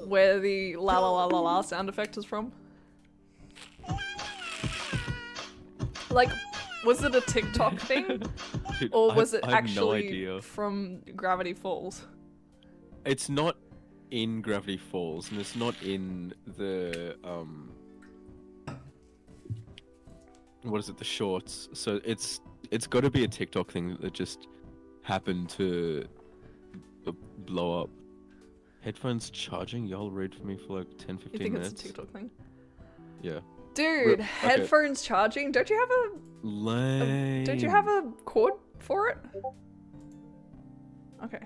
where the la la la la la sound effect is from. Like, was it a TikTok thing? Dude, Or was it I have no actually idea. from Gravity Falls? It's not in Gravity Falls, and it's not in the what is it, the shorts. So it's got to be a TikTok thing that just happened to blow up. Headphones charging? Y'all read for me for like 10-15 You think minutes. it's a TikTok thing? Yeah. Dude, Okay. headphones charging? Don't you have Lame. don't you have a cord for it? Okay.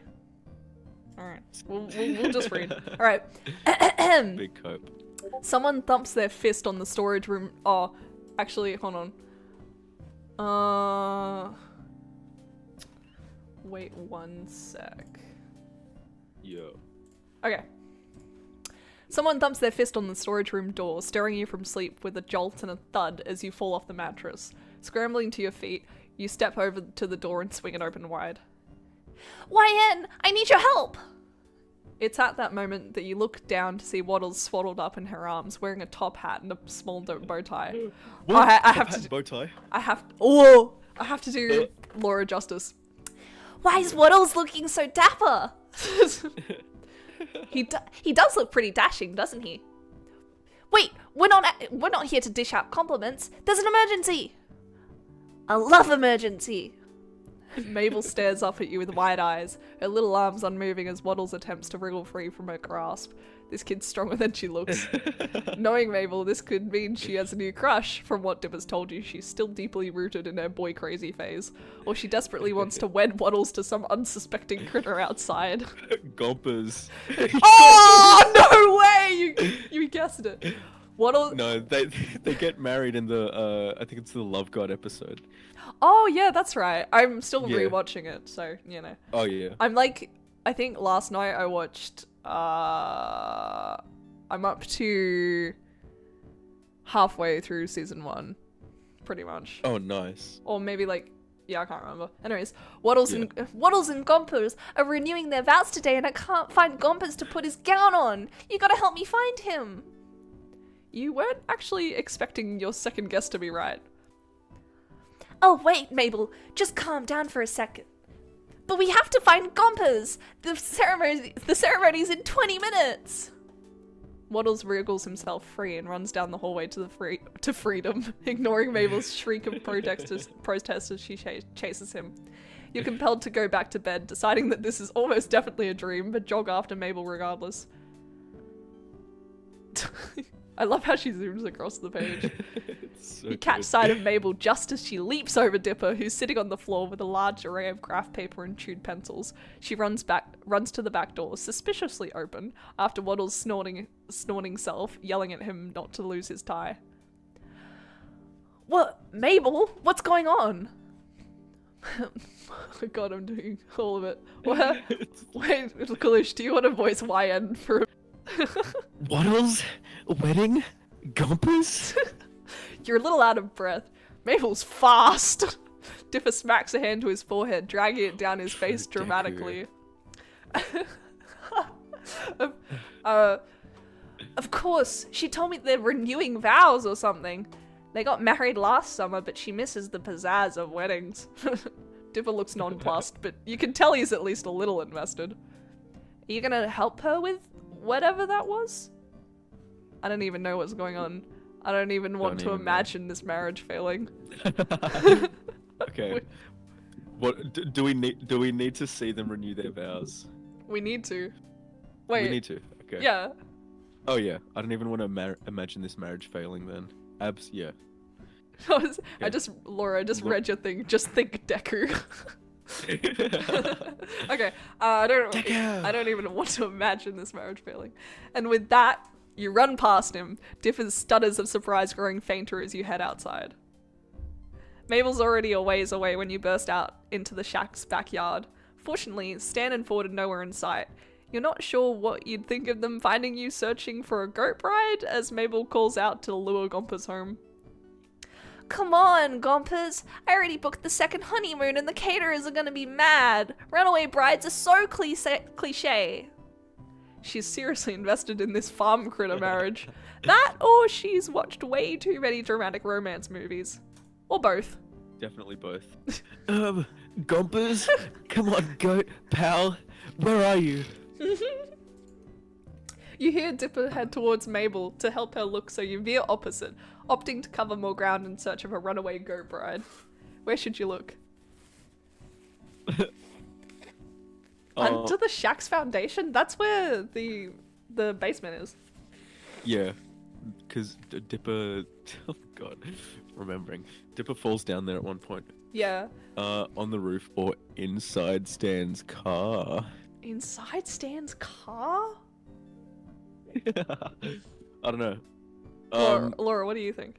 Alright. We'll just read. Alright. Big cope. Someone thumps their fist on the storage room. Oh, actually, hold on. Wait one sec. Yo. Okay. Someone thumps their fist on the storage room door, stirring you from sleep with a jolt and a thud as you fall off the mattress. Scrambling to your feet, you step over to the door and swing it open wide. YN, I need your help! It's at that moment that you look down to see Waddles swaddled up in her arms, wearing a top hat and a small bow tie. I have to. Bow tie. I have to do Laura justice. Why is Waddles looking so dapper? He does look pretty dashing, doesn't he? Wait, we're not here to dish out compliments. There's an emergency. A love emergency. Mabel stares up at you with wide eyes, her little arms unmoving as Waddles attempts to wriggle free from her grasp. This kid's stronger than she looks. Knowing Mabel, this could mean she has a new crush. From what Dipper's told you, she's still deeply rooted in her boy crazy phase. Or she desperately wants to wed Waddles to some unsuspecting critter outside. Gompers. Oh, no way! You guessed it. Waddles. No, they get married in the I think it's the Love God episode. Oh yeah, that's right. I'm still Yeah. rewatching it, so you know. Oh yeah. I'm like, I think last night I watched. I'm up to halfway through season 1, pretty much. Oh nice. Or maybe like, yeah, I can't remember. Anyways, Waddles and Gompers are renewing their vows today, and I can't find Gompers to put his gown on. You gotta help me find him. You weren't actually expecting your second guess to be right. Oh wait, Mabel, just calm down for a second. But we have to find Gompers! The ceremony's in 20 minutes! Waddles wriggles himself free and runs down the hallway to freedom, ignoring Mabel's shriek of protest as she chases him. You're compelled to go back to bed, deciding that this is almost definitely a dream, but jog after Mabel regardless. I love how she zooms across the page. So You catch good. sight of Mabel just as she leaps over Dipper, who's sitting on the floor with a large array of graph paper and chewed pencils. She runs to the back door, suspiciously open, after Waddles' snorting self, yelling at him not to lose his tie. What? Mabel? What's going on? Oh god, I'm doing all of it. What? Wait, Kalish, do you want to voice YN for Waddles? Wedding? Gompers? You're a little out of breath. Mabel's fast. Dipper smacks a hand to his forehead, dragging it down his face dramatically. Of course, she told me they're renewing vows or something. They got married last summer, but she misses the pizzazz of weddings. Dipper looks nonplussed, but you can tell he's at least a little invested. Are you gonna help her with whatever that was? I don't even know what's going on. I don't even want to imagine this marriage failing. Okay. What do we need? Do we need to see them renew their vows? We need to. Wait. We need to. Okay. Yeah. Oh yeah. I don't even want to imagine this marriage failing then. Yeah. Laura, I just read your thing. Just think Deku. Okay. I don't even want to imagine this marriage failing. And with that, you run past him. Dipper's stutters of surprise growing fainter as you head outside. Mabel's already a ways away when you burst out into the shack's backyard. Fortunately, Stan and Ford are nowhere in sight. You're not sure what you'd think of them finding you searching for a goat bride as Mabel calls out to lure Gompers home. Come on, Gompers. I already booked the second honeymoon and the caterers are gonna be mad. Runaway brides are so cliche. She's seriously invested in this farm critter marriage. That or she's watched way too many dramatic romance movies. Or both. Definitely both. Gompers? Come on, goat pal. Where are you? You hear Dipper head towards Mabel to help her look, so you veer opposite, opting to cover more ground in search of a runaway goat bride. Where should you look? Under the shack's foundation? That's where the basement is. Yeah, because Dipper... Oh god, remembering. Dipper falls down there at one point. Yeah. On the roof or inside Stan's car. Inside Stan's car? I don't know. Laura, what do you think?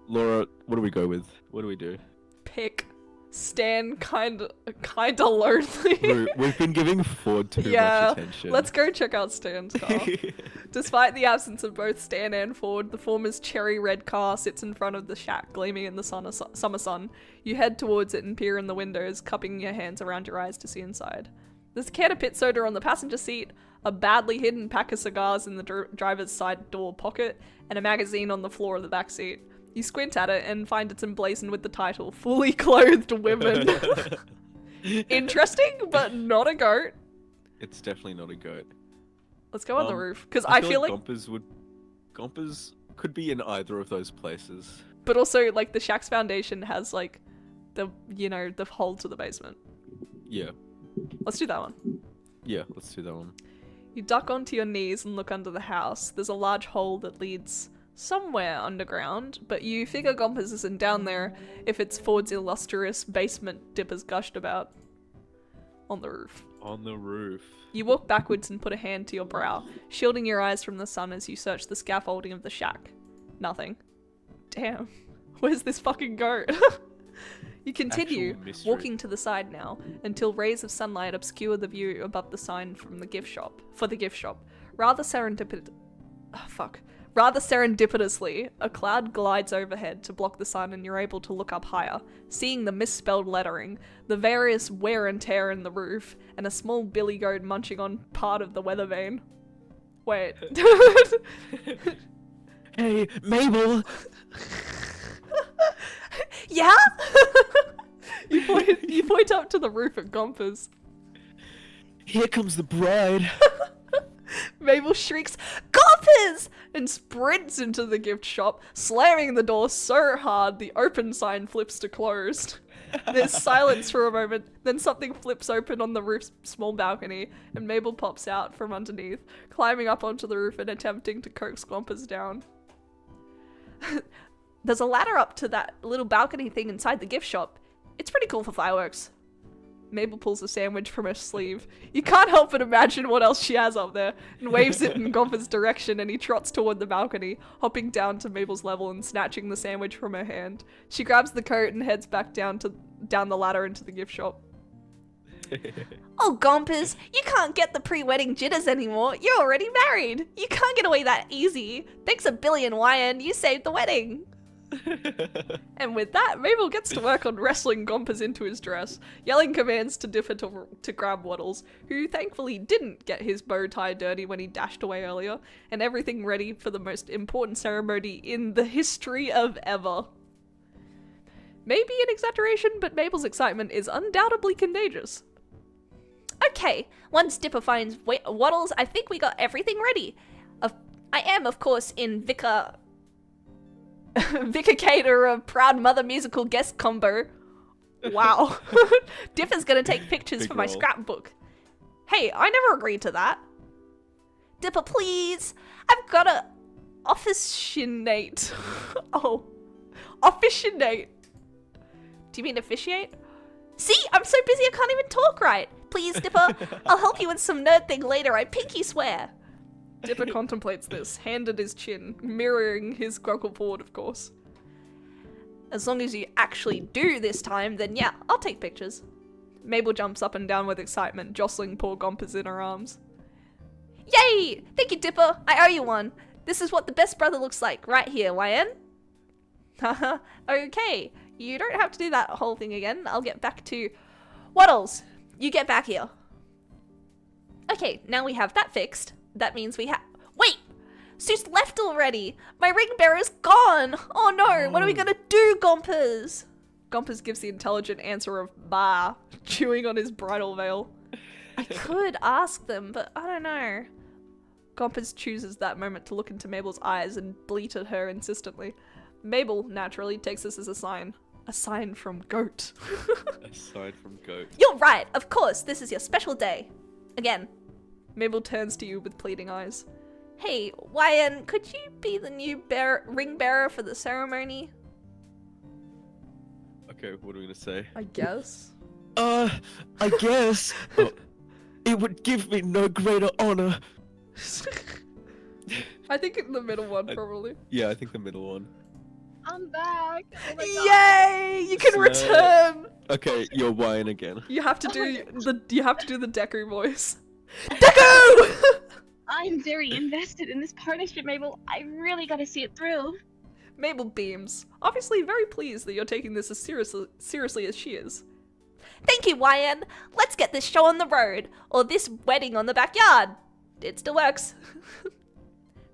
Laura, what do we go with? What do we do? Pick. Stan kinda lonely. We've been giving Ford too much attention. Let's go check out Stan's car. Despite the absence of both Stan and Ford, the former's cherry red car sits in front of the shack, gleaming in the summer sun. You head towards it and peer in the windows, cupping your hands around your eyes to see inside. There's a can of pit soda on the passenger seat, a badly hidden pack of cigars in the driver's side door pocket, and a magazine on the floor of the back seat. You squint at it and find it's emblazoned with the title, Fully Clothed Women. Interesting, but not a goat. It's definitely not a goat. Let's go on the roof, because I feel like Gompers could be in either of those places. But also, like, the shack's foundation has, like, the hole to the basement. Yeah. Let's do that one. Yeah, let's do that one. You duck onto your knees and look under the house. There's a large hole that leads somewhere underground, but you figure Gompers isn't down there if it's Ford's illustrious basement Dipper's gushed about. On the roof. On the roof. You walk backwards and put a hand to your brow, shielding your eyes from the sun as you search the scaffolding of the shack. Nothing. Damn. Where's this fucking goat? You continue, walking to the side now, until rays of sunlight obscure the view above the sign from the gift shop. Rather serendipitously, a cloud glides overhead to block the sun and you're able to look up higher, seeing the misspelled lettering, the various wear and tear in the roof, and a small billy goat munching on part of the weather vane. Wait. Hey, Mabel! Yeah? You point up to the roof at Gompers. Here comes the bride! Mabel shrieks, Gompers! And sprints into the gift shop, slamming the door so hard the open sign flips to closed. There's silence for a moment, then something flips open on the roof's small balcony, and Mabel pops out from underneath, climbing up onto the roof and attempting to coax Gompers down. There's a ladder up to that little balcony thing inside the gift shop. It's pretty cool for fireworks. Mabel pulls a sandwich from her sleeve. You can't help but imagine what else she has up there, and waves it in Gompers' direction, and he trots toward the balcony, hopping down to Mabel's level and snatching the sandwich from her hand. She grabs the coat and heads back down the ladder into the gift shop. Oh, Gompers, you can't get the pre-wedding jitters anymore. You're already married. You can't get away that easy. Thanks a billion, YN, you saved the wedding. And with that, Mabel gets to work on wrestling Gompers into his dress, yelling commands to Dipper to grab Waddles, who thankfully didn't get his bow tie dirty when he dashed away earlier, and everything ready for the most important ceremony in the history of ever. Maybe an exaggeration, but Mabel's excitement is undoubtedly contagious. Okay, once Dipper finds Waddles, I think we got everything ready. I am, of course, in Vicar Cater, a proud mother musical guest combo. Wow. Dipper's gonna take pictures Big for my role. scrapbook. Hey, I never agreed to that. Dipper, please. I've got a officiate. Oh. Officiate. Do you mean officiate? See, I'm so busy I can't even talk right. Please, Dipper, I'll help you with some nerd thing later, I pinky swear. Dipper contemplates this, hand at his chin, mirroring his groggle board, of course. As long as you actually do this time, then yeah, I'll take pictures. Mabel jumps up and down with excitement, jostling poor Gompers in her arms. Yay! Thank you, Dipper. I owe you one. This is what the best brother looks like, right here, YN. Haha, okay. You don't have to do that whole thing again. I'll get back to... Waddles, you get back here. Okay, now we have that fixed. That means we have... Wait! Seuss left already! My ring bearer's gone! Oh no, what are we gonna do, Gompers? Gompers gives the intelligent answer of bah, chewing on his bridal veil. I could ask them, but I don't know. Gompers chooses that moment to look into Mabel's eyes and bleat at her insistently. Mabel, naturally, takes this as a sign. A sign from Goat. Aside from goat. You're right, of course, this is your special day. Again. Mabel turns to you with pleading eyes. Hey, YN, could you be the new ring bearer for the ceremony? Okay, what are we gonna say? I guess. I guess. It would give me no greater honor. I think in the middle one, probably. Yeah, I think the middle one. I'm back. Oh my god. Yay! You can return! Okay, you're Wyan again. You have to do the Deku voice. Deku! I'm very invested in this partnership, Mabel. I really gotta see it through. Mabel beams, obviously very pleased that you're taking this as seriously as she is. Thank you, YN. Let's get this show on the road, or this wedding on the backyard. It still works.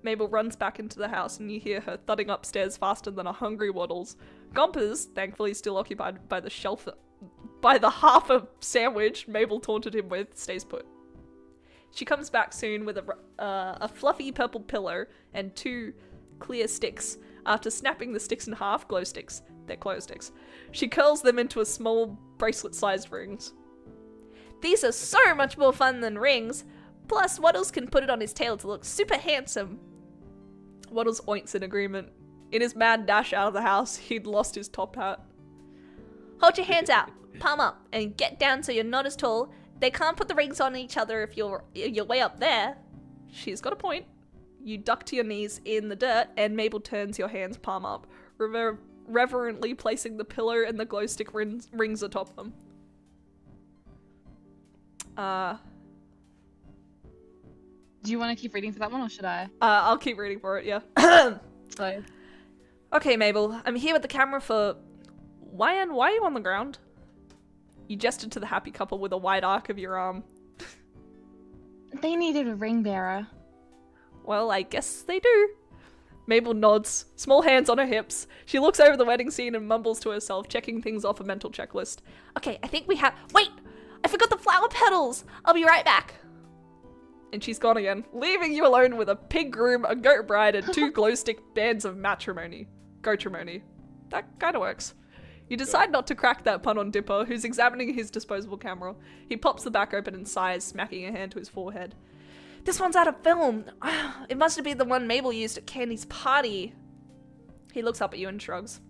Mabel runs back into the house and you hear her thudding upstairs faster than a hungry Waddles. Gompers, thankfully still occupied by the half a sandwich Mabel taunted him with, stays put. She comes back soon with a fluffy purple pillow and 2 clear sticks. After snapping the sticks in half, glow sticks. They're glow sticks. She curls them into a small bracelet-sized rings. These are so much more fun than rings. Plus, Waddles can put it on his tail to look super handsome. Waddles oinks in agreement. In his mad dash out of the house, he'd lost his top hat. Hold your hands out, palm up, and get down so you're not as tall. They can't put the rings on each other if you're way up there. She's got a point. You duck to your knees in the dirt, and Mabel turns your hands palm up, reverently placing the pillow and the glow stick rings atop them. Do you want to keep reading for that one, or should I? I'll keep reading for it, yeah. So, Okay, Mabel, I'm here with the camera for... Why are you on the ground? You gestured to the happy couple with a wide arc of your arm. they needed a ring bearer. Well, I guess they do. Mabel nods, small hands on her hips. She looks over the wedding scene and mumbles to herself, checking things off a mental checklist. Okay, I think we have... Wait! I forgot the flower petals! I'll be right back. And she's gone again, leaving you alone with a pig groom, a goat bride, and 2 glow stick bands of matrimony. Goatrimony. That kinda works. You decide not to crack that pun on Dipper, who's examining his disposable camera. He pops the back open and sighs, smacking a hand to his forehead. This one's out of film. It must have been the one Mabel used at Candy's party. He looks up at you and shrugs.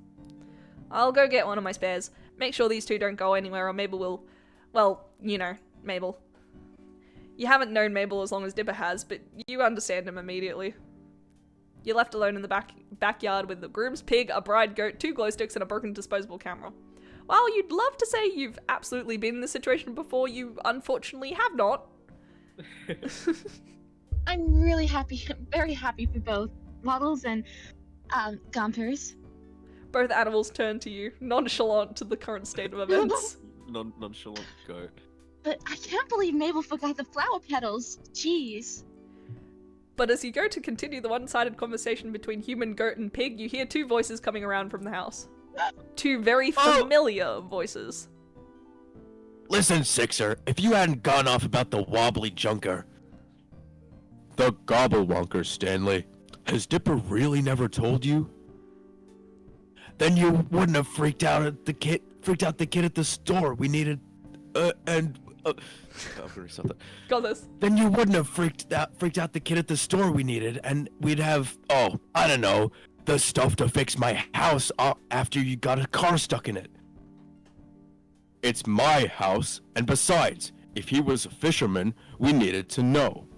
I'll go get one of my spares. Make sure these 2 don't go anywhere or Mabel will... Well, you know, Mabel. You haven't known Mabel as long as Dipper has, but you understand him immediately. You're left alone in the backyard with the groom's pig, a bride goat, 2 glow sticks, and a broken disposable camera. While you'd love to say you've absolutely been in this situation before, you unfortunately have not. I'm really happy, very happy for both Waddles and Gompers. Both animals turn to you, nonchalant to the current state of events. Nonchalant goat. But I can't believe Mabel forgot the flower petals. Jeez. But as you go to continue the one-sided conversation between human, goat, and pig, you hear 2 voices coming around from the house. 2 very familiar voices. Listen, Sixer, if you hadn't gone off about the wobbly junker. The gobblewonker, Stanley. Has Dipper really never told you? Then you wouldn't have freaked out the kid at the store. We needed, I'm gonna stop that. Got this. Then you wouldn't have freaked out the kid at the store we needed, and we'd have, I don't know, the stuff to fix my house after you got a car stuck in it. It's my house, and besides, if he was a fisherman, we needed to know.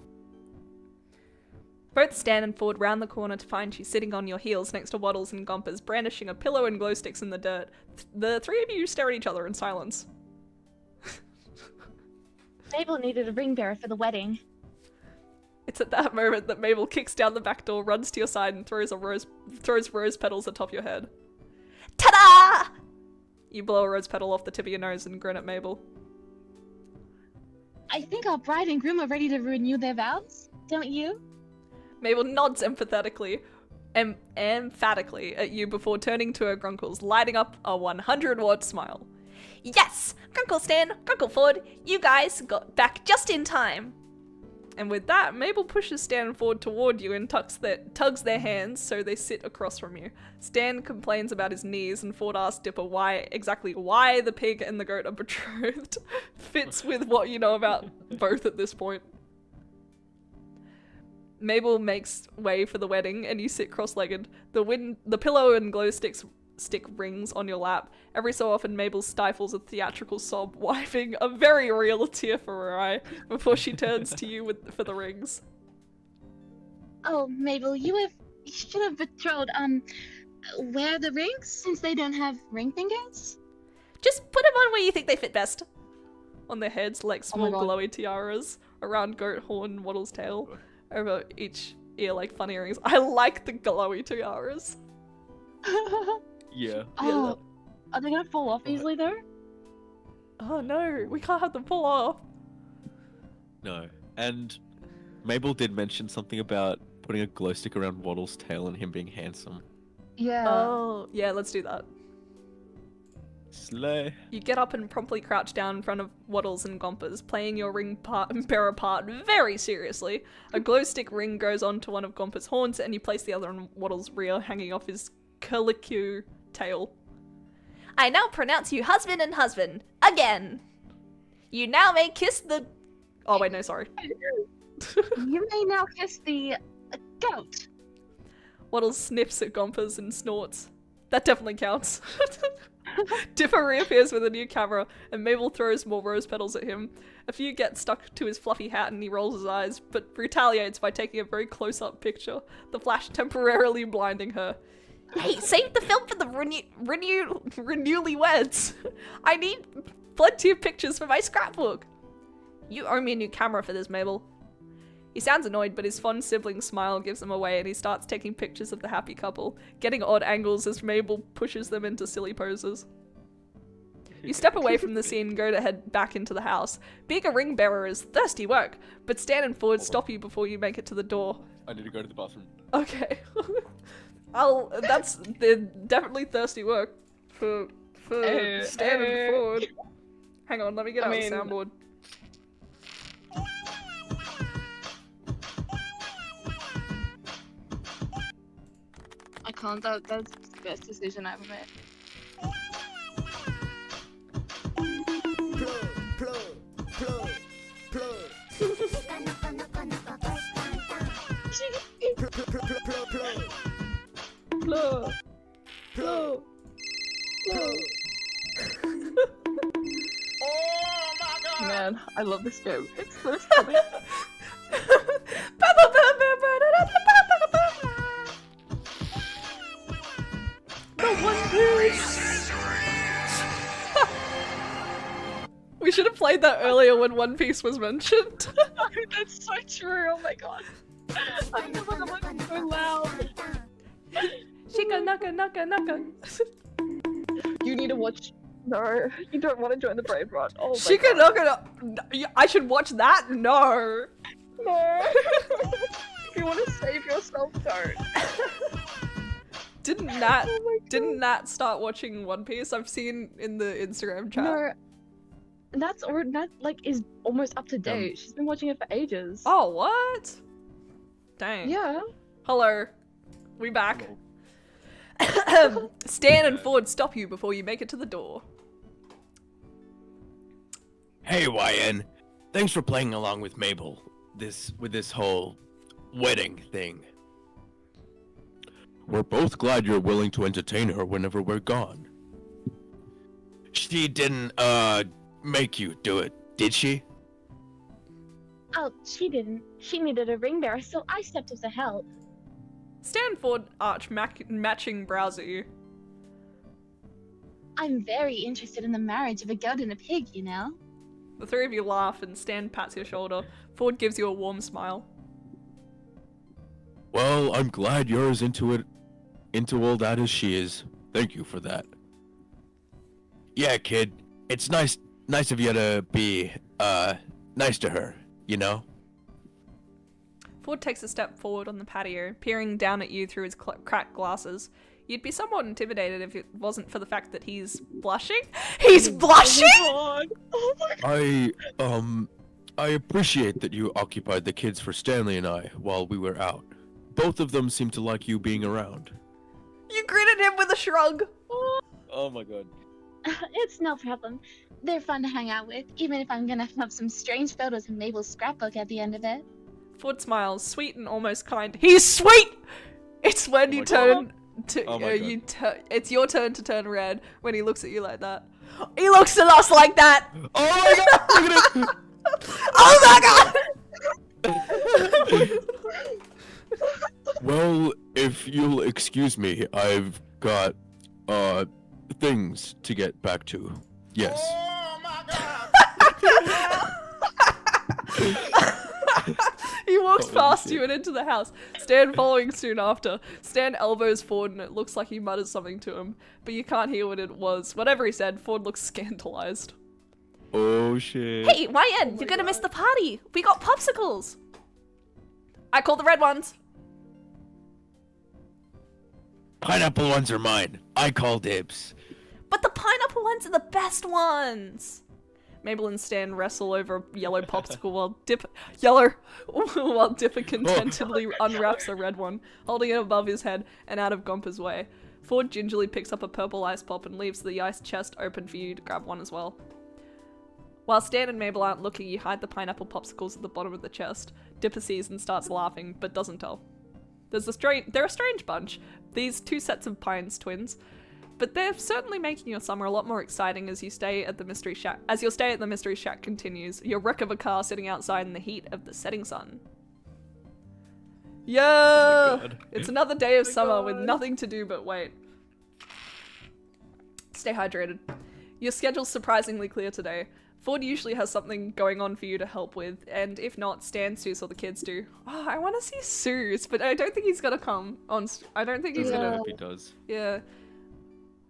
Both Stan and Ford round the corner to find you sitting on your heels next to Waddles and Gompers, brandishing a pillow and glow sticks in the dirt. The three of you stare at each other in silence. Mabel needed a ring bearer for the wedding. It's at that moment that Mabel kicks down the back door, runs to your side, and throws rose petals atop your head. Ta-da! You blow a rose petal off the tip of your nose and grin at Mabel. I think our bride and groom are ready to renew their vows, don't you? Mabel nods emphatically at you before turning to her grunkles, lighting up a 100-watt smile. Yes! Grunkle Stan, Grunkle Ford, you guys got back just in time. And with that, Mabel pushes Stan and Ford toward you and tugs their hands so they sit across from you. Stan complains about his knees, and Ford asks Dipper why the pig and the goat are betrothed. Fits with what you know about both at this point. Mabel makes way for the wedding, and you sit cross-legged. The pillow and glow stick rings on your lap. Every so often, Mabel stifles a theatrical sob, wiping a very real tear from her eye before she turns to you for the rings. Oh, Mabel, you should have betrothed, wear the rings since they don't have ring fingers? Just put them on where you think they fit best. On their heads, like small glowy tiaras around Goat Horn Waddle's tail. Over each ear like fun earrings. I like the glowy tiaras. Yeah. Oh, are they gonna fall off easily though? Oh no, we can't have them fall off. No. And Mabel did mention something about putting a glow stick around Waddle's tail and him being handsome. Yeah. Oh, yeah, let's do that. Slay. You get up and promptly crouch down in front of Waddles and Gompers, playing your ring bearer part very seriously. A glow stick ring goes onto one of Gompers' horns, and you place the other on Waddles' rear, hanging off his curlicue tail. I now pronounce you husband and husband. Again. You now may kiss the... Oh wait, no, sorry. You may now kiss the goat. Waddles sniffs at Gompers and snorts. That definitely counts. Dipper reappears with a new camera, and Mabel throws more rose petals at him. A few get stuck to his fluffy hat and he rolls his eyes, but retaliates by taking a very close-up picture, the flash temporarily blinding her. Hey, save the film for the Renewlyweds! I need plenty of pictures for my scrapbook! You owe me a new camera for this, Mabel. He sounds annoyed, but his fond sibling smile gives him away, and he starts taking pictures of the happy couple, getting odd angles as Mabel pushes them into silly poses. You step away from the scene and go to head back into the house. Being a ring bearer is thirsty work, but Stan and Ford stop you before you make it to the door. I need to go to the bathroom. Okay. They're definitely thirsty work for Stan and Ford. Hang on, let me get out the soundboard. I can't. That's the best decision I ever made. Plug. Plug. Plug. Oh my god! Man, I love this game. It's so funny. We should have played that earlier when One Piece was mentioned. That's so true. Oh my god. I never that was so loud. Shika naka naka naka. You need to watch. No, you don't want to join the Brave Run. Oh my Shika god. naka. I should watch that. No. No. If you want to save yourself, don't. Didn't Nat start watching One Piece? I've seen in the Instagram chat. No, That's is almost up to date. She's been watching it for ages. Oh, what? Dang. Yeah. Hello. We back. Stan and Ford stop you before you make it to the door. Hey, YN. Thanks for playing along with Mabel. With this whole wedding thing. We're both glad you're willing to entertain her whenever we're gone. She didn't, make you do it, did she? Oh, she didn't. She needed a ring bearer, so I stepped up to help. Stan and Ford arch matching brows at you. I'm very interested in the marriage of a goat and a pig, you know? The three of you laugh and Stan pats your shoulder. Ford gives you a warm smile. Well, I'm glad you're as into all that as she is. Thank you for that. Yeah, kid. It's nice of you to be, nice to her, you know? Ford takes a step forward on the patio, peering down at you through his cracked glasses. You'd be somewhat intimidated if it wasn't for the fact that he's blushing. He's blushing?! Oh my god. I appreciate that you occupied the kids for Stanley and I while we were out. Both of them seem to like you being around. You greeted him with a shrug. Oh my god. It's no problem. They're fun to hang out with, even if I'm gonna have some strange photos in Mabel's scrapbook at the end of it. Ford smiles, sweet and almost kind. He's sweet! It's when you turn to it's your turn to turn red when he looks at you like that. He looks at us like that. Oh my god! Look at it! Oh my god! Well, if you'll excuse me, I've got, things to get back to. Yes. Oh my god! He walks Holy past shit. you and into the house. Stan following soon after. Stan elbows Ford and it looks like he mutters something to him, but you can't hear what it was. Whatever he said, Ford looks scandalized. Oh shit. Hey, YN, you're gonna miss the party. We got popsicles. I call the red ones. Pineapple ones are mine. I call dibs. But the pineapple ones are the best ones. Mabel and Stan wrestle over a yellow popsicle while Dipper contentedly unwraps a red one, holding it above his head and out of Gompa's way. Ford gingerly picks up a purple ice pop and leaves the ice chest open for you to grab one as well. While Stan and Mabel aren't looking, you hide the pineapple popsicles at the bottom of the chest. Dipper sees and starts laughing, but doesn't tell. They're a strange bunch, these two sets of Pines twins, but they're certainly making your summer a lot more exciting as you stay at the Mystery Shack. As your stay at the Mystery Shack continues, your wreck of a car sitting outside in the heat of the setting sun. Yeah, Oh my god. it's another day of summer with nothing to do but wait. Stay hydrated. Your schedule's surprisingly clear today. Ford usually has something going on for you to help with, and if not, Stan, Seuss, or the kids do. Oh, I want to see Seuss, but I don't think he's gonna come on. I don't think he's I gonna. hope he does. Yeah.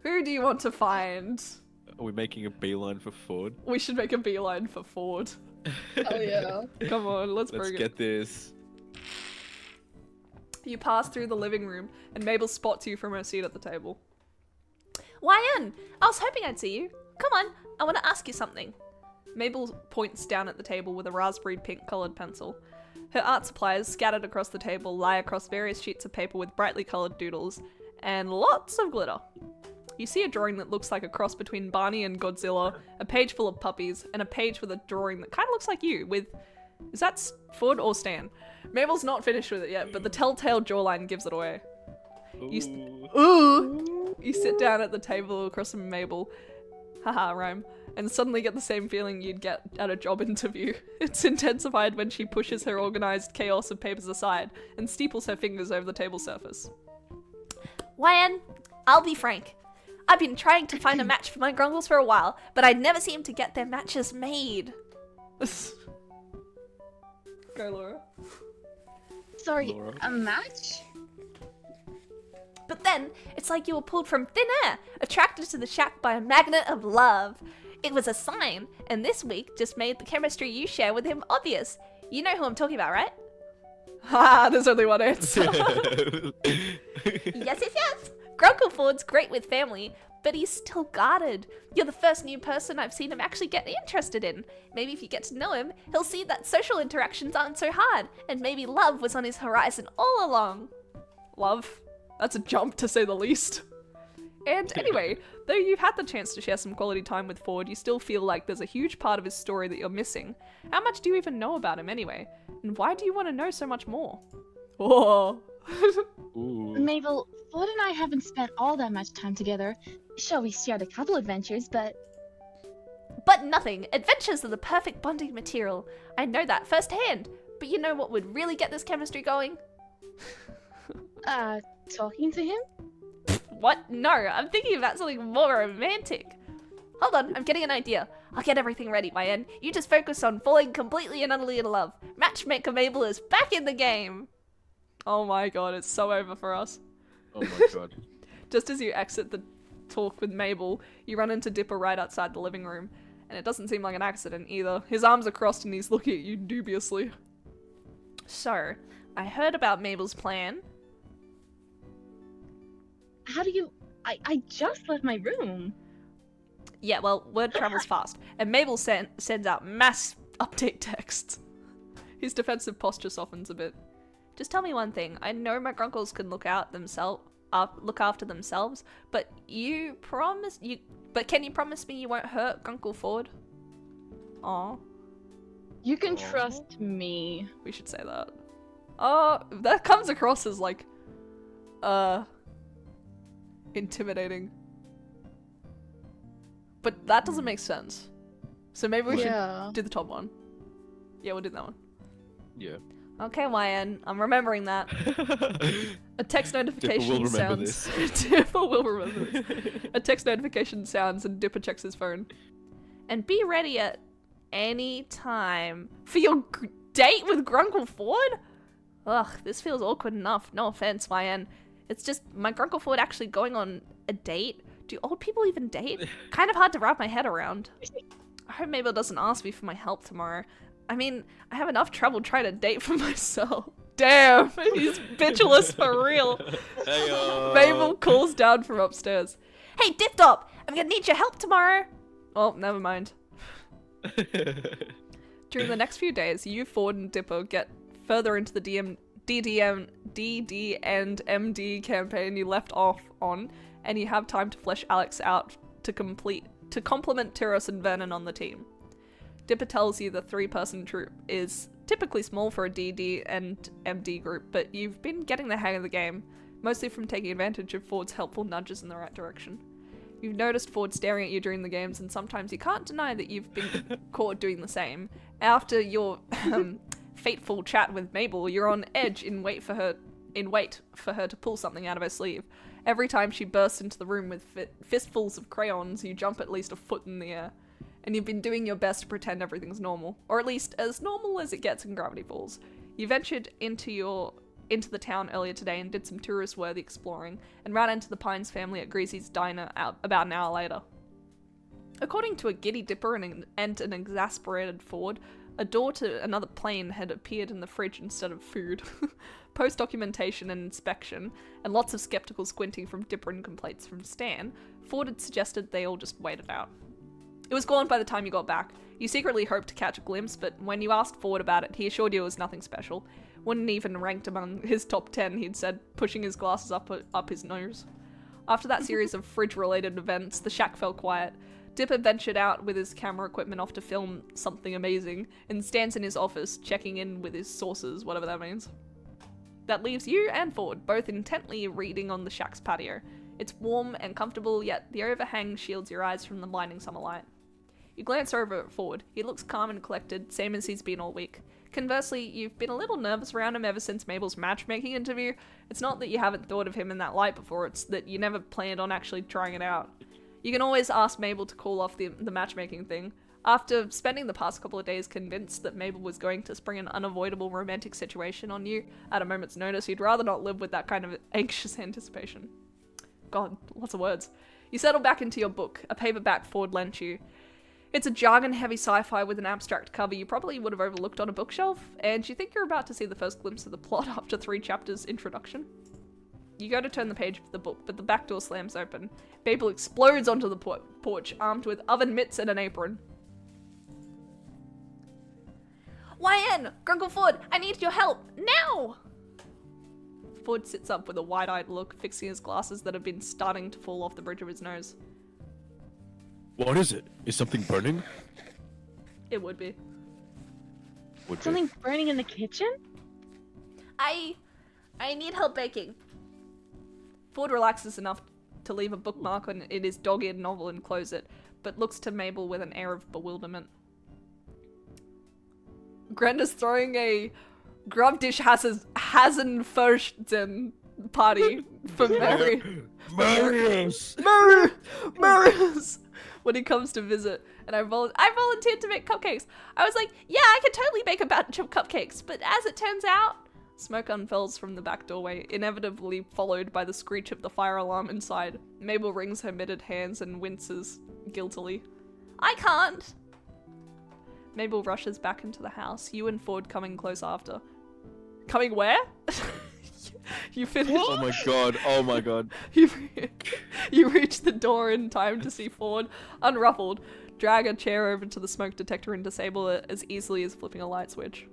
Who do you want to find? Are we making a beeline for Ford? We should make a beeline for Ford. Hell yeah. Come on, let's Let's bring it. get this. You pass through the living room, and Mabel spots you from her seat at the table. YN, I was hoping I'd see you. Come on, I want to ask you something. Mabel points down at the table with a raspberry pink coloured pencil. Her art supplies, scattered across the table, lie across various sheets of paper with brightly coloured doodles, and lots of glitter. You see a drawing that looks like a cross between Barney and Godzilla, a page full of puppies, and a page with a drawing that kind of looks like you, with... Is that Ford or Stan? Mabel's not finished with it yet, but the telltale jawline gives it away. You sit down at the table across from Mabel. Haha, rhyme. And suddenly get the same feeling you'd get at a job interview. It's intensified when she pushes her organized chaos of papers aside and steeples her fingers over the table surface. YN, I'll be frank. I've been trying to find a match for my grungles for a while, but I never seem to get their matches made. Go, Laura. Sorry, Laura. a match? But then, it's like you were pulled from thin air, attracted to the shack by a magnet of love. It was a sign, and this week just made the chemistry you share with him obvious. You know who I'm talking about, right? Ha, there's only one answer. Yes. Grunkle Ford's great with family, but he's still guarded. You're the first new person I've seen him actually get interested in. Maybe if you get to know him, he'll see that social interactions aren't so hard, and maybe love was on his horizon all along. Love? That's a jump, to say the least. And anyway, though you've had the chance to share some quality time with Ford, you still feel like there's a huge part of his story that you're missing. How much do you even know about him anyway? And why do you want to know so much more? Oh. Ooh. Mabel, Ford and I haven't spent all that much time together. Sure, we shared a couple adventures, but Nothing. Adventures are the perfect bonding material. I know that firsthand. But you know what would really get this chemistry going? talking to him? What? No, I'm thinking about something more romantic. Hold on, I'm getting an idea. I'll get everything ready, YN. You just focus on falling completely and utterly in love. Matchmaker Mabel is back in the game. Oh my god, it's so over for us. Oh my god. Just as you exit the talk with Mabel, you run into Dipper right outside the living room. And it doesn't seem like an accident either. His arms are crossed and he's looking at you dubiously. So, I heard about Mabel's plan. How do you... I just left my room. Yeah, well, word travels fast. And Mabel sends out mass update texts. His defensive posture softens a bit. Just tell me one thing. I know my grunkles can look after themselves, but can you promise me you won't hurt Grunkle Ford? Aw. You can trust me. We should say that. That comes across as like, intimidating. But that doesn't make sense. So maybe we should do the top one. Yeah, we'll do that one. Yeah. Okay, YN, I'm remembering that. A text notification Dipper will remember sounds. this. Dipper will remember this. A text notification sounds and Dipper checks his phone. And be ready at any time for your date with Grunkle Ford? Ugh, this feels awkward enough. No offense, YN. It's just my Grunkle Ford actually going on a date. Do old people even date? Kind of hard to wrap my head around. I hope Mabel doesn't ask me for my help tomorrow. I mean, I have enough trouble trying to date for myself. Damn, he's bitchless for real. Hey, Mabel calls down from upstairs. Hey, Dip Top! I'm gonna need your help tomorrow! Oh, never mind. During the next few days, you, Ford, and Dipper get further into the DD and MD campaign you left off on, and you have time to flesh Alex out to complement Tyros and Vernon on the team. Dipper tells you the 3-person troop is typically small for a DD and MD group, but you've been getting the hang of the game, mostly from taking advantage of Ford's helpful nudges in the right direction. You've noticed Ford staring at you during the games, and sometimes you can't deny that you've been caught doing the same. After your fateful chat with Mabel, you're on edge in wait for her to pull something out of her sleeve. Every time she bursts into the room with fistfuls of crayons, you jump at least a foot in the air. And you've been doing your best to pretend everything's normal, or at least as normal as it gets in Gravity Falls. You ventured into the town earlier today and did some tourist-worthy exploring, and ran into the Pines family at Greasy's diner about an hour later. According to a giddy Dipper and an exasperated Ford, a door to another plane had appeared in the fridge instead of food. Post-documentation and inspection, and lots of skeptical squinting from Dipper and complaints from Stan, Ford had suggested they all just wait it out. It was gone by the time you got back. You secretly hoped to catch a glimpse, but when you asked Ford about it, he assured you it was nothing special. Wouldn't even ranked among his top 10, he'd said, pushing his glasses up his nose. After that series of fridge-related events, the shack fell quiet. Dipper ventured out with his camera equipment off to film something amazing, and stands in his office, checking in with his sources, whatever that means. That leaves you and Ford both intently reading on the shack's patio. It's warm and comfortable, yet the overhang shields your eyes from the blinding summer light. You glance over at Ford. He looks calm and collected, same as he's been all week. Conversely, you've been a little nervous around him ever since Mabel's matchmaking interview. It's not that you haven't thought of him in that light before, it's that you never planned on actually trying it out. You can always ask Mabel to call off the matchmaking thing. After spending the past couple of days convinced that Mabel was going to spring an unavoidable romantic situation on you at a moment's notice, you'd rather not live with that kind of anxious anticipation. God, lots of words. You settle back into your book, a paperback Ford lent you. It's a jargon-heavy sci-fi with an abstract cover you probably would have overlooked on a bookshelf, and you think you're about to see the first glimpse of the plot after 3 chapters introduction. You go to turn the page of the book, but the back door slams open. Mabel explodes onto the porch, armed with oven mitts and an apron. YN! Grunkle Ford, I need your help! Now! Ford sits up with a wide-eyed look, fixing his glasses that have been starting to fall off the bridge of his nose. What is it? Is something burning? It would be. Would be. Something burning in the kitchen? I need help baking. Ford relaxes enough to leave a bookmark in his dog-eared novel and close it, but looks to Mabel with an air of bewilderment. Grenda's throwing a Grubdish Hasenfursten party for Mary. Marius! Marius! When he comes to visit, and I volunteered to make cupcakes. I was like, yeah, I could totally bake a batch of cupcakes, but as it turns out, smoke unfurls from the back doorway, inevitably followed by the screech of the fire alarm inside. Mabel wrings her mitted hands and winces guiltily. I can't. Mabel rushes back into the house, you and Ford coming close after. Coming where? You finish. Oh my god, oh my god. You reach the door in time to see Ford, unruffled, drag a chair over to the smoke detector and disable it as easily as flipping a light switch.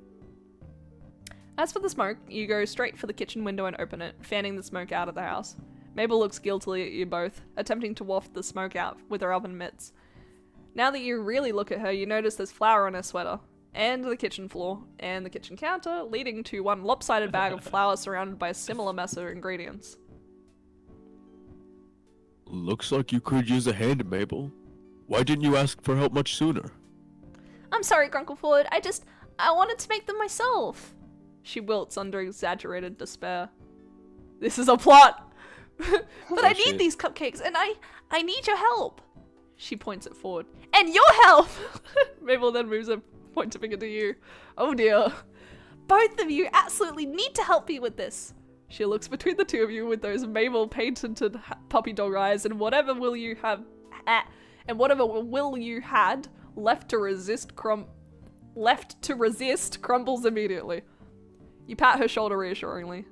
As for the smoke, you go straight for the kitchen window and open it, fanning the smoke out of the house. Mabel looks guiltily at you both, attempting to waft the smoke out with her oven mitts. Now that you really look at her, you notice there's flour on her sweater, and the kitchen floor, and the kitchen counter, leading to one lopsided bag of flour surrounded by a similar mess of ingredients. Looks like you could use a hand, Mabel. Why didn't you ask for help much sooner? I'm sorry, Grunkle Ford. I wanted to make them myself. She wilts under exaggerated despair. This is a plot! But I need these cupcakes, and I need your help. She points at Ford. And your help! Mabel then moves her pointer finger to you. Oh dear. Both of you absolutely need to help me with this. She looks between the two of you with those Mabel patented puppy dog eyes, and whatever will you had left to resist crumbles immediately. You pat her shoulder reassuringly.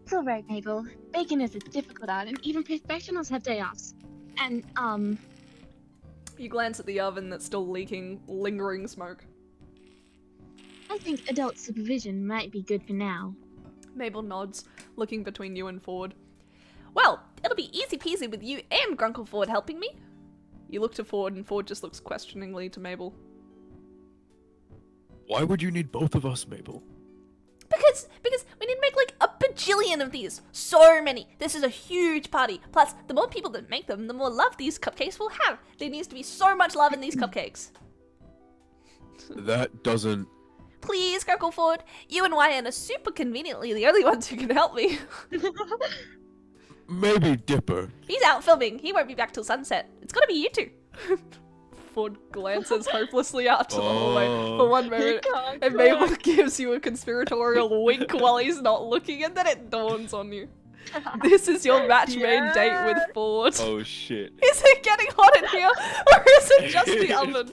It's alright, Mabel. Baking is a difficult art, and even professionals have day offs. And, You glance at the oven that's still leaking lingering smoke. I think adult supervision might be good for now. Mabel nods, looking between you and Ford. Well, it'll be easy peasy with you and Grunkle Ford helping me. You look to Ford, and Ford just looks questioningly to Mabel. Why would you need both of us, Mabel? Because we need to make like a bajillion of these. So many. This is a huge party. Plus, the more people that make them, the more love these cupcakes will have. There needs to be so much love in these cupcakes. That doesn't... Please, Grunkle Ford. You and YN are super conveniently the only ones who can help me. Maybe Dipper. He's out filming. He won't be back till sunset. It's gotta be you two. Ford glances hopelessly out to the hallway for one moment, and Mabel gives you a conspiratorial wink while he's not looking, and then it dawns on you. This is your match-made date with Ford. Oh shit. Is it getting hot in here, or is it just the oven?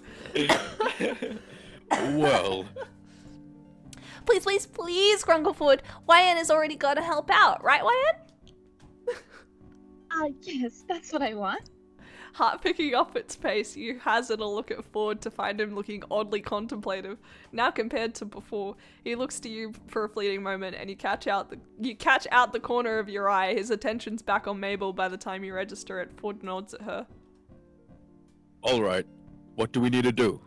Well... Please, Grunkle Ford. YN is already gonna help out, right, YN? Yes, that's what I want. Heart picking up its pace, you hazard a look at Ford to find him looking oddly contemplative. Now compared to before, he looks to you for a fleeting moment, and you catch out the corner of your eye. His attention's back on Mabel by the time you register it. Ford nods at her. All right. What do we need to do?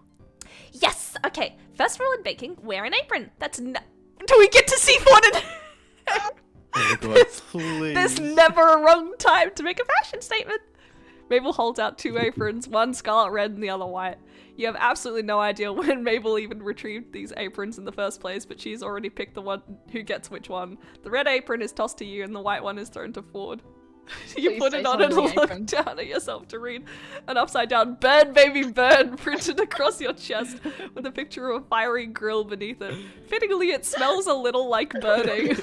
Yes. Okay. First rule in baking: wear an apron. Do we get to see Ford in? Oh my god, please. There's never a wrong time to make a fashion statement. Mabel holds out two aprons, one scarlet red and the other white. You have absolutely no idea when Mabel even retrieved these aprons in the first place, but she's already picked the one who gets which one. The red apron is tossed to you and the white one is thrown to Ford. You Please put say it on and something look apron. down at yourself to read an upside down "Burn Baby Burn" printed across your chest with a picture of a fiery grill beneath it. Fittingly, it smells a little like burning.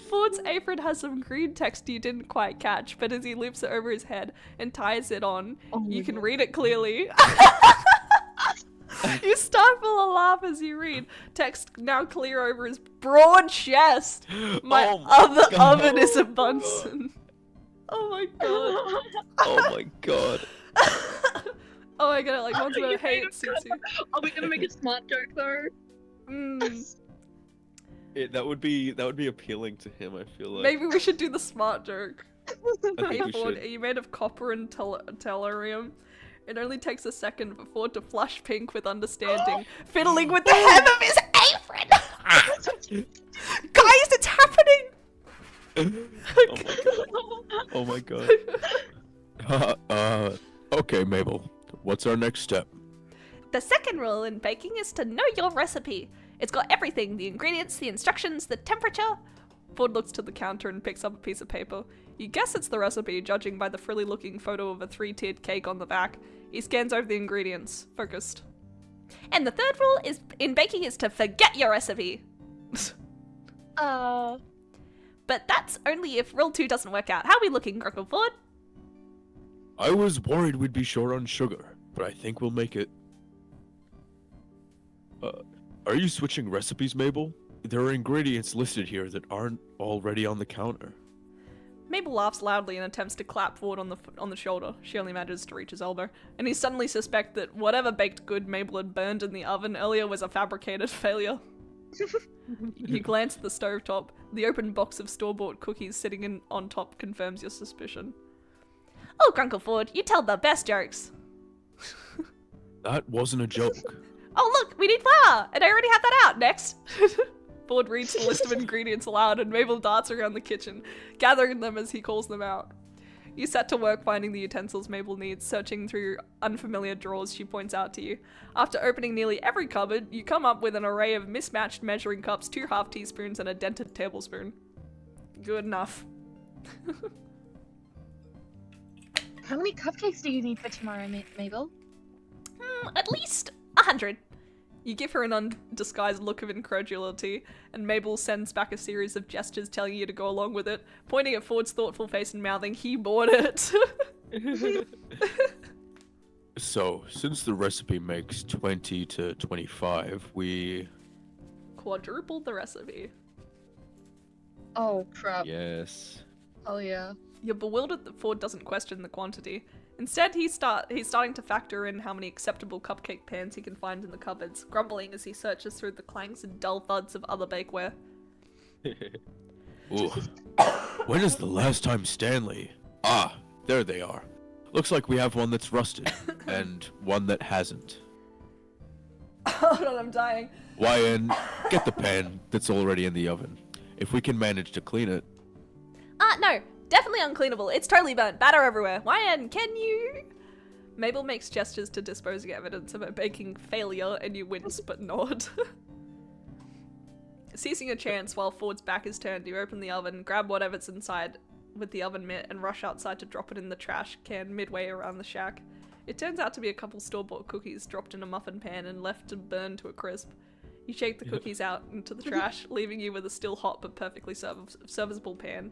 Ford's apron has some green text you didn't quite catch, but as he loops it over his head and ties it on, you can read it clearly. You stifle a laugh as you read. Text now clear over his broad chest. My Oh my other God. oven is a Bunsen. Oh my god. Oh my god. Oh my god, like one's You about hey, made it him suits you. Are we gonna make a smart joke though? Mm. That would be appealing to him. I feel like. Maybe we should do the smart joke. I Hey think we Ford, should. are you made of copper and tellurium? It only takes a second for Ford to flush pink with understanding, fiddling with the hem of his apron! Guys, it's happening! Oh my god. Okay, Mabel. What's our next step? The second rule in baking is to know your recipe. It's got everything, the ingredients, the instructions, the temperature. Ford looks to the counter and picks up a piece of paper. You guess it's the recipe, judging by the frilly looking photo of a 3-tiered cake on the back. He scans over the ingredients, focused. And the third rule is in baking is to forget your recipe. But that's only if rule 2 doesn't work out. How are we looking, Grunkle Ford? I was worried we'd be short on sugar, but I think we'll make it. Are you switching recipes, Mabel? There are ingredients listed here that aren't already on the counter. Mabel laughs loudly and attempts to clap Ford on the shoulder. She only manages to reach his elbow, and he suddenly suspects that whatever baked good Mabel had burned in the oven earlier was a fabricated failure. You glance at the stovetop. The open box of store-bought cookies sitting on top confirms your suspicion. Oh, Grunkle Ford, you tell the best jokes. That wasn't a joke. Oh, look, we need flour, and I already have that out. Next. Ford reads the list of ingredients aloud, and Mabel darts around the kitchen, gathering them as he calls them out. You set to work finding the utensils Mabel needs, searching through unfamiliar drawers she points out to you. After opening nearly every cupboard, you come up with an array of mismatched measuring cups, 2 half teaspoons, and a dented tablespoon. Good enough. How many cupcakes do you need for tomorrow, Mabel? At least 100. You give her an undisguised look of incredulity, and Mabel sends back a series of gestures telling you to go along with it, pointing at Ford's thoughtful face and mouthing, he bought it. So, since the recipe makes 20 to 25, we... Quadrupled the recipe. Oh crap. Yes. Oh yeah. You're bewildered that Ford doesn't question the quantity. Instead, he's starting to factor in how many acceptable cupcake pans he can find in the cupboards, grumbling as he searches through the clangs and dull thuds of other bakeware. Ooh. When is the last time Stanley... Ah, there they are. Looks like we have one that's rusted, and one that hasn't. Hold on, I'm dying. YN, get the pan that's already in the oven. If we can manage to clean it. No, definitely uncleanable. It's totally burnt. Batter everywhere. Wyan, can you? Mabel makes gestures to disposing evidence of a baking failure, and you wince but nod. Seizing a chance while Ford's back is turned, you open the oven, grab whatever's inside with the oven mitt, and rush outside to drop it in the trash can midway around the shack. It turns out to be a couple store-bought cookies dropped in a muffin pan and left to burn to a crisp. You shake the cookies out into the trash, leaving you with a still hot but perfectly serviceable pan.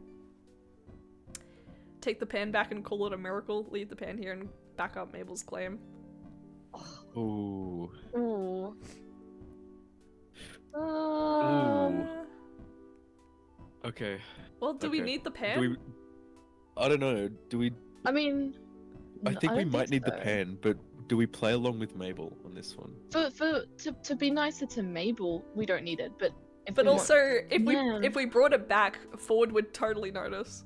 Take the pan back and call it a miracle. Leave the pan here and back up Mabel's claim. Ooh. Ooh. Ooh. Okay. Well, do we Okay. need the pan? Do we... I don't know. Do we? I mean, I think we don't might need the so. pan, but do we play along with Mabel on this one? To be nicer to Mabel, we don't need it. But if But we want- also, Yeah. if we brought it back, Ford would totally notice.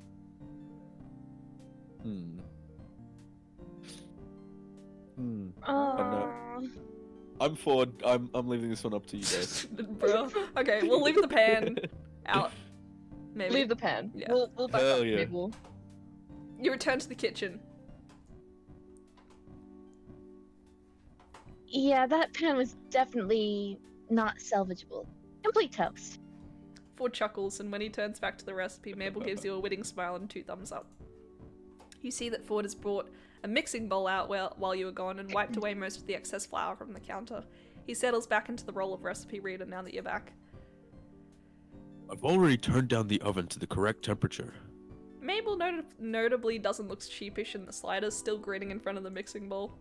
I'm Ford. I'm leaving this one up to you guys. Bro. Okay, we'll leave the pan out. Maybe. leave the pan. Yeah. We'll back Hell up yeah. Mabel. You return to the kitchen. Yeah, that pan was definitely not salvageable. Complete toast. Ford chuckles, and when he turns back to the recipe, Mabel gives you a winning smile and 2 thumbs up. You see that Ford has brought a mixing bowl out while you were gone and wiped away most of the excess flour from the counter. He settles back into the role of recipe reader now that you're back. I've already turned down the oven to the correct temperature. Mabel notably doesn't look sheepish in the slightest, still grinning in front of the mixing bowl.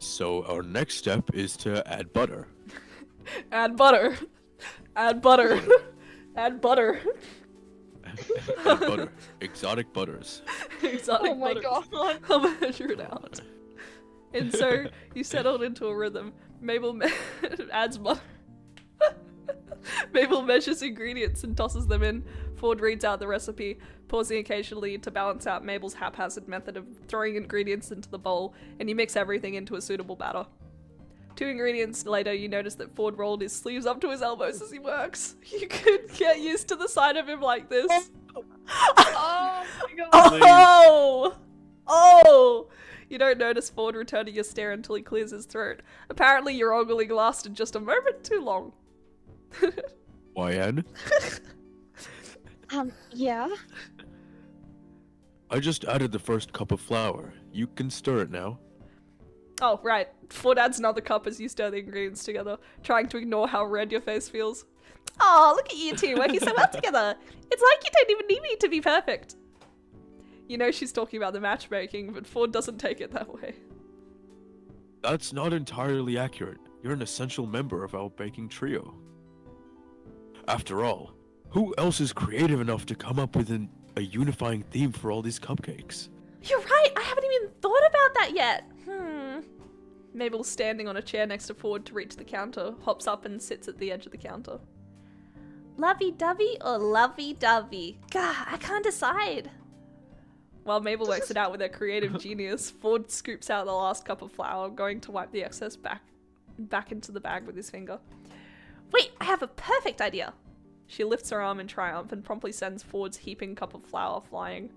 So our next step is to add butter. Add butter. Add butter. Add butter. Add butter. Exotic butters. Exotic Oh my butters. god. I'll measure it out. And so you settled into a rhythm. Mabel adds butter. Mabel measures ingredients and tosses them in. Ford reads out the recipe, pausing occasionally to balance out Mabel's haphazard method of throwing ingredients into the bowl, and you mix everything into a suitable batter. 2 ingredients later, you notice that Ford rolled his sleeves up to his elbows as he works. You could get used to the sight of him like this. Oh my god. Oh! Oh! You don't notice Ford returning your stare until he clears his throat. Apparently your ogling lasted just a moment too long. YN? Yeah? I just added the first cup of flour. You can stir it now. Oh, right. Ford adds another cup as you stir the ingredients together, trying to ignore how red your face feels. Oh, look at you two working so well together. It's like you don't even need me to be perfect. You know she's talking about the matchmaking, but Ford doesn't take it that way. That's not entirely accurate. You're an essential member of our baking trio. After all, who else is creative enough to come up with a unifying theme for all these cupcakes? You're right, I haven't even thought about that yet. Mabel, standing on a chair next to Ford to reach the counter, hops up and sits at the edge of the counter. Lovey-dovey or lovey-dovey? Gah, I can't decide. While Mabel works it out with her creative genius, Ford scoops out the last cup of flour, going to wipe the excess back into the bag with his finger. Wait, I have a perfect idea. She lifts her arm in triumph and promptly sends Ford's heaping cup of flour flying.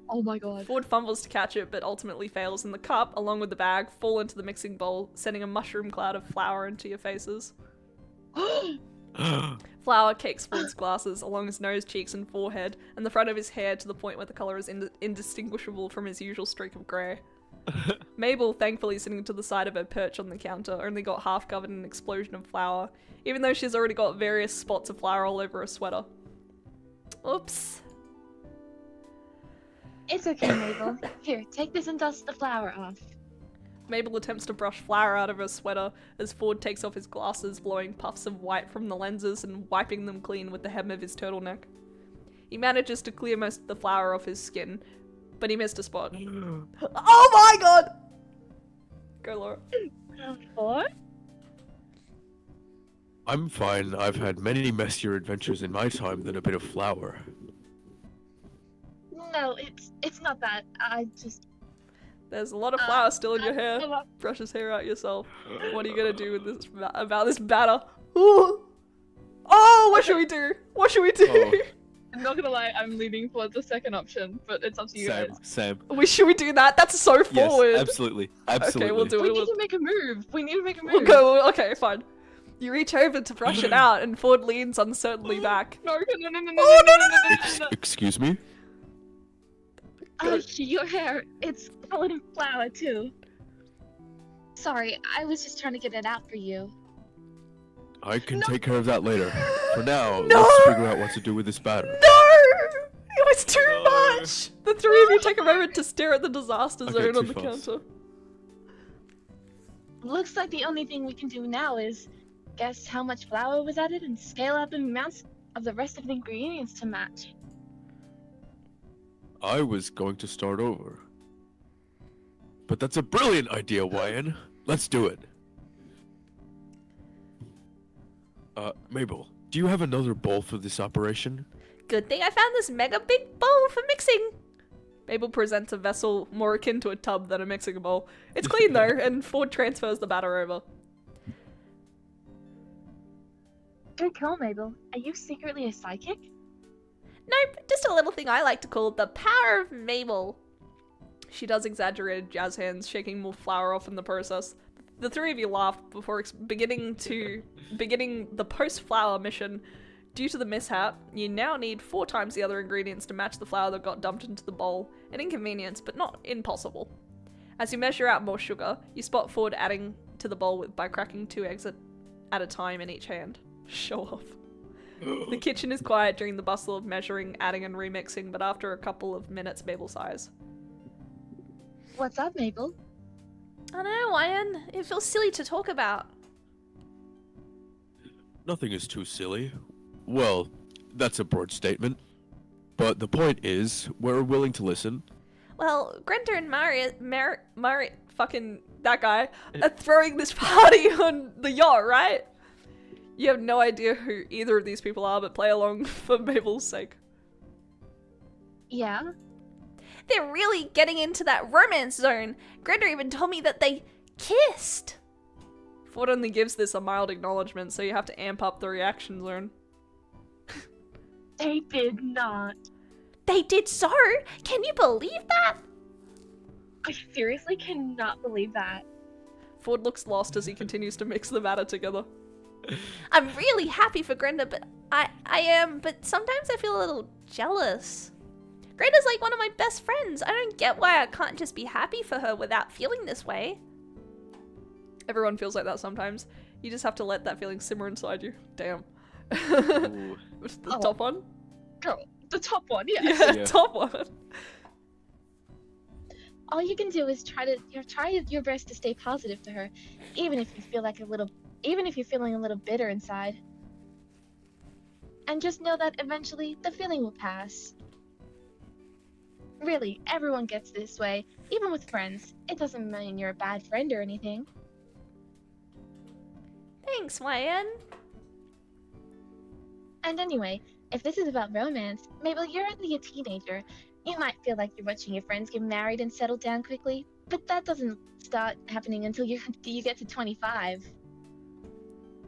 Oh my god. Ford fumbles to catch it, but ultimately fails, and the cup, along with the bag, fall into the mixing bowl, sending a mushroom cloud of flour into your faces. Flour cakes Ford's glasses along his nose, cheeks, and forehead, and the front of his hair to the point where the colour is indistinguishable from his usual streak of grey. Mabel, thankfully sitting to the side of her perch on the counter, only got half covered in an explosion of flour, even though she's already got various spots of flour all over her sweater. Oops. It's okay, Mabel. Here, take this and dust the flour off. Mabel attempts to brush flour out of her sweater as Ford takes off his glasses, blowing puffs of white from the lenses and wiping them clean with the hem of his turtleneck. He manages to clear most of the flour off his skin, but he missed a spot. Oh my god! Go, Laura. What? I'm fine. I've had many messier adventures in my time than a bit of flour. No, it's not that. I just... There's a lot of flour still in your hair. Brush his hair out yourself. What are you gonna do with this about this batter? Ooh. Oh, what should we do? What should we do? Oh. I'm not gonna lie, I'm leaning towards the second option, but it's up to you guys. Same. Should we do that? That's so forward. Yes, absolutely. Absolutely. Okay, we'll do We it. need to make a move. We need to make a move. We'll go. Okay, fine. You reach over to brush it out, and Ford leans uncertainly back. No, no, no, no, no, Oh, no, no, no, no, no, no. Excuse me? Your hair, it's covered in flour too. Sorry, I was just trying to get it out for you. I can take care of that later. For now, No! let's figure out what to do with this batter. No! It was too much! The three of you take a moment to stare at the disaster Okay, zone on too the fast. counter. Looks like the only thing we can do now is guess how much flour was added and scale out the amounts of the rest of the ingredients to match. I was going to start over. But that's a brilliant idea, YN. Let's do it. Mabel, do you have another bowl for this operation? Good thing I found this mega big bowl for mixing. Mabel presents a vessel more akin to a tub than a mixing bowl. It's clean though, and Ford transfers the batter over. Good call, Mabel. Are you secretly a psychic? Nope, just a little thing I like to call the power of Mabel. She does exaggerated jazz hands, shaking more flour off in the process. The three of you laugh before beginning the post-flour mission. Due to the mishap, you now need 4 times the other ingredients to match the flour that got dumped into the bowl. An inconvenience, but not impossible. As you measure out more sugar, you spot Ford adding to the bowl by cracking 2 eggs at a time in each hand. Show off. The kitchen is quiet during the bustle of measuring, adding, and remixing, but after a couple of minutes, Mabel sighs. What's up, Mabel? I don't know, Ryan. It feels silly to talk about. Nothing is too silly. Well, that's a broad statement. But the point is, we're willing to listen. Well, Grenda and Mari, fucking that guy, are throwing this party on the yacht, right? You have no idea who either of these people are, but play along for Mabel's sake. Yeah. They're really getting into that romance zone. Grenda even told me that they kissed. Ford only gives this a mild acknowledgement, so you have to amp up the reaction zone. They did not. They did so? Can you believe that? I seriously cannot believe that. Ford looks lost as he continues to mix the matter together. I'm really happy for Grenda, but I am, but sometimes I feel a little jealous. Grenda's like one of my best friends. I don't get why I can't just be happy for her without feeling this way. Everyone feels like that sometimes. You just have to let that feeling simmer inside you. Damn. Ooh. The top one? Girl, the top one, yes. Yeah, Yeah. top one. All you can do is try your best to stay positive to her, even if you're feeling a little bitter inside. And just know that eventually the feeling will pass. Really, everyone gets this way, even with friends. It doesn't mean you're a bad friend or anything. Thanks, Ryan. And anyway, if this is about romance, Mabel, you're only a teenager. You might feel like you're watching your friends get married and settle down quickly, but that doesn't start happening until you get to 25.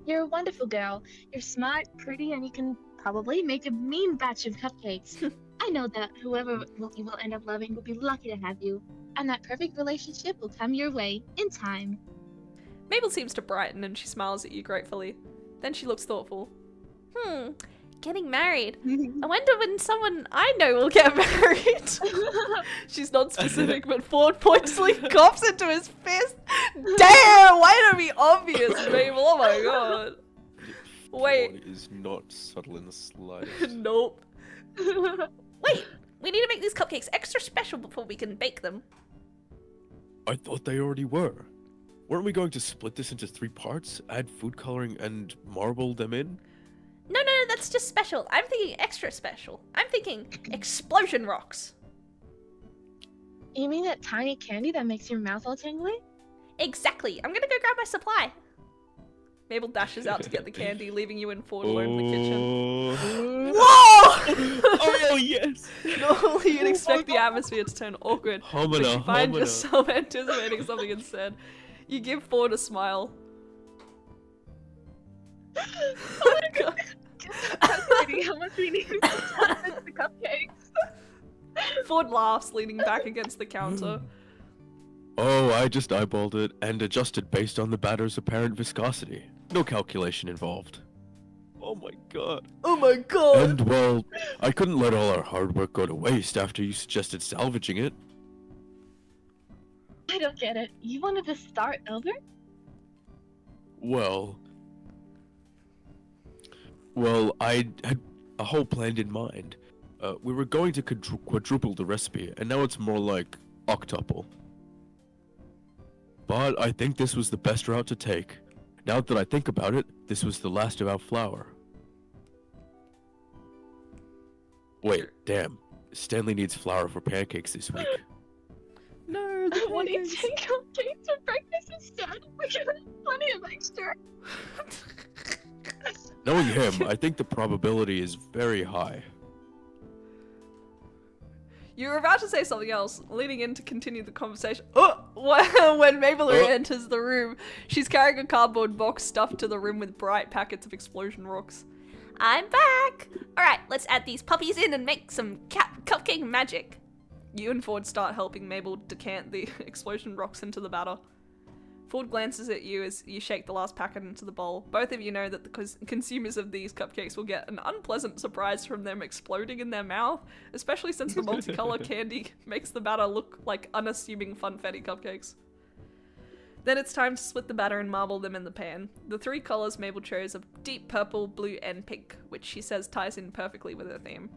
You're a wonderful girl. You're smart, pretty, and you can probably make a mean batch of cupcakes. I know that whoever you will end up loving will be lucky to have you, and that perfect relationship will come your way in time. Mabel seems to brighten and she smiles at you gratefully. Then she looks thoughtful. Getting married. I wonder when someone I know will get married. She's not specific, but Ford pointedly coughs into his fist. Damn! Way to be obvious, Mabel. Oh my god. Wait. Ford is not subtle in the slightest. Nope. Wait, we need to make these cupcakes extra special before we can bake them. I thought they already were. Weren't we going to split this into 3 parts, add food coloring, and marble them in? No, that's just special. I'm thinking extra special. I'm thinking explosion rocks. You mean that tiny candy that makes your mouth all tingly? Exactly. I'm gonna go grab my supply. Mabel dashes out to get the candy, leaving you and Ford alone in the kitchen. Oh. Whoa! Oh yes! Normally you'd expect the atmosphere to turn awkward, but Homina, you find homina. yourself anticipating something instead. You give Ford a smile. Oh my god! Calculating how much we need to fix the cupcakes. Ford laughs, leaning back against the counter. Oh, I just eyeballed it and adjusted based on the batter's apparent viscosity. No calculation involved. Oh my god. Oh my god! And, well, I couldn't let all our hard work go to waste after you suggested salvaging it. I don't get it. You wanted to start over? Well, I had a whole plan in mind. We were going to quadruple the recipe, and now it's more like octuple. But I think this was the best route to take. Now that I think about it, this was the last of our flour. Wait, damn. Stanley needs flour for pancakes this week. No, the I want to pancakes. take cupcakes for breakfast instead. We can have plenty of extra. Knowing him, I think the probability is very high. You were about to say something else, leading in to continue the conversation. Oh! When Mabel enters the room, she's carrying a cardboard box stuffed to the rim with bright packets of explosion rocks. I'm back. All right, let's add these puppies in and make some cupcake magic. You and Ford start helping Mabel decant the explosion rocks into the batter. Ford glances at you as you shake the last packet into the bowl. Both of you know that the consumers of these cupcakes will get an unpleasant surprise from them exploding in their mouth, especially since the multicolor candy makes the batter look like unassuming funfetti cupcakes. Then it's time to split the batter and marble them in the pan. The 3 colors Mabel chose are deep purple, blue, and pink, which she says ties in perfectly with her theme.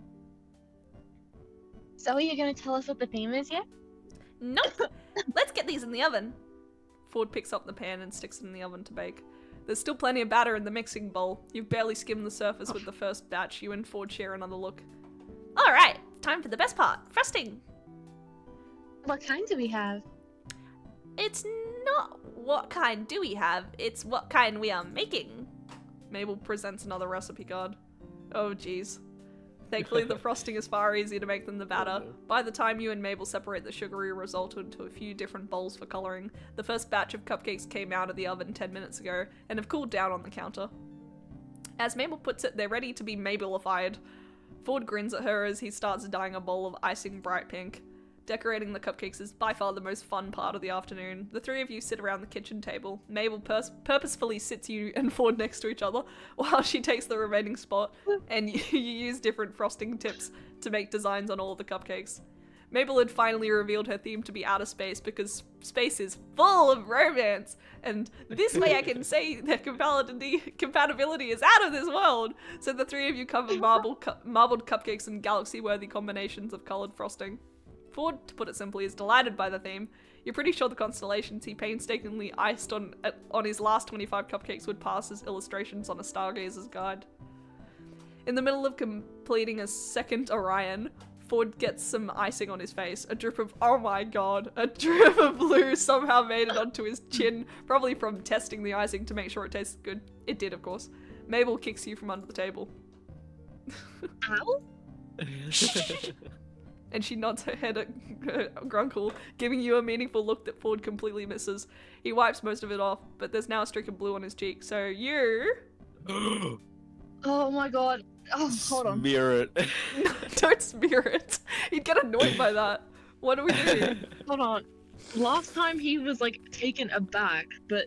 So are you gonna tell us what the theme is yet? Nope. Let's get these in the oven. Ford picks up the pan and sticks it in the oven to bake. There's still plenty of batter in the mixing bowl. You've barely skimmed the surface with the first batch. You and Ford share another look. Alright, time for the best part, frosting. What kind do we have? It's not what kind do we have, it's what kind we are making. Mabel presents another recipe card. Oh jeez. Thankfully the frosting is far easier to make than the batter. By the time you and Mabel separate the sugary result into a few different bowls for colouring, the first batch of cupcakes came out of the oven 10 minutes ago and have cooled down on the counter. As Mabel puts it, they're ready to be Mabelified. Ford grins at her as he starts dyeing a bowl of icing bright pink. Decorating the cupcakes is by far the most fun part of the afternoon. The three of you sit around the kitchen table. Mabel purposefully sits you and Ford next to each other while she takes the remaining spot, and you use different frosting tips to make designs on all of the cupcakes. Mabel had finally revealed her theme to be outer space because space is full of romance, and this way I can say their compatibility is out of this world. So the three of you cover marbled cupcakes in galaxy-worthy combinations of coloured frosting. Ford, to put it simply, is delighted by the theme. You're pretty sure the constellations he painstakingly iced on his last 25 cupcakes would pass as illustrations on a stargazer's guide. In the middle of completing a second Orion, Ford gets some icing on his face. A drip of, oh my god, a drip of blue somehow made it onto his chin, probably from testing the icing to make sure it tasted good. It did, of course. Mabel kicks you from under the table. Ow? And she nods her head at Grunkle, giving you a meaningful look that Ford completely misses. He wipes most of it off, but there's now a streak of blue on his cheek, so you... Oh my god. Oh, hold on. Smear it. Don't smear it. He'd get annoyed by that. What do we do? Hold on. Last time he was like taken aback, but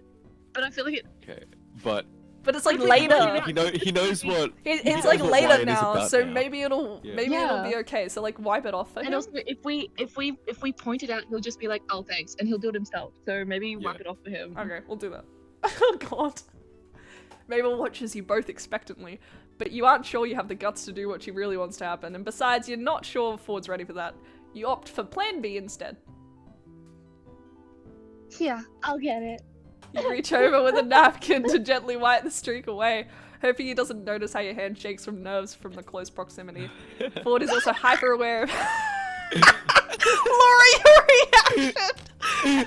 I feel like it. Okay, but It's like It's like later. he knows what. It's knows like what later wine is now, about so now. maybe it'll Yeah. be okay. So like wipe it off for And him. also, if we point it out, he'll just be like, "Oh, thanks," and he'll do it himself. So maybe wipe Yeah. it off for him. Okay, we'll do that. Oh god. Mabel watches you both expectantly, but you aren't sure you have the guts to do what she really wants to happen, and besides, you're not sure Ford's ready for that. You opt for plan B instead. Yeah, I'll get it. You reach over with a napkin to gently wipe the streak away, hoping he doesn't notice how your hand shakes from nerves from the close proximity. Ford is also hyper aware of Laura, your reaction!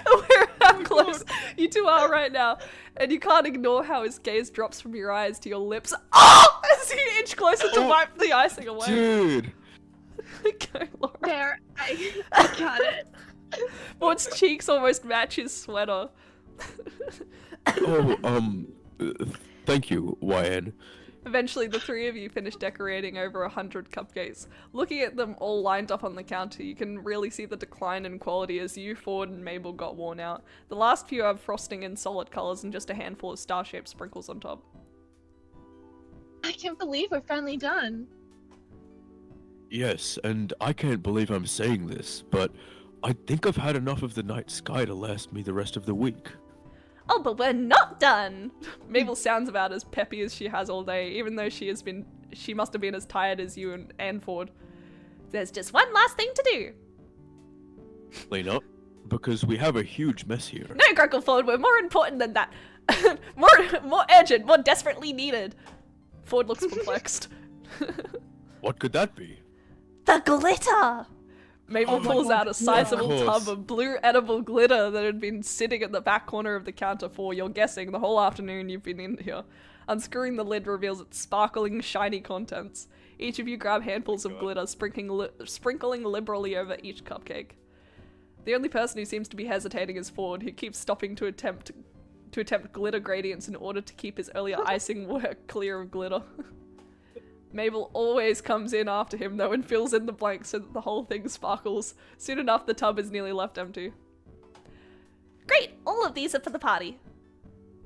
Aware of how close you two are right now, and you can't ignore how his gaze drops from your eyes to your lips. Oh! As you inch closer to wipe the icing away. Dude. Go, Laura. There, I got it. Ford's cheeks almost match his sweater. Thank you, YN. Eventually, the three of you finish decorating over 100 cupcakes. Looking at them all lined up on the counter, you can really see the decline in quality as you, Ford, and Mabel got worn out. The last few have frosting in solid colours and just a handful of star-shaped sprinkles on top. I can't believe we're finally done. Yes, and I can't believe I'm saying this, but I think I've had enough of the night sky to last me the rest of the week. Oh, but we're not done! Mabel sounds about as peppy as she has all day, even though she must have been as tired as you and Ford. There's just one last thing to do. Clean up, because we have a huge mess here. No, Grunkle Ford, we're more important than that. more urgent, more desperately needed. Ford looks perplexed. What could that be? The glitter! Mabel pulls out a sizable tub of blue edible glitter that had been sitting at the back corner of the counter for, you're guessing, the whole afternoon you've been in here. Unscrewing the lid reveals its sparkling, shiny contents. Each of you grab handfuls of glitter, sprinkling liberally over each cupcake. The only person who seems to be hesitating is Ford, who keeps stopping to attempt glitter gradients in order to keep his earlier icing work clear of glitter. Mabel always comes in after him though and fills in the blanks so that the whole thing sparkles. Soon enough, the tub is nearly left empty. Great, all of these are for the party.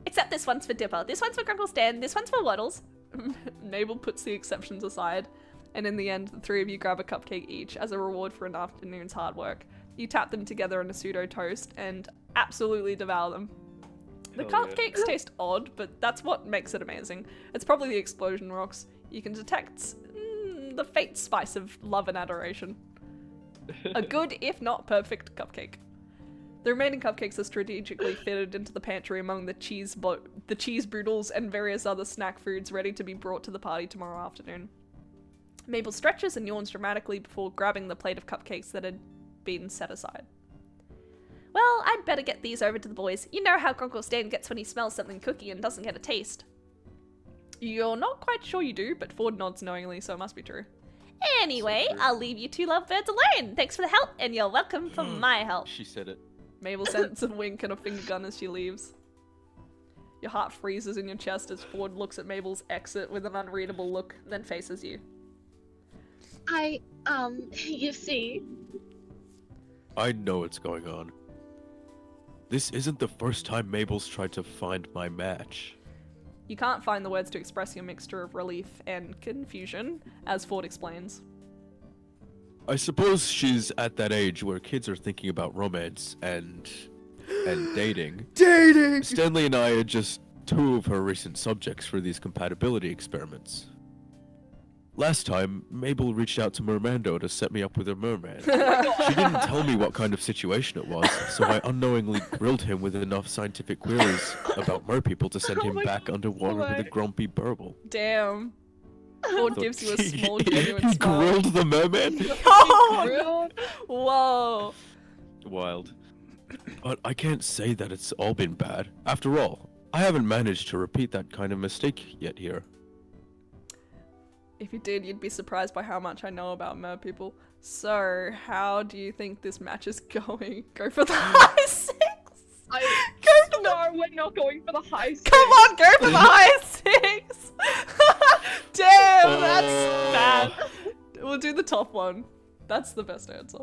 Except this one's for Dipper, this one's for Grunkle Stan, this one's for Waddles. Mabel puts the exceptions aside, and in the end, the three of you grab a cupcake each as a reward for an afternoon's hard work. You tap them together in a pseudo toast and absolutely devour them. The cupcakes taste odd, but that's what makes it amazing. It's probably the explosion rocks. You can detect the faint spice of love and adoration. A good, if not perfect, cupcake. The remaining cupcakes are strategically fitted into the pantry among the cheese boodles and various other snack foods ready to be brought to the party tomorrow afternoon. Mabel stretches and yawns dramatically before grabbing the plate of cupcakes that had been set aside. Well, I'd better get these over to the boys. You know how Grunkle Stan gets when he smells something cookie and doesn't get a taste. You're not quite sure you do, but Ford nods knowingly, so it must be true. Anyway, I'll leave you two lovebirds alone. Thanks for the help, and you're welcome for my help. She said it. Mabel sends a wink and a finger gun as she leaves. Your heart freezes in your chest as Ford looks at Mabel's exit with an unreadable look, then faces you. You see, I know what's going on. This isn't the first time Mabel's tried to find my match. You can't find the words to express your mixture of relief and confusion, as Ford explains. I suppose she's at that age where kids are thinking about romance and dating. Dating! Stanley and I are just two of her recent subjects for these compatibility experiments. Last time, Mabel reached out to Mermando to set me up with a merman. She didn't tell me what kind of situation it was, so I unknowingly grilled him with enough scientific queries about merpeople to send him back underwater with a grumpy burble. Damn. Ford gives you a small, genuine He smile. grilled the merman? Oh! Whoa. Wild. But I can't say that it's all been bad. After all, I haven't managed to repeat that kind of mistake yet here. If you did, you'd be surprised by how much I know about merpeople. So, how do you think this match is going? Go for the high six? No, we're not going for the high six. Come on, go for the high six! Damn, that's bad. We'll do the top one. That's the best answer.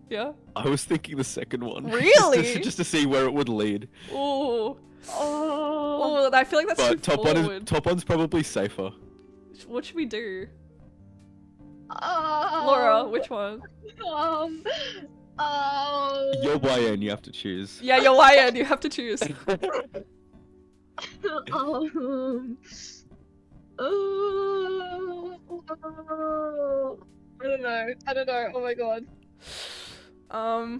Yeah? I was thinking the second one. Really? just to see where it would lead. Ooh. Oh, I feel like that's But too forward. top one's probably safer. What should we do? Laura, which one? You're YN, you have to choose. Yeah, you're YN, you have to choose. I don't know. Oh my god. I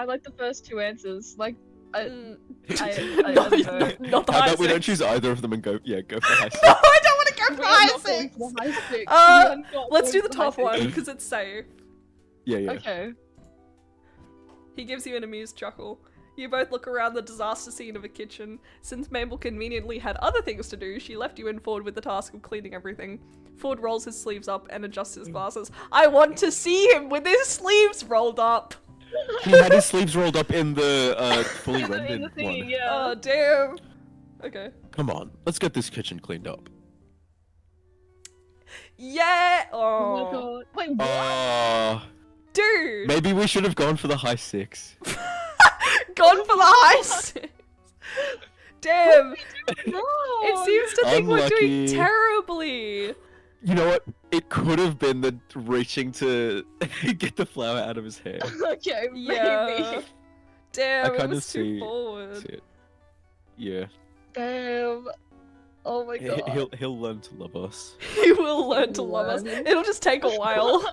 like the first two answers. Like, I No, don't know. not the How high about we don't six. choose either of them and go for high six. No, I don't want to go for We are high not going six. for the high six. We are not Let's going do the for high top six. one because it's safe. Yeah. Okay. He gives you an amused chuckle. You both look around the disaster scene of a kitchen. Since Mabel conveniently had other things to do, she left you and Ford with the task of cleaning everything. Ford rolls his sleeves up and adjusts his glasses. I want to see him with his sleeves rolled up. He had his sleeves rolled up in the fully In the rendered thingy, one. yeah. Oh, damn. Okay. Come on, let's get this kitchen cleaned up. Yeah. Oh my Oh, god. Wait, what? dude. Maybe we should have gone for the high six. Gone for the high six. Damn. No. It seems to think we're doing Unlucky. terribly. You know what? It could have been the reaching to get the flour out of his hair. Okay, Yeah. maybe. Damn, I it kind was of too see forward. it. Yeah. Damn. Oh my god. He'll learn to love us. He will learn to love us. Learn. It'll just take a while.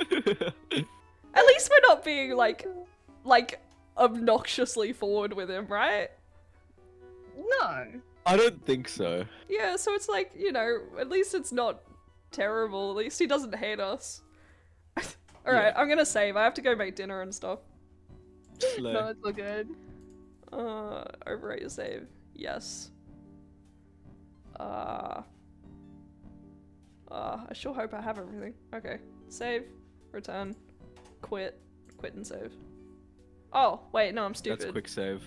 At least we're not being like obnoxiously forward with him, right? No. I don't think so. Yeah, so it's like, you know, at least it's not terrible. At least he doesn't hate us. Alright, I'm gonna save. I have to go make dinner and stuff. Slow. No, it's all good. Overwrite your save. Yes. I sure hope I have everything. Okay. Save. Return. Quit. Quit and save. Oh, wait, no, I'm stupid. That's quick save.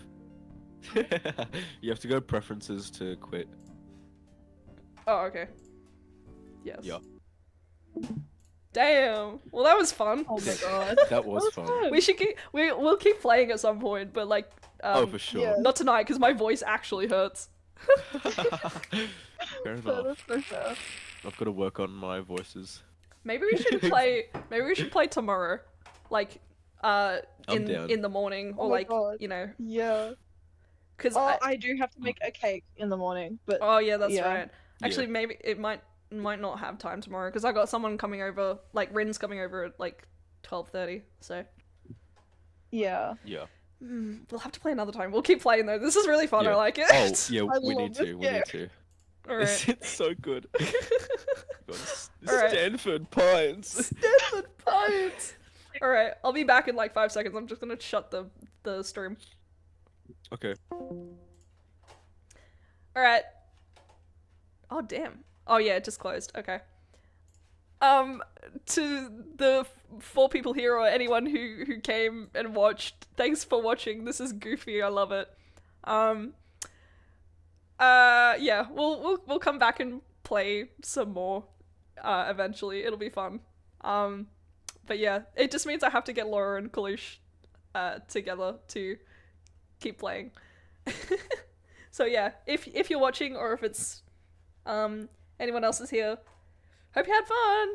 You have to go preferences to quit. Oh, okay. Yes. Yeah. Damn. Well, that was fun. Oh my god. That was fun. We should we'll keep playing at some point, but like Oh, for sure. yeah. not tonight because my voice actually hurts. Fair That enough. is for sure. I've got to work on my voices. Maybe we should play. Maybe we should play tomorrow, like I'm down. in the morning or Oh my like God. you know, Yeah. because Oh, I do have to make a cake in the morning, but oh yeah, that's yeah. right. Actually, maybe it might might not have time tomorrow because I got someone coming over, like Rin's coming over at like 12:30. So Yeah. Yeah. we'll have to play another time. We'll keep playing though. This is really fun. Yeah. I like it. Oh, yeah, I we love need this to. We game. need to. All right. It's so good. All right. Stanford Pines. Stanford Pines. All right, I'll be back in like 5 seconds. I'm just gonna shut the stream. Okay. All right. Oh damn. Oh yeah, it just closed. Okay. To the 4 people here or anyone who came and watched, thanks for watching. This is goofy. I love it. Yeah, we'll come back and play some more eventually. It'll be fun. But yeah, it just means I have to get Laura and Kalush together to keep playing. So yeah, if you're watching or if it's anyone else is here, hope you had fun.